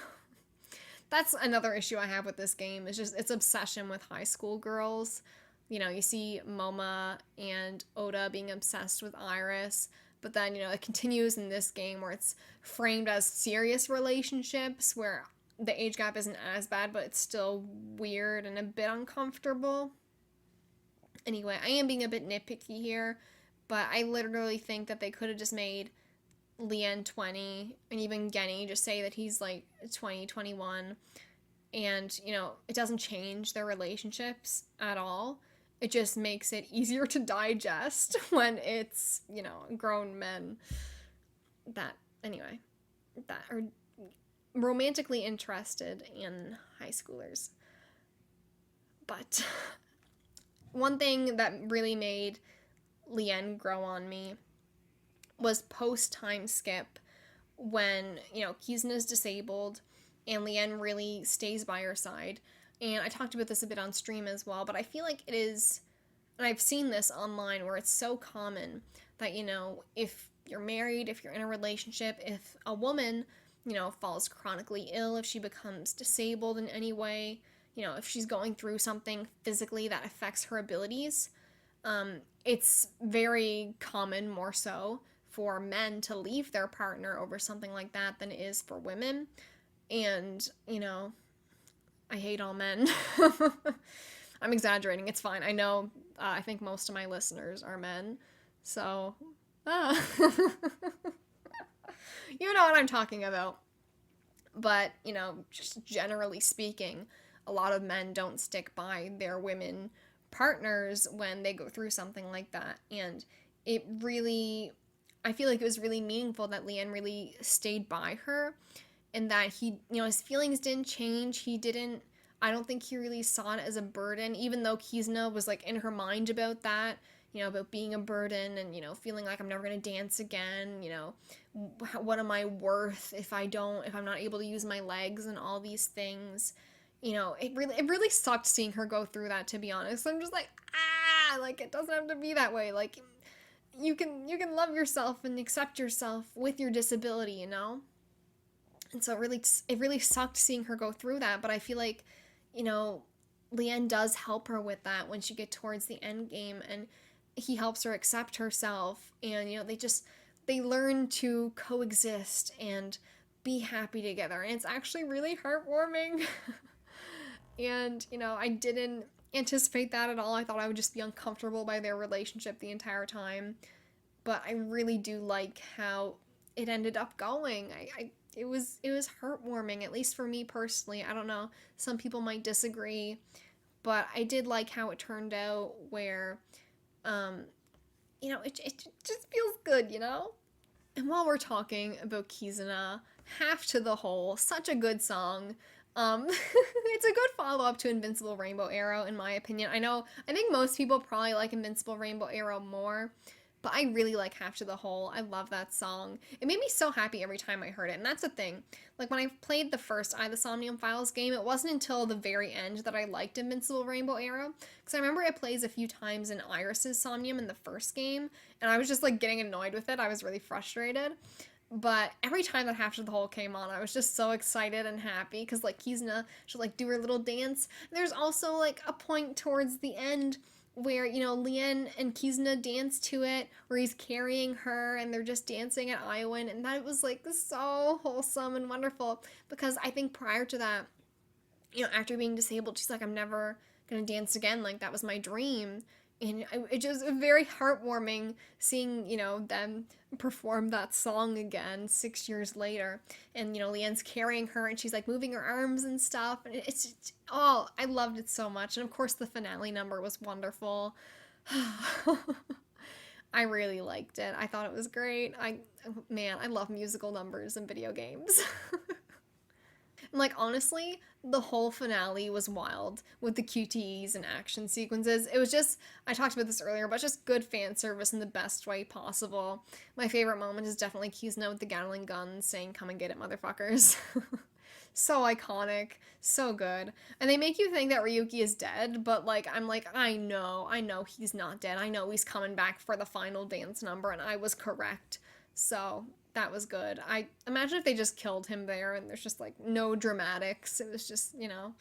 That's another issue I have with this game. It's just its obsession with high school girls. You see Moma and Oda being obsessed with Iris, but then, it continues in this game where it's framed as serious relationships where the age gap isn't as bad, but it's still weird and a bit uncomfortable. Anyway, I am being a bit nitpicky here, but I literally think that they could have just made Lien 20 and even Genny just say that he's like 20, 21, and, it doesn't change their relationships at all. It just makes it easier to digest when it's, grown men that are romantically interested in high schoolers. But one thing that really made Lien grow on me was post-time skip when, Kizuna's disabled and Lien really stays by her side. And I talked about this a bit on stream as well, but I feel like it is, and I've seen this online where it's so common that, if you're married, if you're in a relationship, if a woman, falls chronically ill, if she becomes disabled in any way, if she's going through something physically that affects her abilities, it's very common, more so, for men to leave their partner over something like that than it is for women. And, I hate all men. I'm exaggerating. It's fine. I know, I think most of my listeners are men. So, you know what I'm talking about. But, just generally speaking, a lot of men don't stick by their women partners when they go through something like that. And it really, I feel like it was really meaningful that Lien really stayed by her and that he, his feelings didn't change. I don't think he really saw it as a burden, even though Kizuna was like in her mind about that, about being a burden and, feeling like I'm never going to dance again, what am I worth if I'm not able to use my legs and all these things. It really sucked seeing her go through that, to be honest. I'm just like, like, it doesn't have to be that way. Like, you can love yourself and accept yourself with your disability, And so it really sucked seeing her go through that, but I feel like, Lien does help her with that when she gets towards the end game, and he helps her accept herself, and, they learn to coexist and be happy together, and it's actually really heartwarming. And, I didn't anticipate that at all. I thought I would just be uncomfortable by their relationship the entire time, but I really do like how it ended up going. It was heartwarming, at least for me personally. I don't know, some people might disagree, but I did like how it turned out where, it just feels good, And while we're talking about Kizuna, Half to the Whole, such a good song. It's a good follow-up to Invincible Rainbow Arrow, in my opinion. I think most people probably like Invincible Rainbow Arrow more, but I really like Half to the Whole. I love that song. It made me so happy every time I heard it, and that's the thing. Like, when I played the first the Somnium Files game, it wasn't until the very end that I liked Invincible Rainbow Arrow, because I remember it plays a few times in Iris's Somnium in the first game, and I was just, like, getting annoyed with it. I was really frustrated. But every time that Half to the Whole came on, I was just so excited and happy, because, like, Kizuna should, like, do her little dance. And there's also, like, a point towards the end where, Lien and Kizuna dance to it, where he's carrying her, and they're just dancing at Iowan, and that was, like, so wholesome and wonderful, because I think prior to that, after being disabled, she's like, I'm never gonna dance again, like, that was my dream. And it just very heartwarming seeing, them perform that song again 6 years later. And, Lien's carrying her and she's like moving her arms and stuff. And I loved it so much. And of course the finale number was wonderful. I really liked it. I thought it was great. I love musical numbers in video games. And, like, honestly, the whole finale was wild with the QTEs and action sequences. It was just, I talked about this earlier, but just good fan service in the best way possible. My favorite moment is definitely Kizuna with the Gatling gun saying, "Come and get it, motherfuckers." So iconic, so good. And they make you think that Ryuki is dead, but like I'm like, I know he's not dead. I know he's coming back for the final dance number, and I was correct. So that was good. I imagine if they just killed him there and there's just like no dramatics. It was just, you know.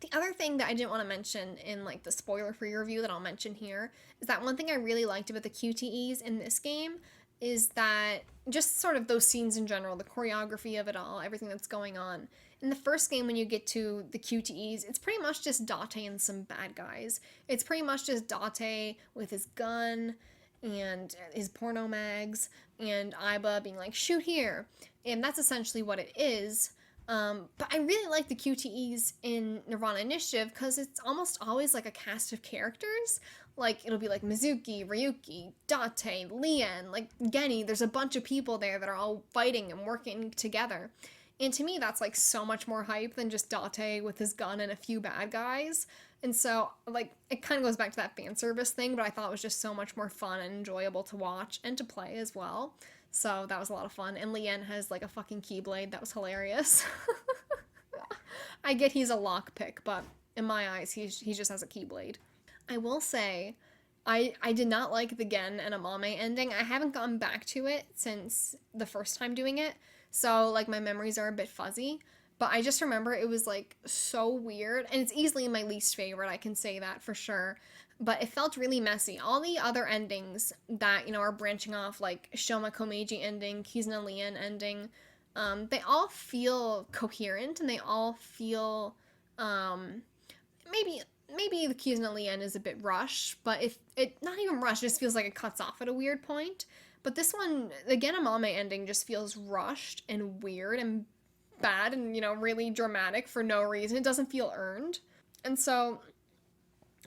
The other thing that I didn't want to mention in like the spoiler-free review that I'll mention here is that one thing I really liked about the QTEs in this game is that just sort of those scenes in general, the choreography of it all, everything that's going on. In the first game, when you get to the QTEs, it's pretty much just Date and some bad guys. It's pretty much just Date with his gun and his porno mags, and Aiba being like, shoot here. And that's essentially what it is. But I really like the QTEs in nirvanA Initiative because it's almost always like a cast of characters. Like, it'll be like Mizuki, Ryuki, Date, Lien, like Geni. There's a bunch of people there that are all fighting and working together. And to me, that's like so much more hype than just Date with his gun and a few bad guys. And so, like, it kind of goes back to that fan service thing, but I thought it was just so much more fun and enjoyable to watch and to play as well. So that was a lot of fun. And Lien has like a fucking keyblade. That was hilarious. I get he's a lockpick, but in my eyes, he just has a keyblade. I will say, I did not like the Gen and Amame ending. I haven't gone back to it since the first time doing it. So like my memories are a bit fuzzy. But I just remember it was like so weird. And it's easily my least favorite. I can say that for sure. But it felt really messy. All the other endings that, you know, are branching off, like Shoma Komeiji ending, Kizuna Lien ending, they all feel coherent and they all feel, maybe the Kizuna Lien is a bit rushed, but if it, not even rushed, it just feels like it cuts off at a weird point. But this one, the Genamame ending just feels rushed and weird and bad and, you know, really dramatic for no reason. It doesn't feel earned. And so,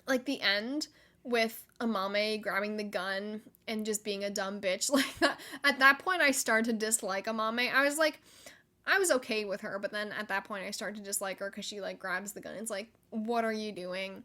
like, the end with Amame grabbing the gun and just being a dumb bitch, like that, at that point I started to dislike Amame. I was okay with her, but then at that point I started to dislike her because she like grabs the gun. It's like, what are you doing?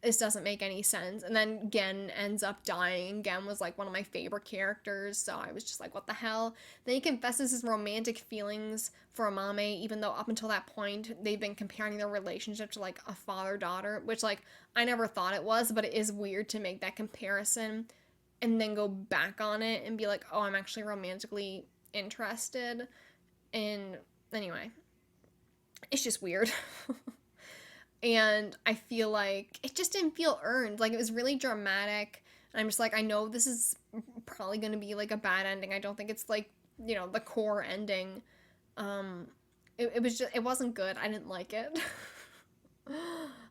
This doesn't make any sense. And then Gen ends up dying. Gen was like one of my favorite characters, so I was just like, what the hell? Then he confesses his romantic feelings for Amame, even though up until that point they've been comparing their relationship to like a father-daughter, which like I never thought it was, but it is weird to make that comparison and then go back on it and be like, oh, I'm actually romantically interested. And anyway, it's just weird. And I feel like it just didn't feel earned. Like, it was really dramatic. And I'm just like, I know this is probably going to be like a bad ending. I don't think it's like, you know, the core ending. It was just, it wasn't good. I didn't like it.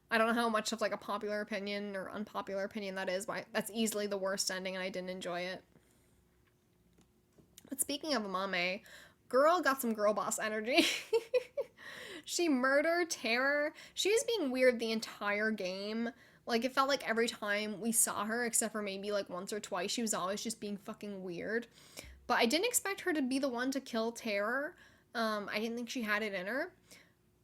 I don't know how much of like a popular opinion or unpopular opinion that is, but that's easily the worst ending and I didn't enjoy it. But speaking of Amame, girl got some girl boss energy. She murdered Terror. She was being weird the entire game. Like, it felt like every time we saw her, except for maybe like once or twice, she was always just being fucking weird. But I didn't expect her to be the one to kill Terror. I didn't think she had it in her.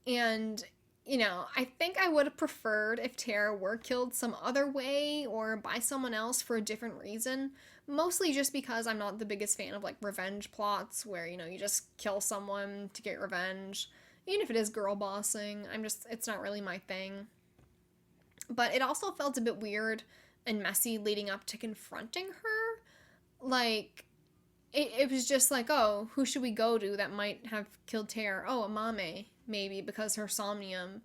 And, you know, I think I would have preferred if Terror were killed some other way or by someone else for a different reason. Mostly just because I'm not the biggest fan of like revenge plots where, you know, you just kill someone to get revenge. Even if it is girl bossing, it's not really my thing. But it also felt a bit weird and messy leading up to confronting her. Like, it was just like, oh, who should we go to that might have killed Terror? Oh, Amame, maybe, because her Somnium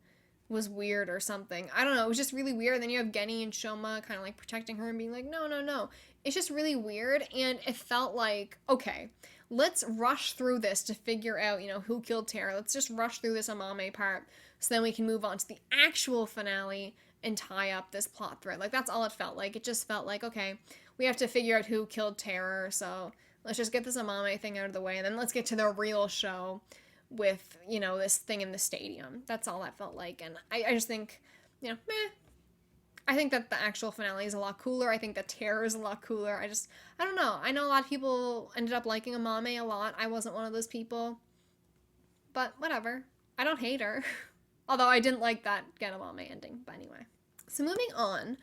was weird or something. I don't know, it was just really weird. And then you have Geni and Shoma kind of like protecting her and being like, no, no, no. It's just really weird, and it felt like, okay, let's rush through this to figure out, you know, who killed Terror. Let's just rush through this Amame part so then we can move on to the actual finale and tie up this plot thread. Like, that's all it felt like. It just felt like, okay, we have to figure out who killed Terror, so let's just get this Amame thing out of the way, and then let's get to the real show with, you know, this thing in the stadium. That's all that felt like, and I just think, you know, meh. I think that the actual finale is a lot cooler. I think that Terror is a lot cooler. I don't know. I know a lot of people ended up liking Amame a lot. I wasn't one of those people. But whatever. I don't hate her. Although I didn't like that Gen Amame ending. But anyway. So moving on.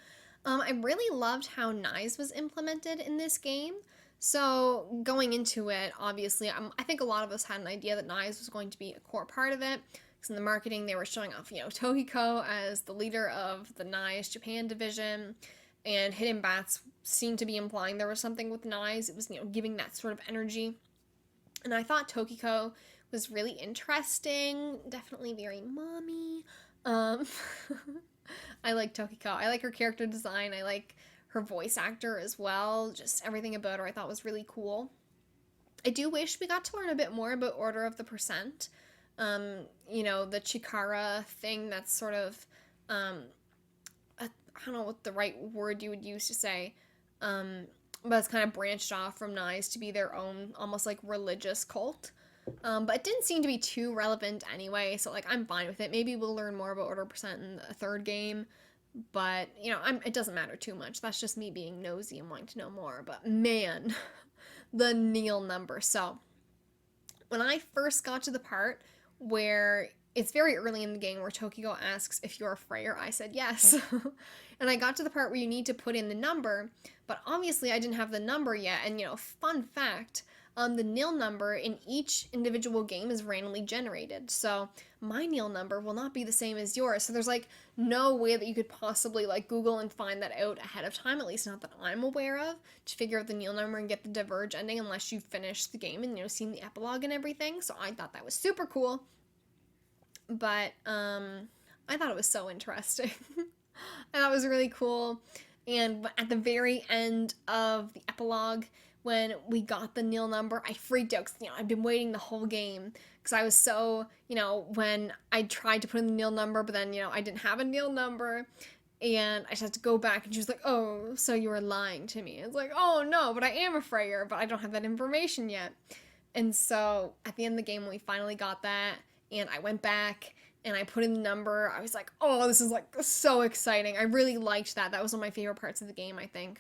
I really loved how Knives was implemented in this game. So going into it, obviously, I think a lot of us had an idea that Knives was going to be a core part of it. Because in the marketing, they were showing off, Tohiko as the leader of the Knives Japan division, and Hidden Bats seemed to be implying there was something with Knives. It was, giving that sort of energy. And I thought Tokiko was really interesting, definitely very mommy. Um, I like Tokiko. I like her character design. I like her voice actor as well. Just everything about her I thought was really cool. I do wish we got to learn a bit more about Order of the Percent. The Chikara thing that's sort of, I don't know what the right word you would use to say, but it's kind of branched off from Knives to be their own, almost like religious cult. But it didn't seem to be too relevant anyway, so like I'm fine with it. Maybe we'll learn more about Order Percent in the third game, but it doesn't matter too much. That's just me being nosy and wanting to know more. But man, the Neil number. So when I first got to the part where it's very early in the game where Tokiko asks if you're a Freyer, I said yes. And I got to the part where you need to put in the number, but obviously I didn't have the number yet. And fun fact, the nil number in each individual game is randomly generated. So my nil number will not be the same as yours. So there's like no way that you could possibly like Google and find that out ahead of time, at least not that I'm aware of, to figure out the nil number and get the diverge ending unless you finish the game and seen the epilogue and everything. So I thought that was super cool. But I thought it was so interesting. I thought it was really cool. And at the very end of the epilogue, when we got the nil number, I freaked out because, I've been waiting the whole game because I was so, when I tried to put in the nil number, but then, I didn't have a nil number, and I just had to go back, and she was like, oh, so you were lying to me. It's like, oh, no, but I am a Freyer, but I don't have that information yet. And so at the end of the game, when we finally got that, and I went back, and I put in the number, I was like, oh, this is, like, so exciting. I really liked that. That was one of my favorite parts of the game, I think.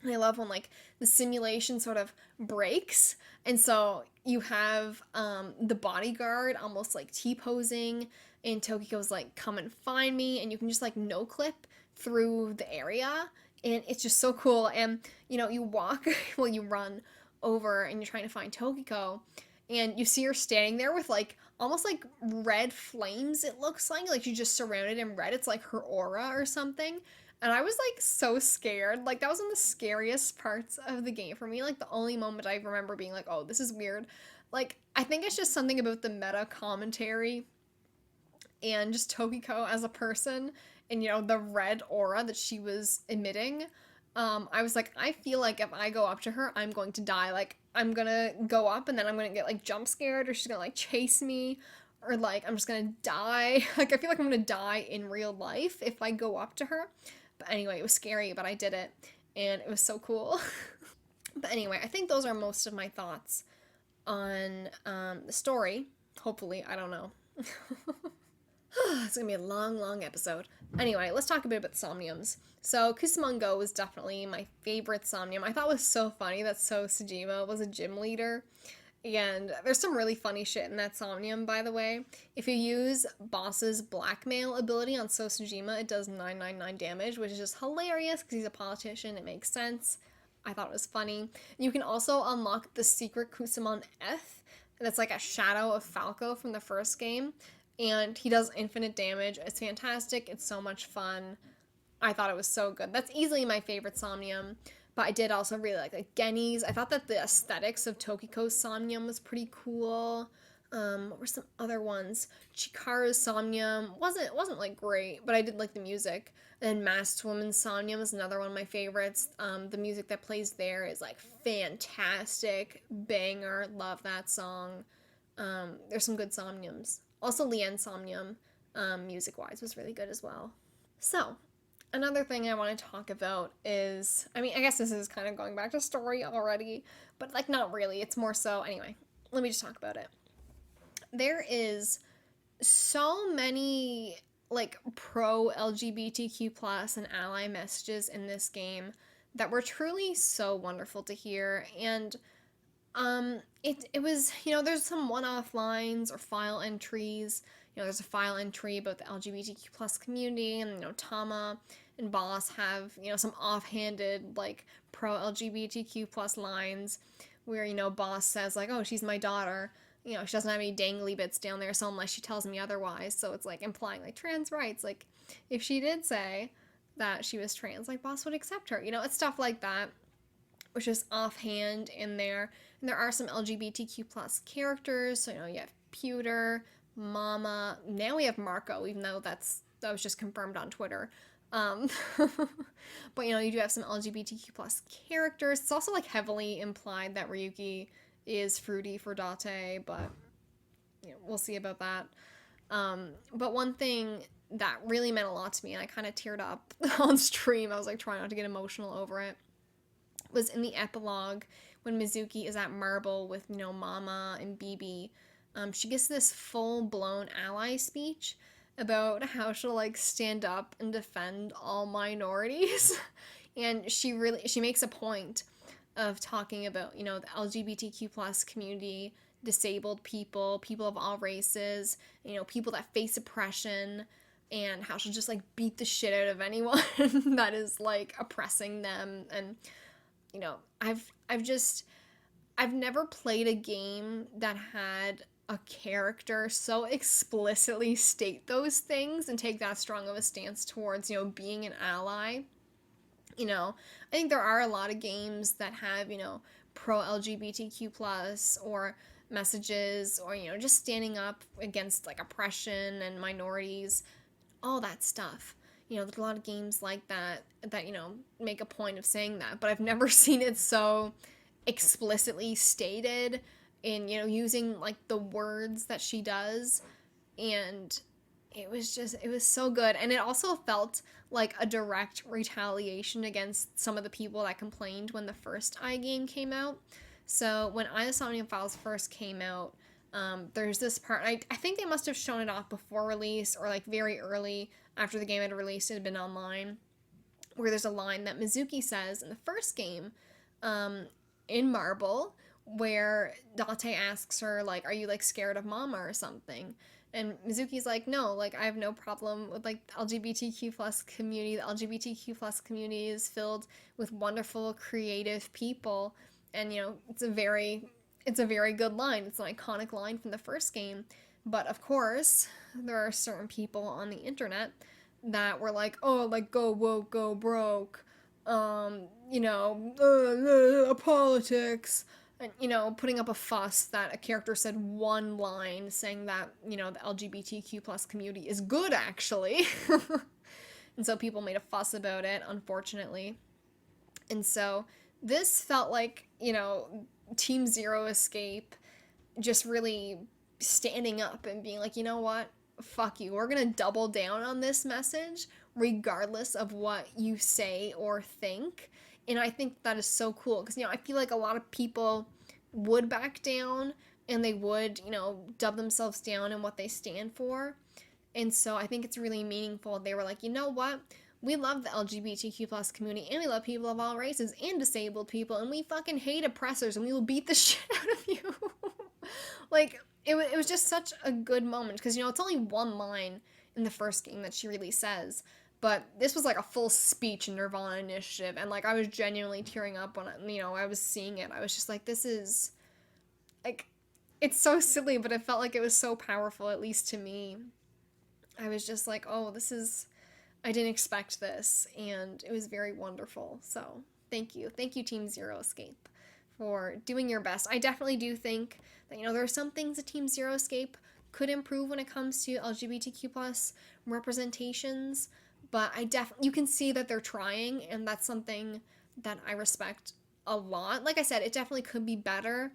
And I love when, like, the simulation sort of breaks, and so you have the bodyguard almost, like, T-posing, and Tokiko's like, come and find me, and you can just, like, no-clip through the area, and it's just so cool. And, you walk, well, you run over, and you're trying to find Tokiko, and you see her standing there with, like, almost, like, red flames, it looks like she's just surrounded in red. It's, like, her aura or something. And I was, like, so scared. Like, that was one of the scariest parts of the game for me. Like, the only moment I remember being like, oh, this is weird. Like, I think it's just something about the meta commentary and just Tokiko as a person and, the red aura that she was emitting. I was like, I feel like if I go up to her, I'm going to die. Like, I'm gonna go up and then I'm gonna get, like, jump scared, or she's gonna, like, chase me, or, like, I'm just gonna die. Like, I feel like I'm gonna die in real life if I go up to her. But anyway, it was scary, but I did it, and it was so cool. But anyway, I think those are most of my thoughts on the story. Hopefully, I don't know. It's gonna be a long, long episode. Anyway, let's talk a bit about Somniums. So, Kusamon Go was definitely my favorite Somnium. I thought it was so funny that So Sejima was a gym leader. And there's some really funny shit in that Somnium, by the way. If you use Boss's blackmail ability on So Sejima, it does 999 damage, which is just hilarious because he's a politician. It makes sense. I thought it was funny. You can also unlock the secret Kusamon F. That's like a shadow of Falco from the first game. And he does infinite damage. It's fantastic. It's so much fun. I thought it was so good. That's easily my favorite Somnium. But I did also really like Genny's. I thought that the aesthetics of Tokiko's Somnium was pretty cool. What were some other ones? Chikara's Somnium wasn't like great, but I did like the music. And then Masked Woman's Somnium is another one of my favorites. The music that plays there is like fantastic, banger. Love that song. There's some good Somniums. Also, Lien's Somnium, music-wise, was really good as well. So, another thing I want to talk about is, I guess this is kind of going back to story already, but, like, not really. It's more so, anyway, let me just talk about it. There is so many, like, pro-LGBTQ plus and ally messages in this game that were truly so wonderful to hear, and it was, there's some one-off lines or file entries. There's a file entry about the LGBTQ plus community and, Tama and Boss have, some offhanded, like, pro-LGBTQ plus lines where, Boss says, like, oh, she's my daughter. She doesn't have any dangly bits down there, so unless she tells me otherwise. So it's, like, implying, like, trans rights. Like, if she did say that she was trans, like, Boss would accept her. It's stuff like that, which is offhand in there. And there are some LGBTQ plus characters. So, you have Pewter, Mama. Now we have Marco, even though that was just confirmed on Twitter. But, you do have some LGBTQ plus characters. It's also, like, heavily implied that Ryuki is fruity for Date, but, we'll see about that. But one thing that really meant a lot to me, and I kind of teared up on stream, I was, like, trying not to get emotional over it, was in the epilogue when Mizuki is at Marble with, Mama and Bibi. She gets this full-blown ally speech about how she'll, like, stand up and defend all minorities. And she makes a point of talking about, the LGBTQ plus community, disabled people, people of all races, people that face oppression, and how she'll just, like, beat the shit out of anyone that is, like, oppressing them. And, I've never played a game that had a character so explicitly state those things and take that strong of a stance towards, being an ally. I think there are a lot of games that have, pro-LGBTQ plus or messages or, just standing up against, like, oppression and minorities, all that stuff. There's a lot of games like that, make a point of saying that, but I've never seen it so explicitly stated in, using, like, the words that she does, and it was so good. And it also felt like a direct retaliation against some of the people that complained when the first iGame came out. So when AINI Somnium Files first came out, there's this part, I think they must have shown it off before release or, like, very early after the game had released, it had been online, where there's a line that Mizuki says in the first game, in Marble, where Date asks her, like, are you, like, scared of Mama or something? And Mizuki's like, no, like, I have no problem with, like, the LGBTQ plus community. The LGBTQ plus community is filled with wonderful, creative people. And, it's a very good line. It's an iconic line from the first game. But, of course, there are certain people on the internet that were like, oh, like, go woke, go broke, politics, and, putting up a fuss that a character said one line saying that, the LGBTQ plus community is good, actually. And so people made a fuss about it, unfortunately. And so this felt like, Team Zero Escape just really standing up and being like, you know what? Fuck you. We're gonna double down on this message regardless of what you say or think. And I think that is so cool because, I feel like a lot of people would back down and they would, dub themselves down in what they stand for. And so I think it's really meaningful. They were like, you know what? We love the LGBTQ plus community, and we love people of all races and disabled people, and we fucking hate oppressors, and we will beat the shit out of you. Like, it was just such a good moment, because, it's only one line in the first game that she really says, but this was, like, a full speech in nirvanA Initiative, and, like, I was genuinely tearing up when, I was seeing it. I was just like, this is, like, it's so silly, but it felt like it was so powerful, at least to me. I was just like, oh, I didn't expect this, and it was very wonderful. So thank you Team Zero Escape for doing your best. I definitely do think that, there are some things that Team Zero Escape could improve when it comes to LGBTQ plus representations, but you can see that they're trying, and that's something that I respect a lot. Like I said, it definitely could be better.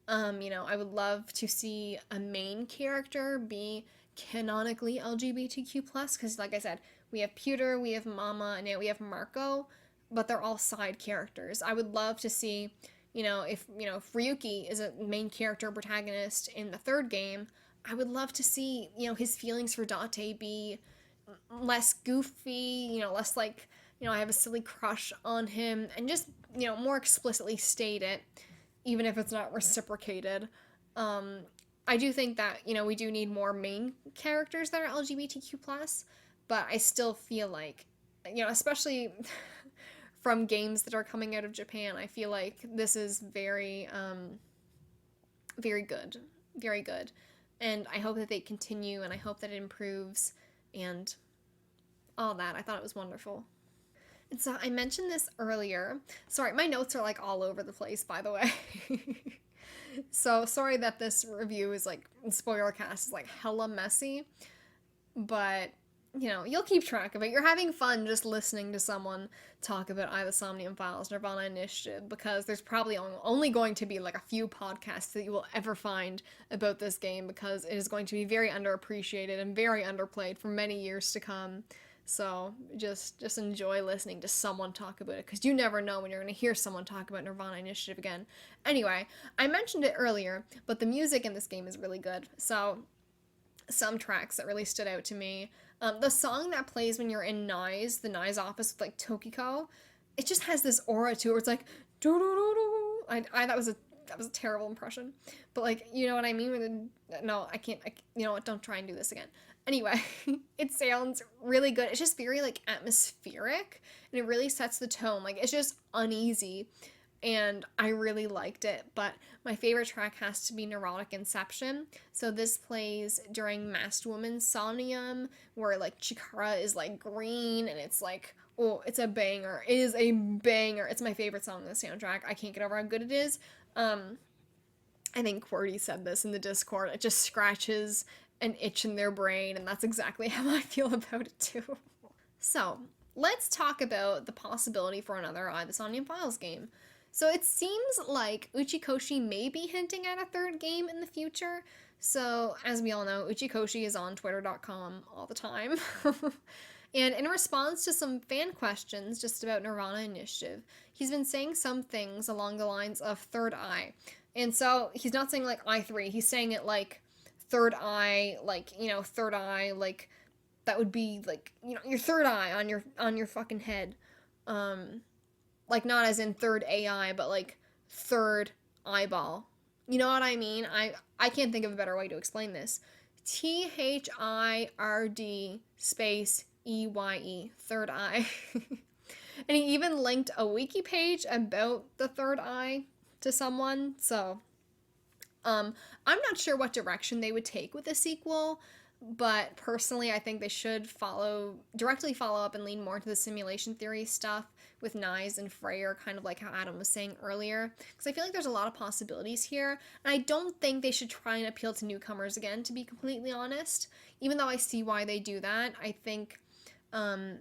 I would love to see a main character be canonically LGBTQ plus, because like I said, we have Pewter, we have Mama, and now we have Marco, but they're all side characters. I would love to see, if Ryuki is a main character protagonist in the third game, I would love to see, his feelings for Date be less goofy, less like, I have a silly crush on him, and just, more explicitly state it, even if it's not reciprocated. I do think that, we do need more main characters that are LGBTQ+, but I still feel like especially from games that are coming out of Japan, I feel like this is very, very good. Very good. And I hope that they continue, and I hope that it improves, and all that. I thought it was wonderful. And so I mentioned this earlier. Sorry, my notes are like all over the place, by the way. So sorry that this review is like, Spoilercast is like hella messy, but you'll keep track of it. You're having fun just listening to someone talk about either Somnium Files, nirvanA Initiative, because there's probably only going to be like a few podcasts that you will ever find about this game, because it is going to be very underappreciated and very underplayed for many years to come. So just enjoy listening to someone talk about it, because you never know when you're going to hear someone talk about nirvanA Initiative again. Anyway, I mentioned it earlier, but the music in this game is really good. So some tracks that really stood out to me. The song that plays when you're in the Nye's office with like Tokiko, it just has this aura to it where it's like do do do do. That was a terrible impression, but like, you know what I mean. No, I can't. You know what? Don't try and do this again. Anyway, it sounds really good. It's just very like atmospheric, and it really sets the tone. Like, it's just uneasy, and I really liked it. But my favorite track has to be Neurotic Inception. So this plays during Masked Woman's Somnium, where like Chikara is like green, and it's like, oh, it's a banger. It is a banger. It's my favorite song in the soundtrack. I can't get over how good it is. I think QWERTY said this in the Discord. It just scratches an itch in their brain, and that's exactly how I feel about it too. So let's talk about the possibility for another the Somnium Files game. So it seems like Uchikoshi may be hinting at a third game in the future. So as we all know, Uchikoshi is on twitter.com all the time. And in response to some fan questions just about nirvanA Initiative, he's been saying some things along the lines of third eye. And so he's not saying like I3, he's saying it like third eye, like, third eye, like that would be like, your third eye on your fucking head. Like, not as in third AI, but like third eyeball. You know what I mean? I can't think of a better way to explain this. THIRD space EYE, third eye. And he even linked a wiki page about the third eye to someone. So I'm not sure what direction they would take with a sequel, but personally I think they should directly follow up and lean more into the simulation theory stuff with Nye's and Freyr, kind of like how Adam was saying earlier, because I feel like there's a lot of possibilities here, and I don't think they should try and appeal to newcomers again, to be completely honest, even though I see why they do that. I think an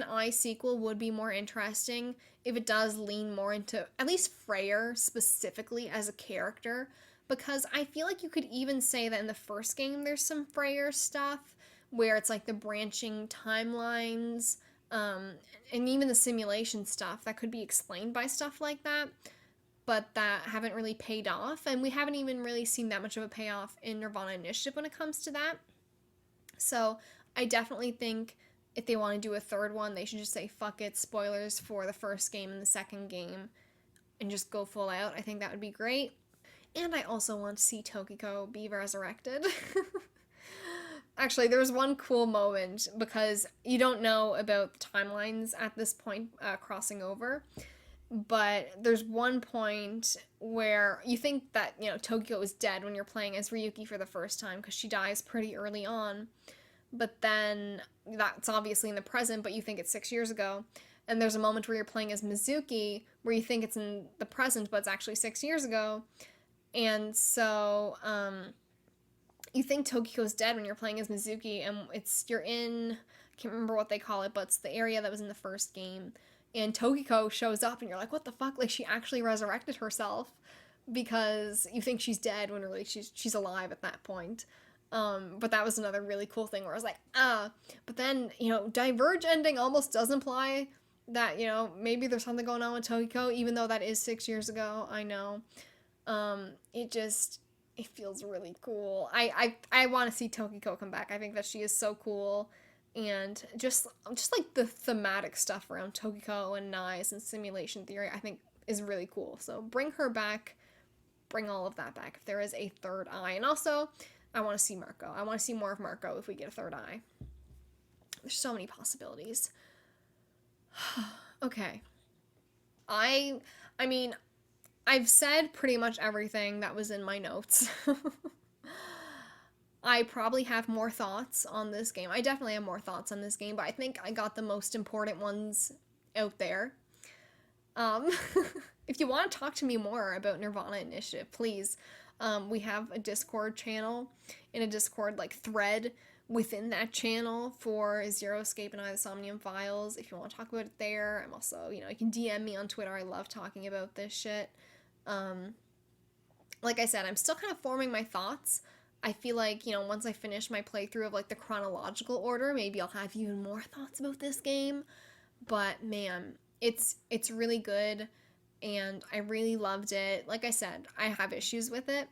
I sequel would be more interesting if it does lean more into at least Freyr specifically as a character, because I feel like you could even say that in the first game there's some Freyr stuff where it's like the branching timelines, and even the simulation stuff that could be explained by stuff like that, but that haven't really paid off, and we haven't even really seen that much of a payoff in nirvanA Initiative when it comes to that. So I definitely think if they want to do a third one, they should just say fuck it, spoilers for the first game and the second game, and just go full out. I think that would be great. And I also want to see Tokiko be resurrected. Actually, there was one cool moment, because you don't know about the timelines at this point crossing over, but there's one point where you think that, Tokiko is dead when you're playing as Ryuki for the first time, because she dies pretty early on, but then that's obviously in the present, but you think it's 6 years ago. And there's a moment where you're playing as Mizuki where you think it's in the present, but it's actually 6 years ago. And so, you think Tokiko's dead when you're playing as Mizuki, and you're in, I can't remember what they call it, but it's the area that was in the first game, and Tokiko shows up, and you're like, what the fuck, like, she actually resurrected herself, because you think she's dead when really she's alive at that point. But that was another really cool thing where I was like, but then, Diverge ending almost does imply that, maybe there's something going on with Tokiko, even though that is 6 years ago, I know. It feels really cool. I want to see Tokiko come back. I think that she is so cool, and just like the thematic stuff around Tokiko and Nye's and simulation theory, I think is really cool. So bring her back, bring all of that back if there is a third eye. And also, I want to see Marco. I want to see more of Marco if we get a third eye. There's so many possibilities. Okay. I I mean, I've said pretty much everything that was in my notes. I probably have more thoughts on this game. I definitely have more thoughts on this game, but I think I got the most important ones out there. Um, if you want to talk to me more about nirvanA Initiative, please. We have a Discord channel in a Discord like thread within that channel for Zero Escape and I, the Somnium Files. If you want to talk about it there, I'm also, you can DM me on Twitter. I love talking about this shit. Um, like I said, I'm still kind of forming my thoughts. I feel like, once I finish my playthrough of like the chronological order, maybe I'll have even more thoughts about this game. But man, it's really good and I really loved it. Like I said, I have issues with it,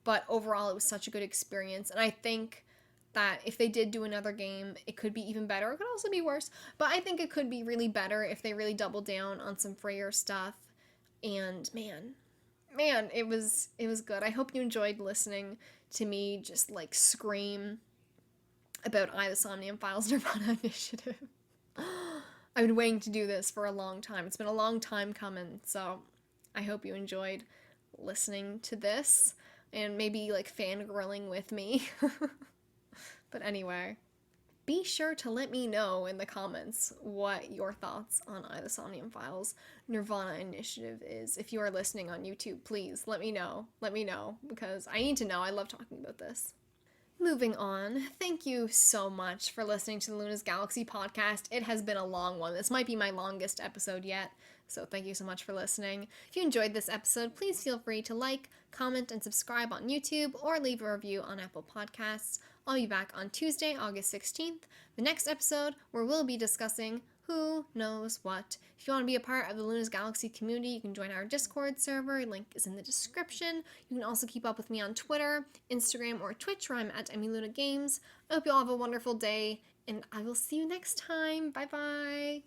but overall it was such a good experience and I think that if they did do another game, it could be even better. It could also be worse, but I think it could be really better if they really doubled down on some Freyr stuff. And man, it was good. I hope you enjoyed listening to me just like scream about I, the Somnium Files nirvanA Initiative. I've been waiting to do this for a long time. It's been a long time coming, so I hope you enjoyed listening to this and maybe like fangirling with me. But anyway, be sure to let me know in the comments what your thoughts on I, the Somnium Files nirvanA Initiative is. If you are listening on YouTube, please let me know. Let me know because I need to know. I love talking about this. Moving on, thank you so much for listening to the Luna's Galaxy podcast. It has been a long one. This might be my longest episode yet, so thank you so much for listening. If you enjoyed this episode, please feel free to like, comment, and subscribe on YouTube or leave a review on Apple Podcasts. I'll be back on Tuesday, August 16th, the next episode where we'll be discussing who knows what. If you want to be a part of the Luna's Galaxy community, you can join our Discord server. Link is in the description. You can also keep up with me on Twitter, Instagram, or Twitch, where I'm at EmiLunaGames. I hope you all have a wonderful day, and I will see you next time. Bye bye.